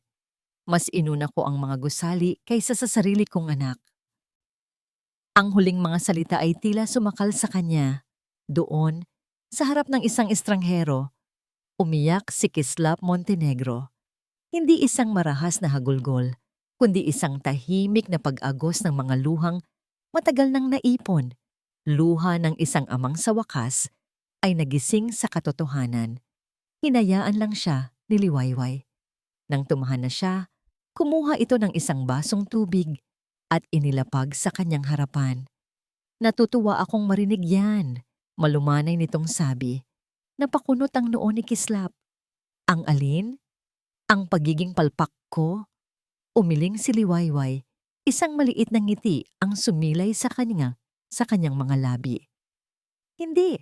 Mas inuna ko ang mga gusali kaysa sa sarili kong anak. Ang huling mga salita ay tila sumakal sa kanya. Doon, sa harap ng isang estranghero, umiyak si Kislap Montenegro. Hindi isang marahas na hagulgol, kundi isang tahimik na pag-agos ng mga luhang matagal nang naipon. Luha ng isang amang sa wakas ay nagising sa katotohanan. Hinayaan lang siya ni Liwayway. Nang tumahan na siya, kumuha ito ng isang basong tubig at inilapag sa kanyang harapan. Natutuwa akong marinig yan. Malumanay nitong sabi. Napakunot ang noo ni Kislap. Ang alin? Ang pagiging palpak ko? Umiling si Liwayway. Isang maliit na ngiti ang sumilay sa kanyang mga labi. Hindi.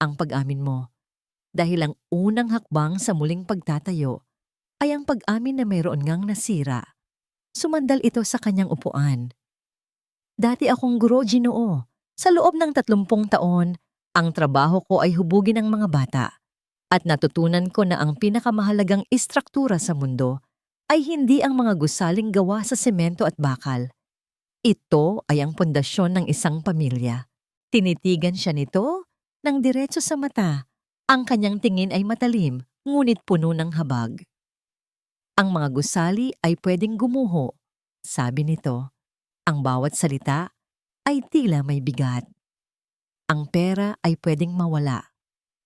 Ang pag-amin mo. Dahil ang unang hakbang sa muling pagtatayo ay ang pag-amin na mayroon ngang nasira. Sumandal ito sa kanyang upuan. Dati akong guro Ginoo. Sa loob ng 30 taon, ang trabaho ko ay hubugin ang mga bata. At natutunan ko na ang pinakamahalagang istruktura sa mundo ay hindi ang mga gusaling gawa sa semento at bakal. Ito ay ang pundasyon ng isang pamilya. Tinitigan siya nito ng diretso sa mata. Ang kanyang tingin ay matalim, ngunit puno ng habag. Ang mga gusali ay pwedeng gumuho, sabi nito. Ang bawat salita ay tila may bigat. Ang pera ay pwedeng mawala,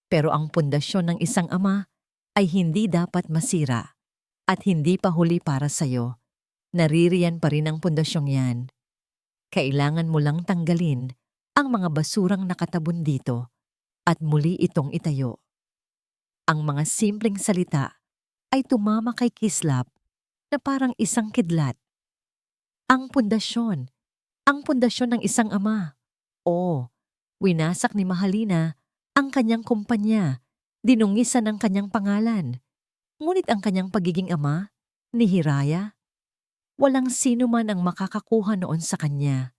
pero ang pundasyon ng isang ama ay hindi dapat masira at hindi pa huli para sa'yo. Naririyan pa rin ang pundasyong yan. Kailangan mo lang tanggalin ang mga basurang nakatabon dito at muli itong itayo. Ang mga simpleng salita ay tumama kay Kislap na parang isang kidlat. Ang pundasyon ng isang ama. O, winasak ni Mahalina ang kanyang kumpanya, dinungisan ang kanyang pangalan. Ngunit ang kanyang pagiging ama, ni Hiraya, walang sino man ang makakakuha noon sa kanya.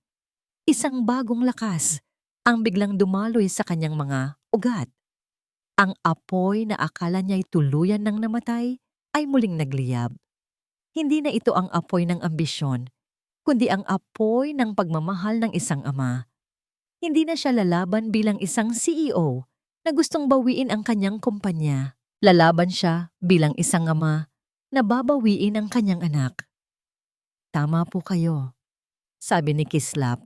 Isang bagong lakas ang biglang dumaloy sa kanyang mga ugat. Ang apoy na akala niya'y tuluyan ng namatay ay muling nagliyab. Hindi na ito ang apoy ng ambisyon, kundi ang apoy ng pagmamahal ng isang ama. Hindi na siya lalaban bilang isang CEO na gustong bawiin ang kanyang kumpanya. Lalaban siya bilang isang ama na babawiin ang kanyang anak. Tama po kayo, sabi ni Kislap.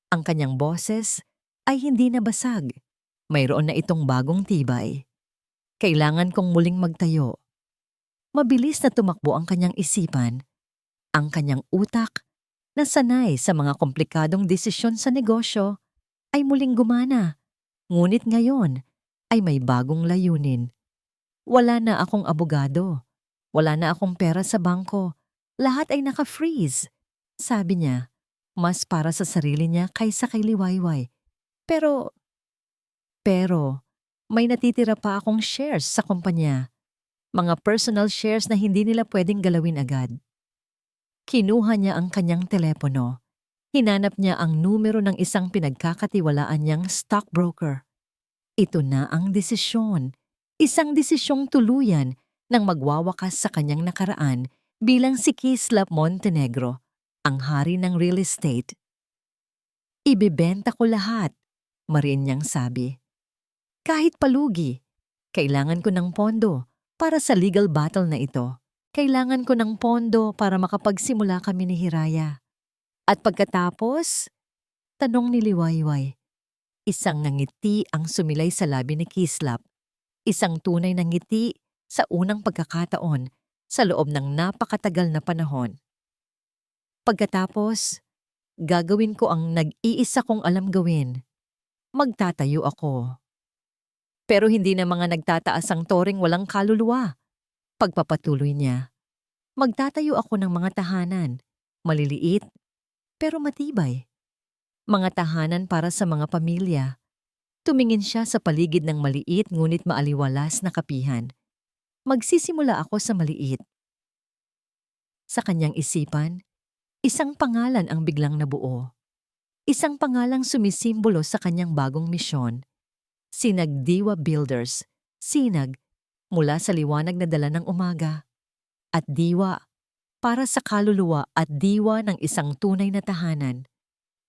Ang kanyang boses ay hindi nabasag. Mayroon na itong bagong tibay. Kailangan kong muling magtayo. Mabilis na tumakbo ang kanyang isipan. Ang kanyang utak na sanay sa mga komplikadong desisyon sa negosyo ay muling gumana. Ngunit ngayon ay may bagong layunin. Wala na akong abogado. Wala na akong pera sa bangko. Lahat ay naka-freeze. Sabi niya, mas para sa sarili niya kaysa kay Liwayway. Pero, may natitira pa akong shares sa kumpanya. Mga personal shares na hindi nila pwedeng galawin agad. Kinuha niya ang kanyang telepono. Hinanap niya ang numero ng isang pinagkakatiwalaan niyang stockbroker. Ito na ang desisyon. Isang desisyong tuluyan nang magwawakas sa kanyang nakaraan bilang si Kislap Montenegro, ang hari ng real estate. Ibebenta ko lahat, marin niyang sabi. Kahit palugi, kailangan ko ng pondo para sa legal battle na ito. Kailangan ko ng pondo para makapagsimula kami ni Hiraya. At pagkatapos, tanong ni Liwayway. Isang ngiti ang sumilay sa labi ni Kislap. Isang tunay na ngiti sa unang pagkakataon sa loob ng napakatagal na panahon. Pagkatapos, gagawin ko ang nag-iisa kong alam gawin. Magtatayo ako. Pero hindi na mga nagtataas ang toring walang kaluluwa. Pagpapatuloy niya. Magtatayo ako ng mga tahanan. Maliliit, pero matibay. Mga tahanan para sa mga pamilya. Tumingin siya sa paligid ng maliit ngunit maaliwalas na kapihan. Magsisimula ako sa maliit. Sa kanyang isipan, isang pangalan ang biglang nabuo. Isang pangalang sumisimbolo sa kanyang bagong misyon. Sinag Diwa Builders. Sinag mula sa liwanag na dala ng umaga. At diwa para sa kaluluwa at diwa ng isang tunay na tahanan.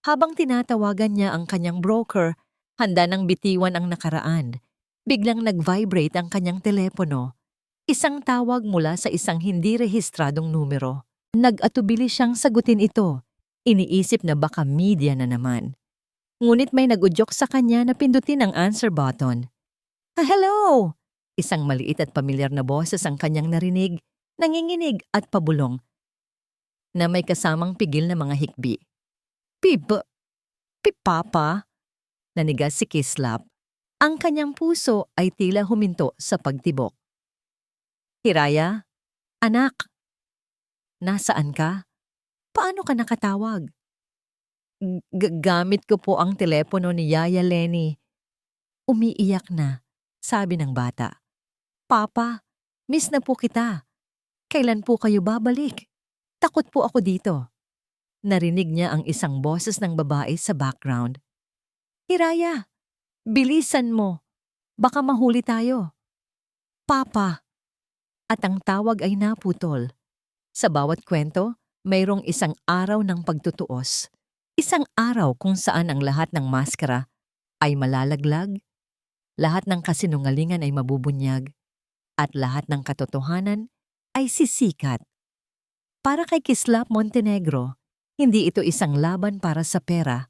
Habang tinatawagan niya ang kanyang broker, handa nang bitiwan ang nakaraan. Biglang nag-vibrate ang kanyang telepono. Isang tawag mula sa isang hindi rehistradong numero. Nag-atubili siyang sagutin ito. Iniisip na baka media na naman. Ngunit may nag-udyok sa kanya na pindutin ang answer button. Hello! Isang maliit at pamilyar na boses ang kanyang narinig, nanginginig at pabulong, na may kasamang pigil na mga hikbi. Pipapa? Nanigas si Kislap. Ang kanyang puso ay tila huminto sa pagtibok. Hiraya? Anak? Nasaan ka? Paano ka nakatawag? Gamit ko po ang telepono ni Yaya Lenny. Umiiyak na, sabi ng bata. Papa, miss na po kita. Kailan po kayo babalik? Takot po ako dito. Narinig niya ang isang boses ng babae sa background. Hiraya, bilisan mo. Baka mahuli tayo. Papa. At ang tawag ay naputol. Sa bawat kwento, mayroong isang araw ng pagtutuos. Isang araw kung saan ang lahat ng maskara ay malalaglag, lahat ng kasinungalingan ay mabubunyag, at lahat ng katotohanan ay sisikat. Para kay Kislap Montenegro, hindi ito isang laban para sa pera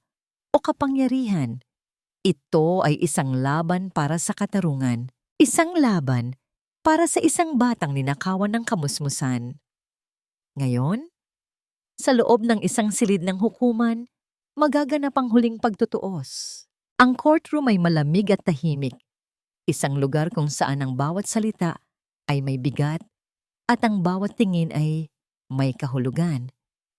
o kapangyarihan. Ito ay isang laban para sa katarungan. Isang laban para sa isang batang ninakawan ng kamusmusan. Ngayon, sa loob ng isang silid ng hukuman, magaganap ang huling pagtutuos. Ang courtroom ay malamig at tahimik. Isang lugar kung saan ang bawat salita ay may bigat at ang bawat tingin ay may kahulugan.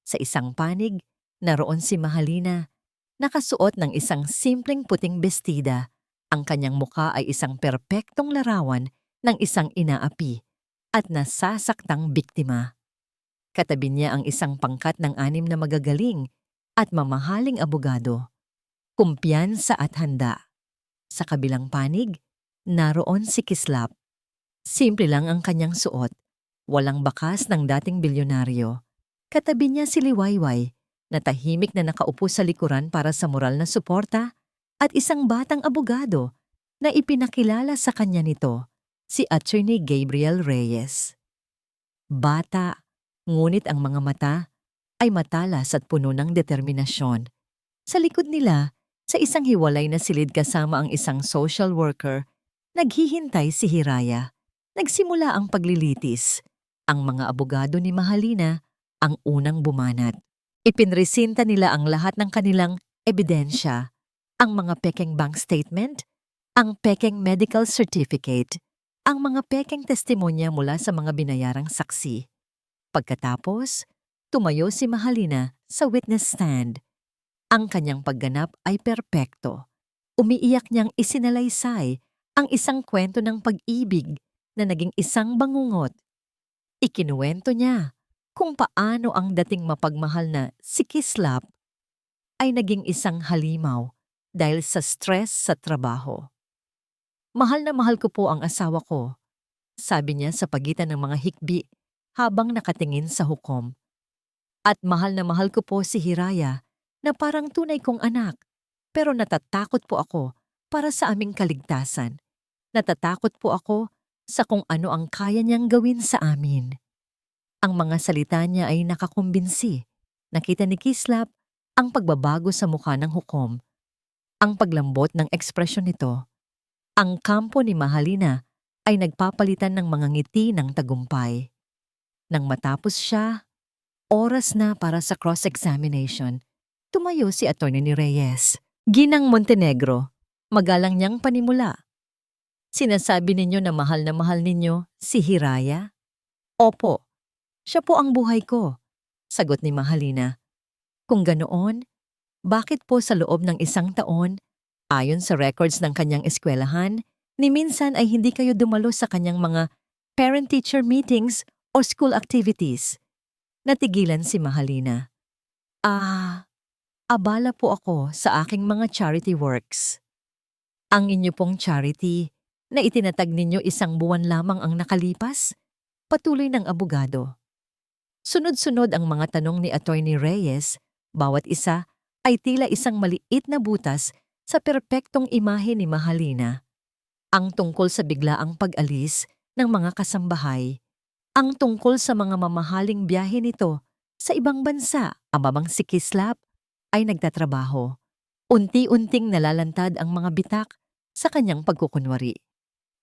Sa isang panig, naroon si Mahalina, nakasuot ng isang simpleng puting bestida. Ang kanyang muka ay isang perpektong larawan ng isang inaapi at nasasaktang biktima. Katabi niya ang isang pangkat ng 6 na magagaling at mamahaling abogado. Kumpiyansa at handa. Sa kabilang panig, naroon si Kislap. Simple lang ang kanyang suot, walang bakas ng dating bilyonaryo. Katabi niya si Liwayway, na tahimik na nakaupo sa likuran para sa moral na suporta, at isang batang abogado na ipinakilala sa kanya nito, si Attorney Gabriel Reyes. Bata, ngunit ang mga mata ay matalas at puno ng determinasyon. Sa likod nila, sa isang hiwalay na silid kasama ang isang social worker, naghihintay si Hiraya. Nagsimula ang paglilitis. Ang mga abogado ni Mahalina ang unang bumanat. Ipinresinta nila ang lahat ng kanilang ebidensya, ang mga pekeng bank statement, ang pekeng medical certificate, ang mga pekeng testimonya mula sa mga binayarang saksi. Pagkatapos, tumayo si Mahalina sa witness stand. Ang kanyang pagganap ay perpekto. Umiiyak niyang isinalaysay ang isang kwento ng pag-ibig na naging isang bangungot. Ikinuwento niya kung paano ang dating mapagmahal na si Kislap ay naging isang halimaw dahil sa stress sa trabaho. Mahal na mahal ko po ang asawa ko, sabi niya sa pagitan ng mga hikbi habang nakatingin sa hukom. At mahal na mahal ko po si Hiraya na parang tunay kong anak, pero natatakot po ako para sa aming kaligtasan. Natatakot po ako sa kung ano ang kaya niyang gawin sa amin. Ang mga salita niya ay nakakumbinsi. Nakita ni Kislap ang pagbabago sa mukha ng hukom, ang paglambot ng ekspresyon nito. Ang kampo ni Mahalina ay nagpapalitan ng mga ngiti ng tagumpay. Nang matapos siya, oras na para sa cross-examination. Tumayo si Attorney ni Reyes. Ginang Montenegro, magalang niyang panimula. Sinasabi ninyo na mahal ninyo si Hiraya? Opo, siya po ang buhay ko. Sagot ni Mahalina. Kung ganoon, bakit po sa loob ng 1 taon, ayon sa records ng kanyang eskwelahan, ni minsan ay hindi kayo dumalo sa kanyang mga parent-teacher meetings o school activities? Natigilan si Mahalina. Abala po ako sa aking mga charity works. Ang inyo pong charity na itinatag ninyo 1 buwan lamang ang nakalipas? Patuloy ng abogado. Sunod-sunod ang mga tanong ni Attorney Reyes, bawat isa ay tila isang maliit na butas sa perpektong imahe ni Mahalina. Ang tungkol sa biglaang pag-alis ng mga kasambahay, ang tungkol sa mga mamahaling biyahe nito sa ibang bansa, abamang si Kislap ay nagtatrabaho. Unti-unting nalalantad ang mga bitak sa kanyang pagkukunwari.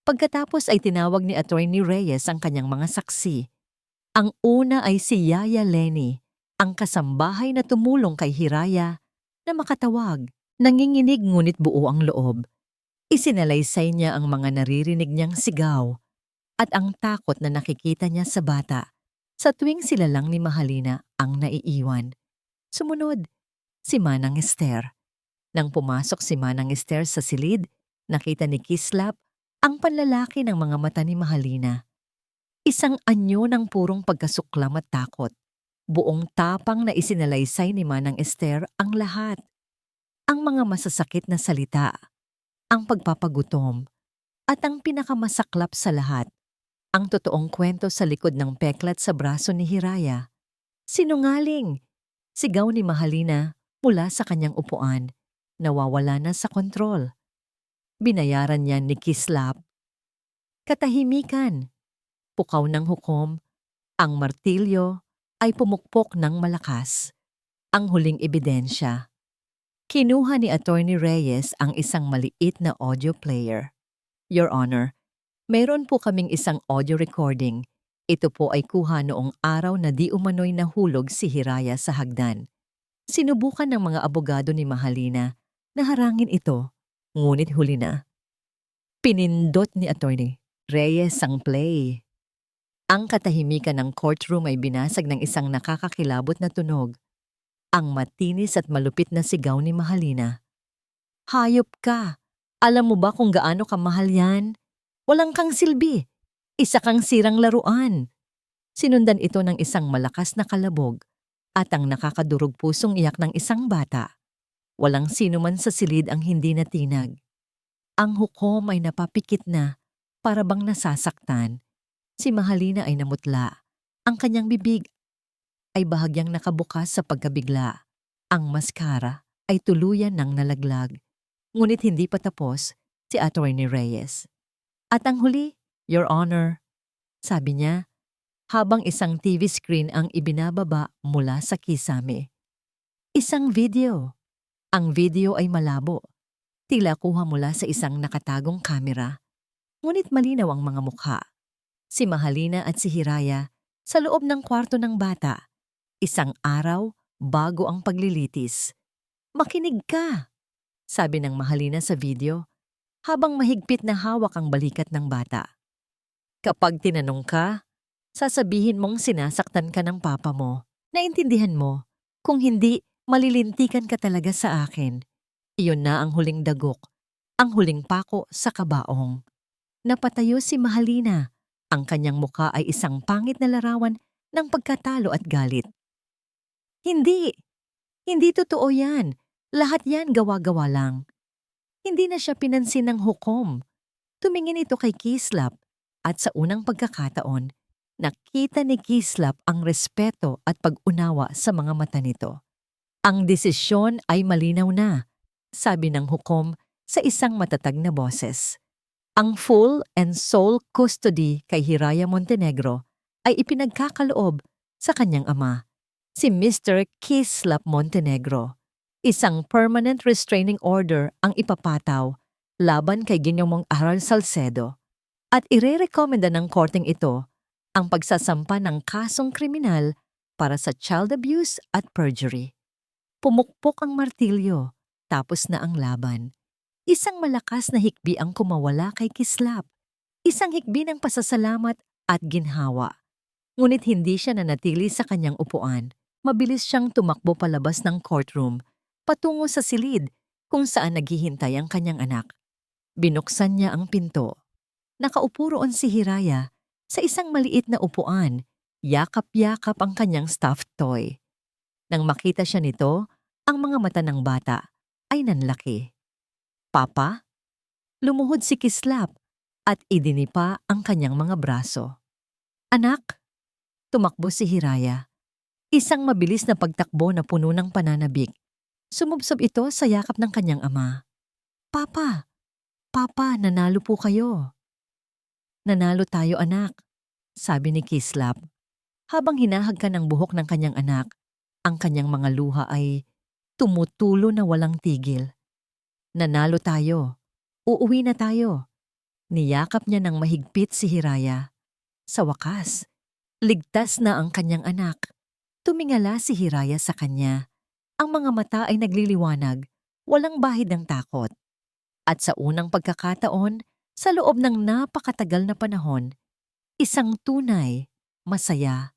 Pagkatapos ay tinawag ni Attorney Reyes ang kanyang mga saksi. Ang una ay si Yaya Lenny, ang kasambahay na tumulong kay Hiraya na makatawag. Nanginginig ngunit buo ang loob. Isinalaysay niya ang mga naririnig niyang sigaw at ang takot na nakikita niya sa bata sa tuwing sila lang ni Mahalina ang naiiwan. Sumunod, si Manang Esther. Nang pumasok si Manang Esther sa silid, nakita ni Kislap ang panlalaki ng mga mata ni Mahalina. Isang anyo ng purong pagkasuklam at takot. Buong tapang na isinalaysay ni Manang Esther ang lahat. Ang mga masasakit na salita, ang pagpapagutom, at ang pinakamasaklap sa lahat, ang totoong kwento sa likod ng peklat sa braso ni Hiraya. Sinungaling! Sigaw ni Mahalina mula sa kanyang upuan. Nawawala na sa kontrol. Binayaran niya ni Kislap. Katahimikan. Pukaw ng hukom. Ang martilyo ay pumukpok ng malakas. Ang huling ebidensya. Kinuha ni Attorney Reyes ang isang maliit na audio player. Your Honor, mayroon po kaming isang audio recording. Ito po ay kuha noong araw na di umano'y nahulog si Hiraya sa hagdan. Sinubukan ng mga abogado ni Mahalina na harangin ito, ngunit huli na. Pinindot ni Attorney Reyes ang play. Ang katahimikan ng courtroom ay binasag ng isang nakakakilabot na tunog. Ang matinis at malupit na sigaw ni Mahalina. Hayop ka! Alam mo ba kung gaano kamahal yan? Walang kang silbi. Isa kang sirang laruan. Sinundan ito ng isang malakas na kalabog at ang nakakadurog pusong iyak ng isang bata. Walang sino man sa silid ang hindi natinag. Ang hukom ay napapikit na, para bang nasasaktan. Si Mahalina ay namutla. Ang kanyang bibig ay bahagyang nakabukas sa pagkabigla. Ang maskara ay tuluyan ng nalaglag. Ngunit hindi pa tapos si Attorney Reyes. At ang huli, Your Honor, sabi niya, habang isang TV screen ang ibinababa mula sa kisame. Isang video. Ang video ay malabo. Tila kuha mula sa isang nakatagong kamera. Ngunit malinaw ang mga mukha. Si Mahalina at si Hiraya sa loob ng kwarto ng bata. Isang araw bago ang paglilitis. Makinig ka, sabi ng Mahalina sa video habang mahigpit na hawak ang balikat ng bata. Kapag tinanong ka, sasabihin mong sinasaktan ka ng papa mo. Naintindihan mo? Kung hindi, malilintikan ka talaga sa akin. Iyon na ang huling dagok, ang huling pako sa kabaong. Napatayo si Mahalina. Ang kanyang muka ay isang pangit na larawan ng pagkatalo at galit. Hindi! Hindi totoo yan. Lahat yan gawa-gawa lang. Hindi na siya pinansin ng hukom. Tumingin ito kay Kislap at sa unang pagkakataon, nakita ni Kislap ang respeto at pag-unawa sa mga mata nito. Ang desisyon ay malinaw na, sabi ng hukom sa isang matatag na boses. Ang full and sole custody kay Hiraya Montenegro ay ipinagkakaloob sa kanyang ama, si Mr. Kislap Montenegro. Isang permanent restraining order ang ipapataw laban kay Ginyomong Aral Salcedo at irerekomenda ng korteng ito ang pagsasampa ng kasong kriminal para sa child abuse at perjury. Pumukpok ang martilyo, tapos na ang laban. Isang malakas na hikbi ang kumawala kay Kislap. Isang hikbi ng pasasalamat at ginhawa. Ngunit hindi siya nanatili sa kanyang upuan. Mabilis siyang tumakbo palabas ng courtroom, patungo sa silid kung saan naghihintay ang kanyang anak. Binuksan niya ang pinto. Nakaupo roon si Hiraya sa isang maliit na upuan, yakap-yakap ang kanyang stuffed toy. Nang makita siya nito, ang mga mata ng bata ay nanlaki. Papa? Lumuhod si Kislap at idinipa ang kanyang mga braso. Anak? Tumakbo si Hiraya. Isang mabilis na pagtakbo na puno ng pananabik. Sumubsob ito sa yakap ng kanyang ama. Papa! Papa, nanalo po kayo. Nanalo tayo anak, sabi ni Kislap. Habang hinahagkan ng buhok ng kanyang anak, ang kanyang mga luha ay tumutulo na walang tigil. Nanalo tayo. Uuwi na tayo. Niyakap niya ng mahigpit si Hiraya. Sa wakas, ligtas na ang kanyang anak. Tumingala si Hiraya sa kanya. Ang mga mata ay nagliliwanag, walang bahid ng takot. At sa unang pagkakataon, sa loob ng napakatagal na panahon, isang tunay, masaya,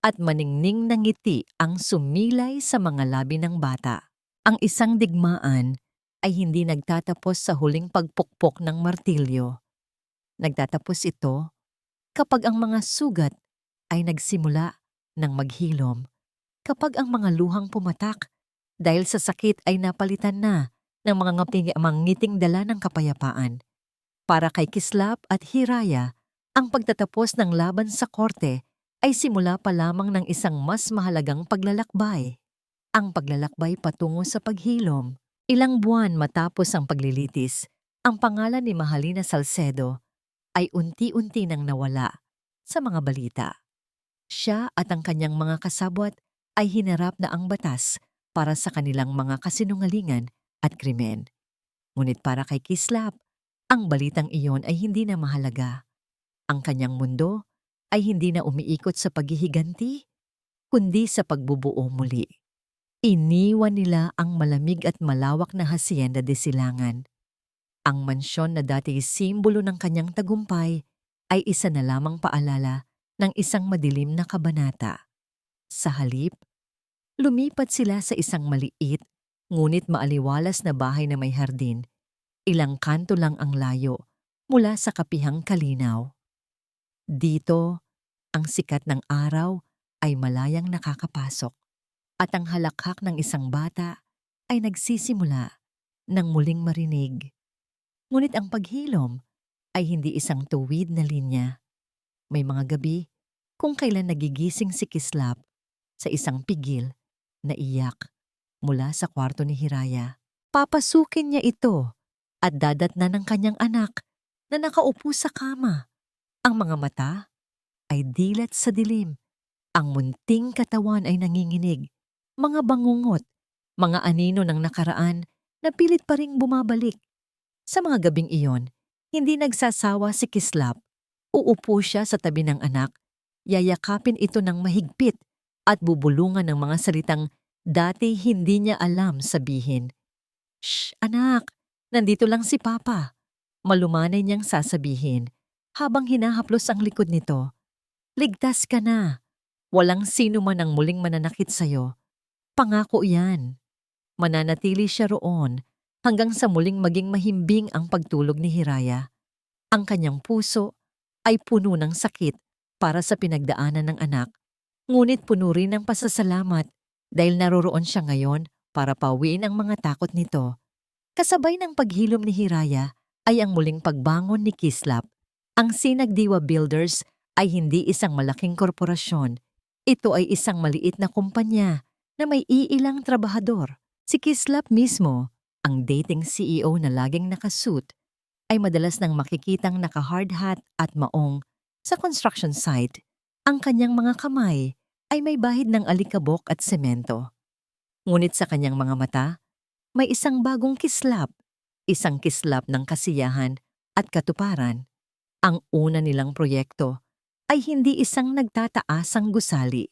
at maningning na ngiti ang sumilay sa mga labi ng bata. Ang isang digmaan ay hindi nagtatapos sa huling pagpukpok ng martilyo. Nagtatapos ito kapag ang mga sugat ay nagsimula ng maghilom, kapag ang mga luhang pumatak dahil sa sakit ay napalitan na ng mga ngiting dala ng kapayapaan. Para kay Kislap at Hiraya, ang pagtatapos ng laban sa korte ay simula pa lamang ng isang mas mahalagang paglalakbay. Ang paglalakbay patungo sa paghilom. Ilang buwan matapos ang paglilitis, ang pangalan ni Mahalina Salcedo ay unti-unti nang nawala sa mga balita. Siya at ang kanyang mga kasabwat ay hinarap na ang batas para sa kanilang mga kasinungalingan at krimen. Ngunit para kay Kislap, ang balitang iyon ay hindi na mahalaga. Ang kanyang mundo ay hindi na umiikot sa paghihiganti, kundi sa pagbubuo muli. Iniwan nila ang malamig at malawak na hacienda de Silangan. Ang mansyon na dati simbolo ng kanyang tagumpay ay isa na lamang paalala ng isang madilim na kabanata. Sa halip, lumipat sila sa isang maliit ngunit maaliwalas na bahay na may hardin. Ilang kanto lang ang layo mula sa kapihang kalinaw. Dito, ang sikat ng araw ay malayang nakakapasok at ang halakhak ng isang bata ay nagsisimula ng muling marinig. Ngunit ang paghilom ay hindi isang tuwid na linya. May mga gabi kung kailan nagigising si Kislap sa isang pigil na iyak mula sa kwarto ni Hiraya. Papasukin niya ito at dadatnan ng kanyang anak na nakaupo sa kama. Ang mga mata ay dilat sa dilim. Ang munting katawan ay nanginginig. Mga bangungot, mga anino ng nakaraan na pilit pa ring bumabalik. Sa mga gabing iyon, hindi nagsasawa si Kislap. Uupo siya sa tabi ng anak, yayakapin ito ng mahigpit at bubulungan ng mga salitang dati hindi niya alam sabihin. Shh, anak! Nandito lang si Papa. Malumanay niyang sasabihin habang hinahaplos ang likod nito. Ligtas ka na. Walang sino man ang muling mananakit sa'yo. Pangako yan. Mananatili siya roon hanggang sa muling maging mahimbing ang pagtulog ni Hiraya. Ang kanyang puso ay puno ng sakit para sa pinagdaanan ng anak. Ngunit puno rin ng pasasalamat dahil naroroon siya ngayon para pauwiin ang mga takot nito. Kasabay ng paghilom ni Hiraya ay ang muling pagbangon ni Kislap. Ang Sinagdiwa Builders ay hindi isang malaking korporasyon. Ito ay isang maliit na kumpanya na may iilang trabahador. Si Kislap mismo, ang dating CEO na laging nakasuit, ay madalas nang makikitang naka-hard hat at maong sa construction site. Ang kanyang mga kamay ay may bahid ng alikabok at semento. Ngunit sa kanyang mga mata, may isang bagong kislap, isang kislap ng kasiyahan at katuparan. Ang una nilang proyekto ay hindi isang nagtataasang gusali.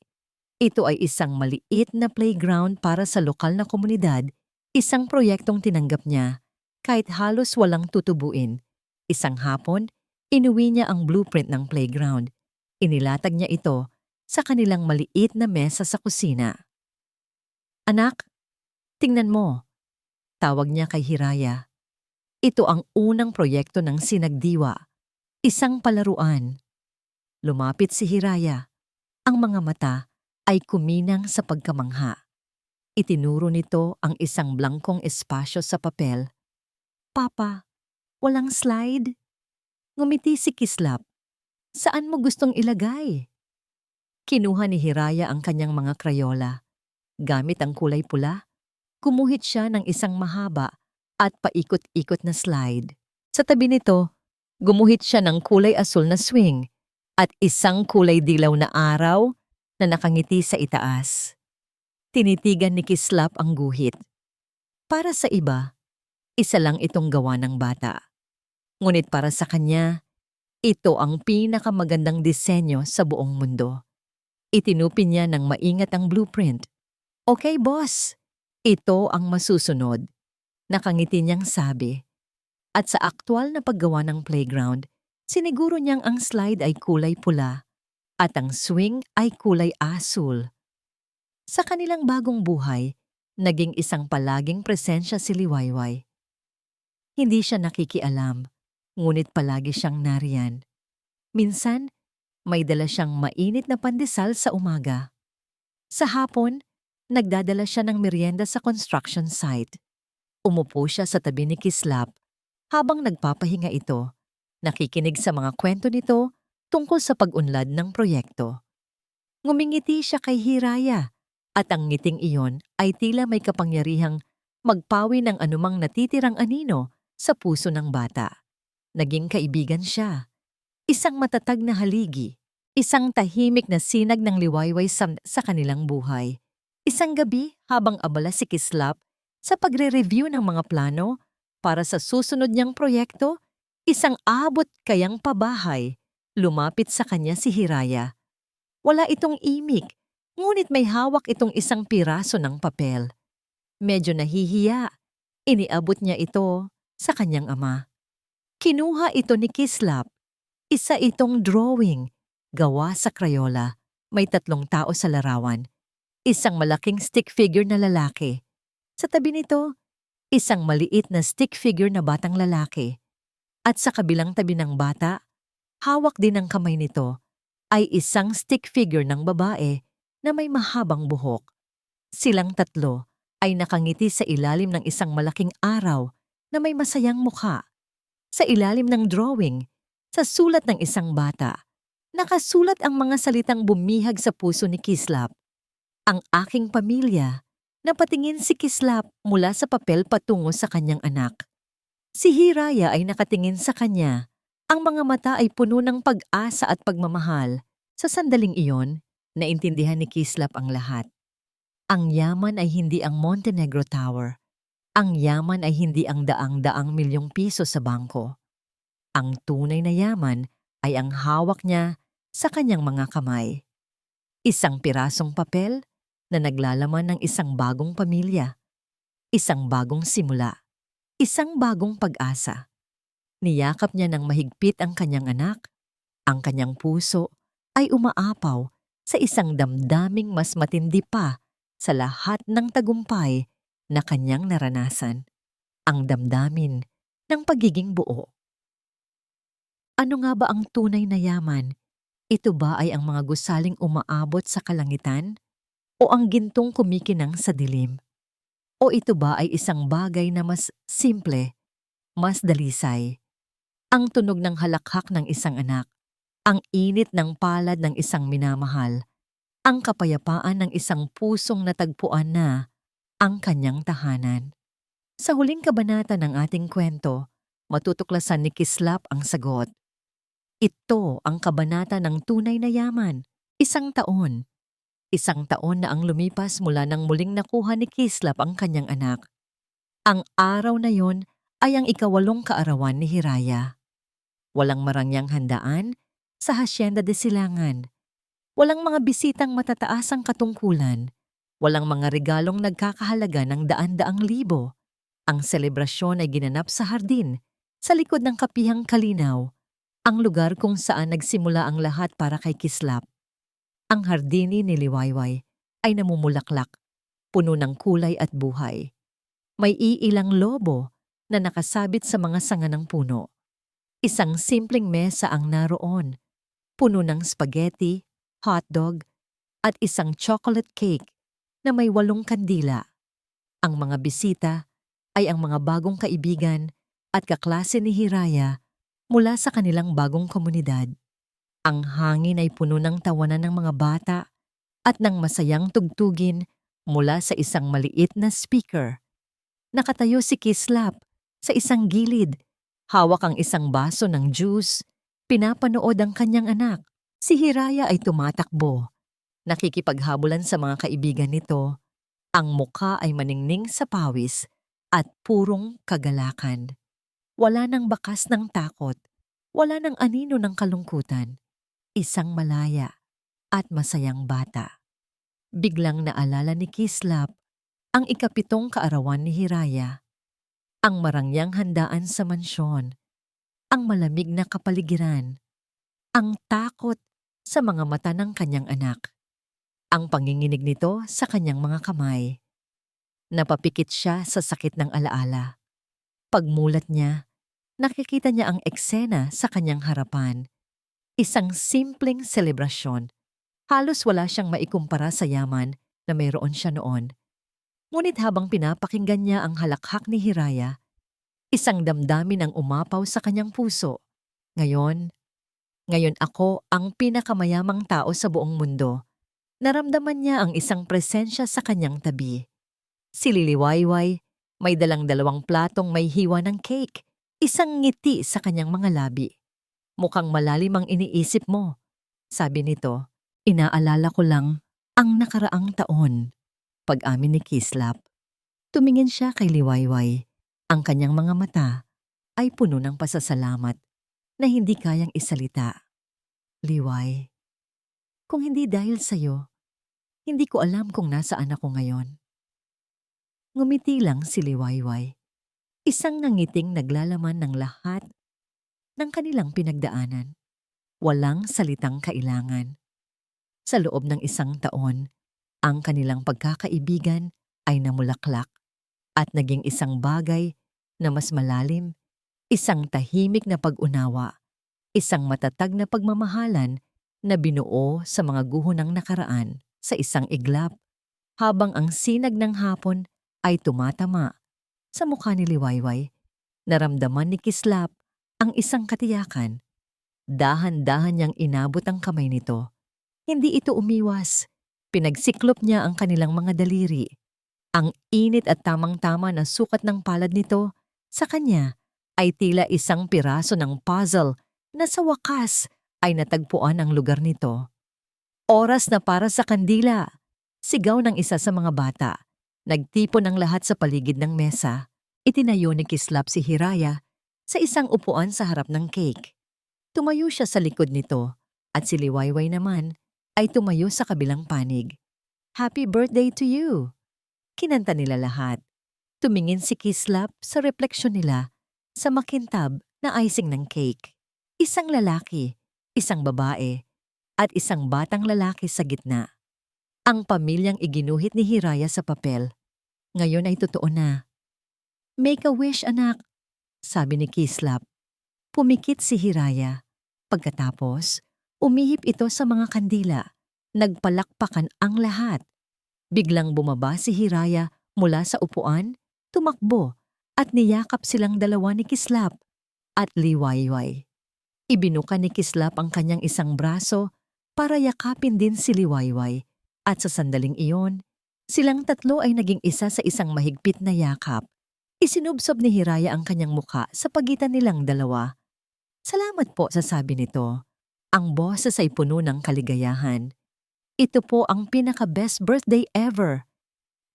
Ito ay isang maliit na playground para sa lokal na komunidad, isang proyektong tinanggap niya kahit halos walang tutubuin. Isang hapon, inuwi niya ang blueprint ng playground. Inilatag niya ito sa kanilang maliit na mesa sa kusina. Anak, tingnan mo, tawag niya kay Hiraya. Ito ang unang proyekto ng Sinagdiwa, isang palaruan. Lumapit si Hiraya. Ang mga mata ay kuminang sa pagkamangha. Itinuro nito ang isang blangkong espasyo sa papel. Papa, walang slide? Ngumiti si Kislap. Saan mo gustong ilagay? Kinuha ni Hiraya ang kanyang mga krayola. Gamit ang kulay pula, kumuhit siya ng isang mahaba at paikot-ikot na slide. Sa tabi nito, gumuhit siya ng kulay asul na swing at isang kulay dilaw na araw na nakangiti sa itaas. Tinitigan ni Kislap ang guhit. Para sa iba, isa lang itong gawa ng bata. Ngunit para sa kanya, ito ang pinakamagandang disenyo sa buong mundo. Itinupin niya ng maingat ang blueprint. Okay, boss. Ito ang masusunod. Nakangiti niyang sabi. At sa aktwal na paggawa ng playground, siniguro niyang ang slide ay kulay pula at ang swing ay kulay asul. Sa kanilang bagong buhay, naging isang palaging presensya si Liwayway. Hindi siya nakikialam, ngunit palagi siyang nariyan. Minsan, may dala siyang mainit na pandesal sa umaga. Sa hapon, nagdadala siya ng merienda sa construction site. Umupo siya sa tabi ni Kislap habang nagpapahinga ito, nakikinig sa mga kwento nito tungkol sa pag-unlad ng proyekto. Ngumingiti siya kay Hiraya at ang ngiting iyon ay tila may kapangyarihang magpawi ng anumang natitirang anino sa puso ng bata. Naging kaibigan siya. Isang matatag na haligi. Isang tahimik na sinag ng liwayway sa kanilang buhay. Isang gabi habang abala si Kislap sa pagre-review ng mga plano para sa susunod niyang proyekto, isang abot kayang pabahay, lumapit sa kanya si Hiraya. Wala itong imik, ngunit may hawak itong isang piraso ng papel. Medyo nahihiya, iniabot niya ito sa kanyang ama. Kinuha ito ni Kislap. Isa itong drawing, gawa sa krayola. May 3 tao sa larawan. Isang malaking stick figure na lalaki. Sa tabi nito, isang maliit na stick figure na batang lalaki. At sa kabilang tabi ng bata, hawak din ng kamay nito, ay isang stick figure ng babae na may mahabang buhok. Silang 3 ay nakangiti sa ilalim ng isang malaking araw na may masayang mukha. Sa ilalim ng drawing, sa sulat ng isang bata, nakasulat ang mga salitang bumihag sa puso ni Kislap. Ang aking pamilya. Napatingin si Kislap mula sa papel patungo sa kanyang anak. Si Hiraya ay nakatingin sa kanya. Ang mga mata ay puno ng pag-asa at pagmamahal. Sa sandaling iyon, naintindihan ni Kislap ang lahat. Ang yaman ay hindi ang Montenegro Tower. Ang yaman ay hindi ang daang-daang milyong piso sa bangko. Ang tunay na yaman ay ang hawak niya sa kanyang mga kamay. Isang pirasong papel na naglalaman ng isang bagong pamilya, isang bagong simula, isang bagong pag-asa. Niyakap niya ng mahigpit ang kanyang anak. Ang kanyang puso ay umaapaw sa isang damdaming mas matindi pa sa lahat ng tagumpay na kanyang naranasan. Ang damdamin ng pagiging buo. Ano nga ba ang tunay na yaman? Ito ba ay ang mga gusaling umaabot sa kalangitan? O ang gintong kumikinang sa dilim? O ito ba ay isang bagay na mas simple, mas dalisay? Ang tunog ng halakhak ng isang anak, ang init ng palad ng isang minamahal, ang kapayapaan ng isang pusong natagpuan na ang kanyang tahanan. Sa huling kabanata ng ating kwento, matutuklasan ni Kislap ang sagot. Ito ang kabanata ng tunay na yaman, 1 taon. 1 taon na ang lumipas mula nang muling nakuha ni Kislap ang kanyang anak. Ang araw na yon ay ang 8 kaarawan ni Hiraya. Walang marangyang handaan sa Hacienda de Silangan. Walang mga bisitang matataas ang katungkulan. Walang mga regalong nagkakahalaga ng daan-daang libo. Ang selebrasyon ay ginanap sa hardin, sa likod ng Kapihang Kalinaw, ang lugar kung saan nagsimula ang lahat para kay Kislap. Ang hardini ni Liwayway ay namumulaklak. puno ng kulay at buhay. May iilang lobo na nakasabit sa mga sanga ng puno. Isang simpleng mesa ang naroon, puno ng spaghetti, hotdog, at isang chocolate cake na may 8 kandila. Ang mga bisita ay ang mga bagong kaibigan at kaklase ni Hiraya mula sa kanilang bagong komunidad. Ang hangin ay puno ng tawanan ng mga bata at ng masayang tugtugin mula sa isang maliit na speaker. Nakatayo si Kislap sa isang gilid, hawak ang isang baso ng juice, pinapanood ang kanyang anak. Si Hiraya ay tumatakbo, nakikipaghabulan sa mga kaibigan nito. Ang mukha ay maningning sa pawis at purong kagalakan. Wala nang bakas ng takot, wala nang anino ng kalungkutan. Isang malaya at masayang bata. Biglang naalala ni Kislap ang 7 kaarawan ni Hiraya, ang marangyang handaan sa mansyon, ang malamig na kapaligiran, ang takot sa mga mata ng kanyang anak, ang panginginig nito sa kanyang mga kamay. Napapikit siya sa sakit ng alaala. Pagmulat niya, nakikita niya ang eksena sa kanyang harapan. Isang simpleng selebrasyon. Halos wala siyang maikumpara sa yaman na mayroon siya noon. Ngunit habang pinapakinggan niya ang halakhak ni Hiraya, isang damdamin ang umapaw sa kanyang puso. Ngayon ako ang pinakamayamang tao sa buong mundo. Naramdaman niya ang isang presensya sa kanyang tabi. Si Liliwayway, may dalang 2 platong may hiwa ng cake, isang ngiti sa kanyang mga labi. Mukhang malalim ang iniisip mo, sabi nito. Inaalala ko lang ang nakaraang taon. Pag-amin ni Kislap. Tumingin siya kay Liwayway. Ang kanyang mga mata ay puno ng pasasalamat na hindi kayang isalita. Liway, kung hindi dahil sa'yo, hindi ko alam kung nasaan ako ngayon. Ngumiti lang si Liwayway. Isang nangiting naglalaman ng lahat ng kanilang pinagdaanan. Walang salitang kailangan. Sa loob ng 1 taon, ang kanilang pagkakaibigan ay namulaklak at naging isang bagay na mas malalim, isang tahimik na pag-unawa, isang matatag na pagmamahalan na binuo sa mga guho ng nakaraan sa isang iglap, habang ang sinag ng hapon ay tumatama sa mukha ni Liwayway. Naramdaman ni Kislap ang isang katiyakan. Dahan-dahan niyang inabot ang kamay nito. Hindi ito umiwas. Pinagsiklop niya ang kanilang mga daliri. Ang init at tamang-tama na sukat ng palad nito sa kanya ay tila isang piraso ng puzzle na sa wakas ay natagpuan ang lugar nito. Oras na para sa kandila. Sigaw ng isa sa mga bata. Nagtipon ang lahat sa paligid ng mesa. Itinayo ni Kislap si Hiraya sa isang upuan sa harap ng cake. Tumayo siya sa likod nito at si Liwayway naman ay tumayo sa kabilang panig. Happy birthday to you! Kinanta nila lahat. Tumingin si Kislap sa refleksyon nila sa makintab na icing ng cake. Isang lalaki, isang babae, at isang batang lalaki sa gitna. Ang pamilyang iginuhit ni Hiraya sa papel. Ngayon ay totoo na. Make a wish, anak, sabi ni Kislap. Pumikit si Hiraya. Pagkatapos, umihip ito sa mga kandila. Nagpalakpakan ang lahat. Biglang bumaba si Hiraya mula sa upuan, tumakbo, at niyakap silang dalawa ni Kislap at Liwayway. Ibinuka ni Kislap ang kanyang isang braso para yakapin din si Liwayway, at sa sandaling iyon, silang tatlo ay naging isa sa isang mahigpit na yakap. Isinubsob ni Hiraya ang kanyang mukha sa pagitan nilang dalawa. Salamat po, sasabi nito. Ang boses ay puno ng kaligayahan. Ito po ang pinaka-best birthday ever.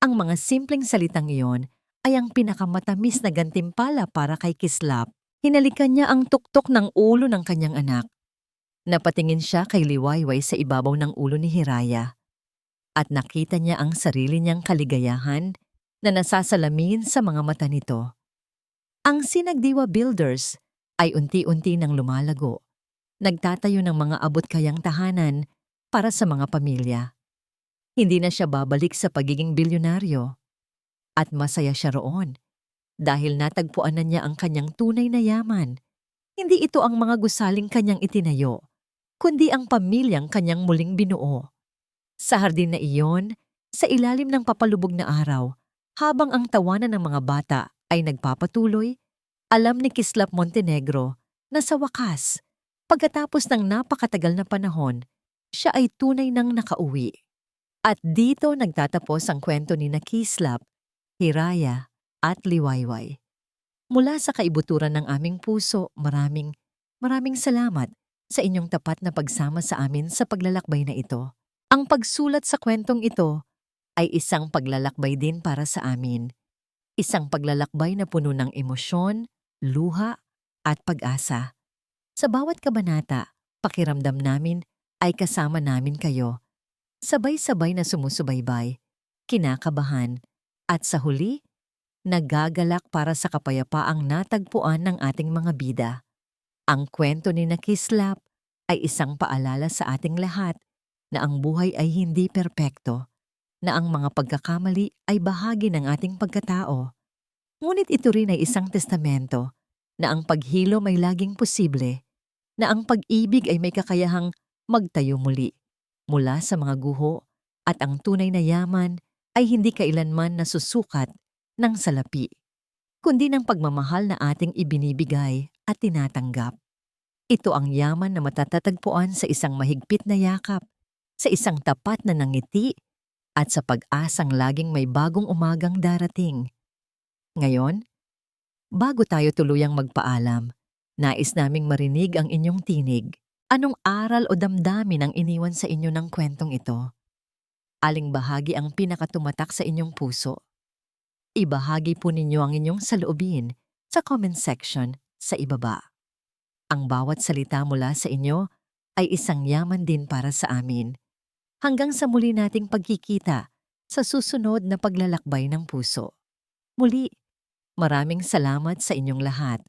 Ang mga simpleng salitang iyon ay ang pinakamatamis na gantimpala para kay Kislap. Hinalikan niya ang tuktok ng ulo ng kanyang anak. Napatingin siya kay Liwayway sa ibabaw ng ulo ni Hiraya. At nakita niya ang sarili niyang kaligayahan na nasasalamin sa mga mata nito. Ang Sinagdiwa Builders ay unti-unti nang lumalago. Nagtatayo ng mga abot-kayang tahanan para sa mga pamilya. Hindi na siya babalik sa pagiging bilyonaryo. At masaya siya roon dahil natagpuan na niya ang kanyang tunay na yaman. Hindi ito ang mga gusaling kanyang itinayo, kundi ang pamilyang kanyang muling binuo. Sa hardin na iyon, sa ilalim ng papalubog na araw, habang ang tawanan ng mga bata ay nagpapatuloy, alam ni Kislap Montenegro na sa wakas, pagkatapos ng napakatagal na panahon, siya ay tunay nang nakauwi. At dito nagtatapos ang kwento ni na Kislap, Hiraya at Liwayway. Mula sa kaibuturan ng aming puso, maraming salamat sa inyong tapat na pagsama sa amin sa paglalakbay na ito. Ang pagsulat sa kwentong ito ay isang paglalakbay din para sa amin. Isang paglalakbay na puno ng emosyon, luha, at pag-asa. Sa bawat kabanata, pakiramdam namin ay kasama namin kayo. Sabay-sabay na sumusubaybay, kinakabahan, at sa huli, nagagalak para sa kapayapaang natagpuan ng ating mga bida. Ang kwento ni na Kislap ay isang paalala sa ating lahat na ang buhay ay hindi perpekto, na ang mga pagkakamali ay bahagi ng ating pagkatao. Ngunit ito rin ay isang testamento na ang paghilom ay laging posible, na ang pag-ibig ay may kakayahang magtayo muli mula sa mga guho, at ang tunay na yaman ay hindi kailanman nasusukat ng salapi, kundi ng pagmamahal na ating ibinibigay at tinatanggap. Ito ang yaman na matatatagpuan sa isang mahigpit na yakap, sa isang tapat na nangiti, at sa pag-asang laging may bagong umagang darating. Ngayon, bago tayo tuluyang magpaalam, nais naming marinig ang inyong tinig. Anong aral o damdamin ang iniwan sa inyo ng kwentong ito? Aling bahagi ang pinakatumatak sa inyong puso? Ibahagi po ninyo ang inyong saloobin sa comment section sa ibaba. Ang bawat salita mula sa inyo ay isang yaman din para sa amin. Hanggang sa muli nating pagkikita sa susunod na paglalakbay ng puso. Muli, maraming salamat sa inyong lahat.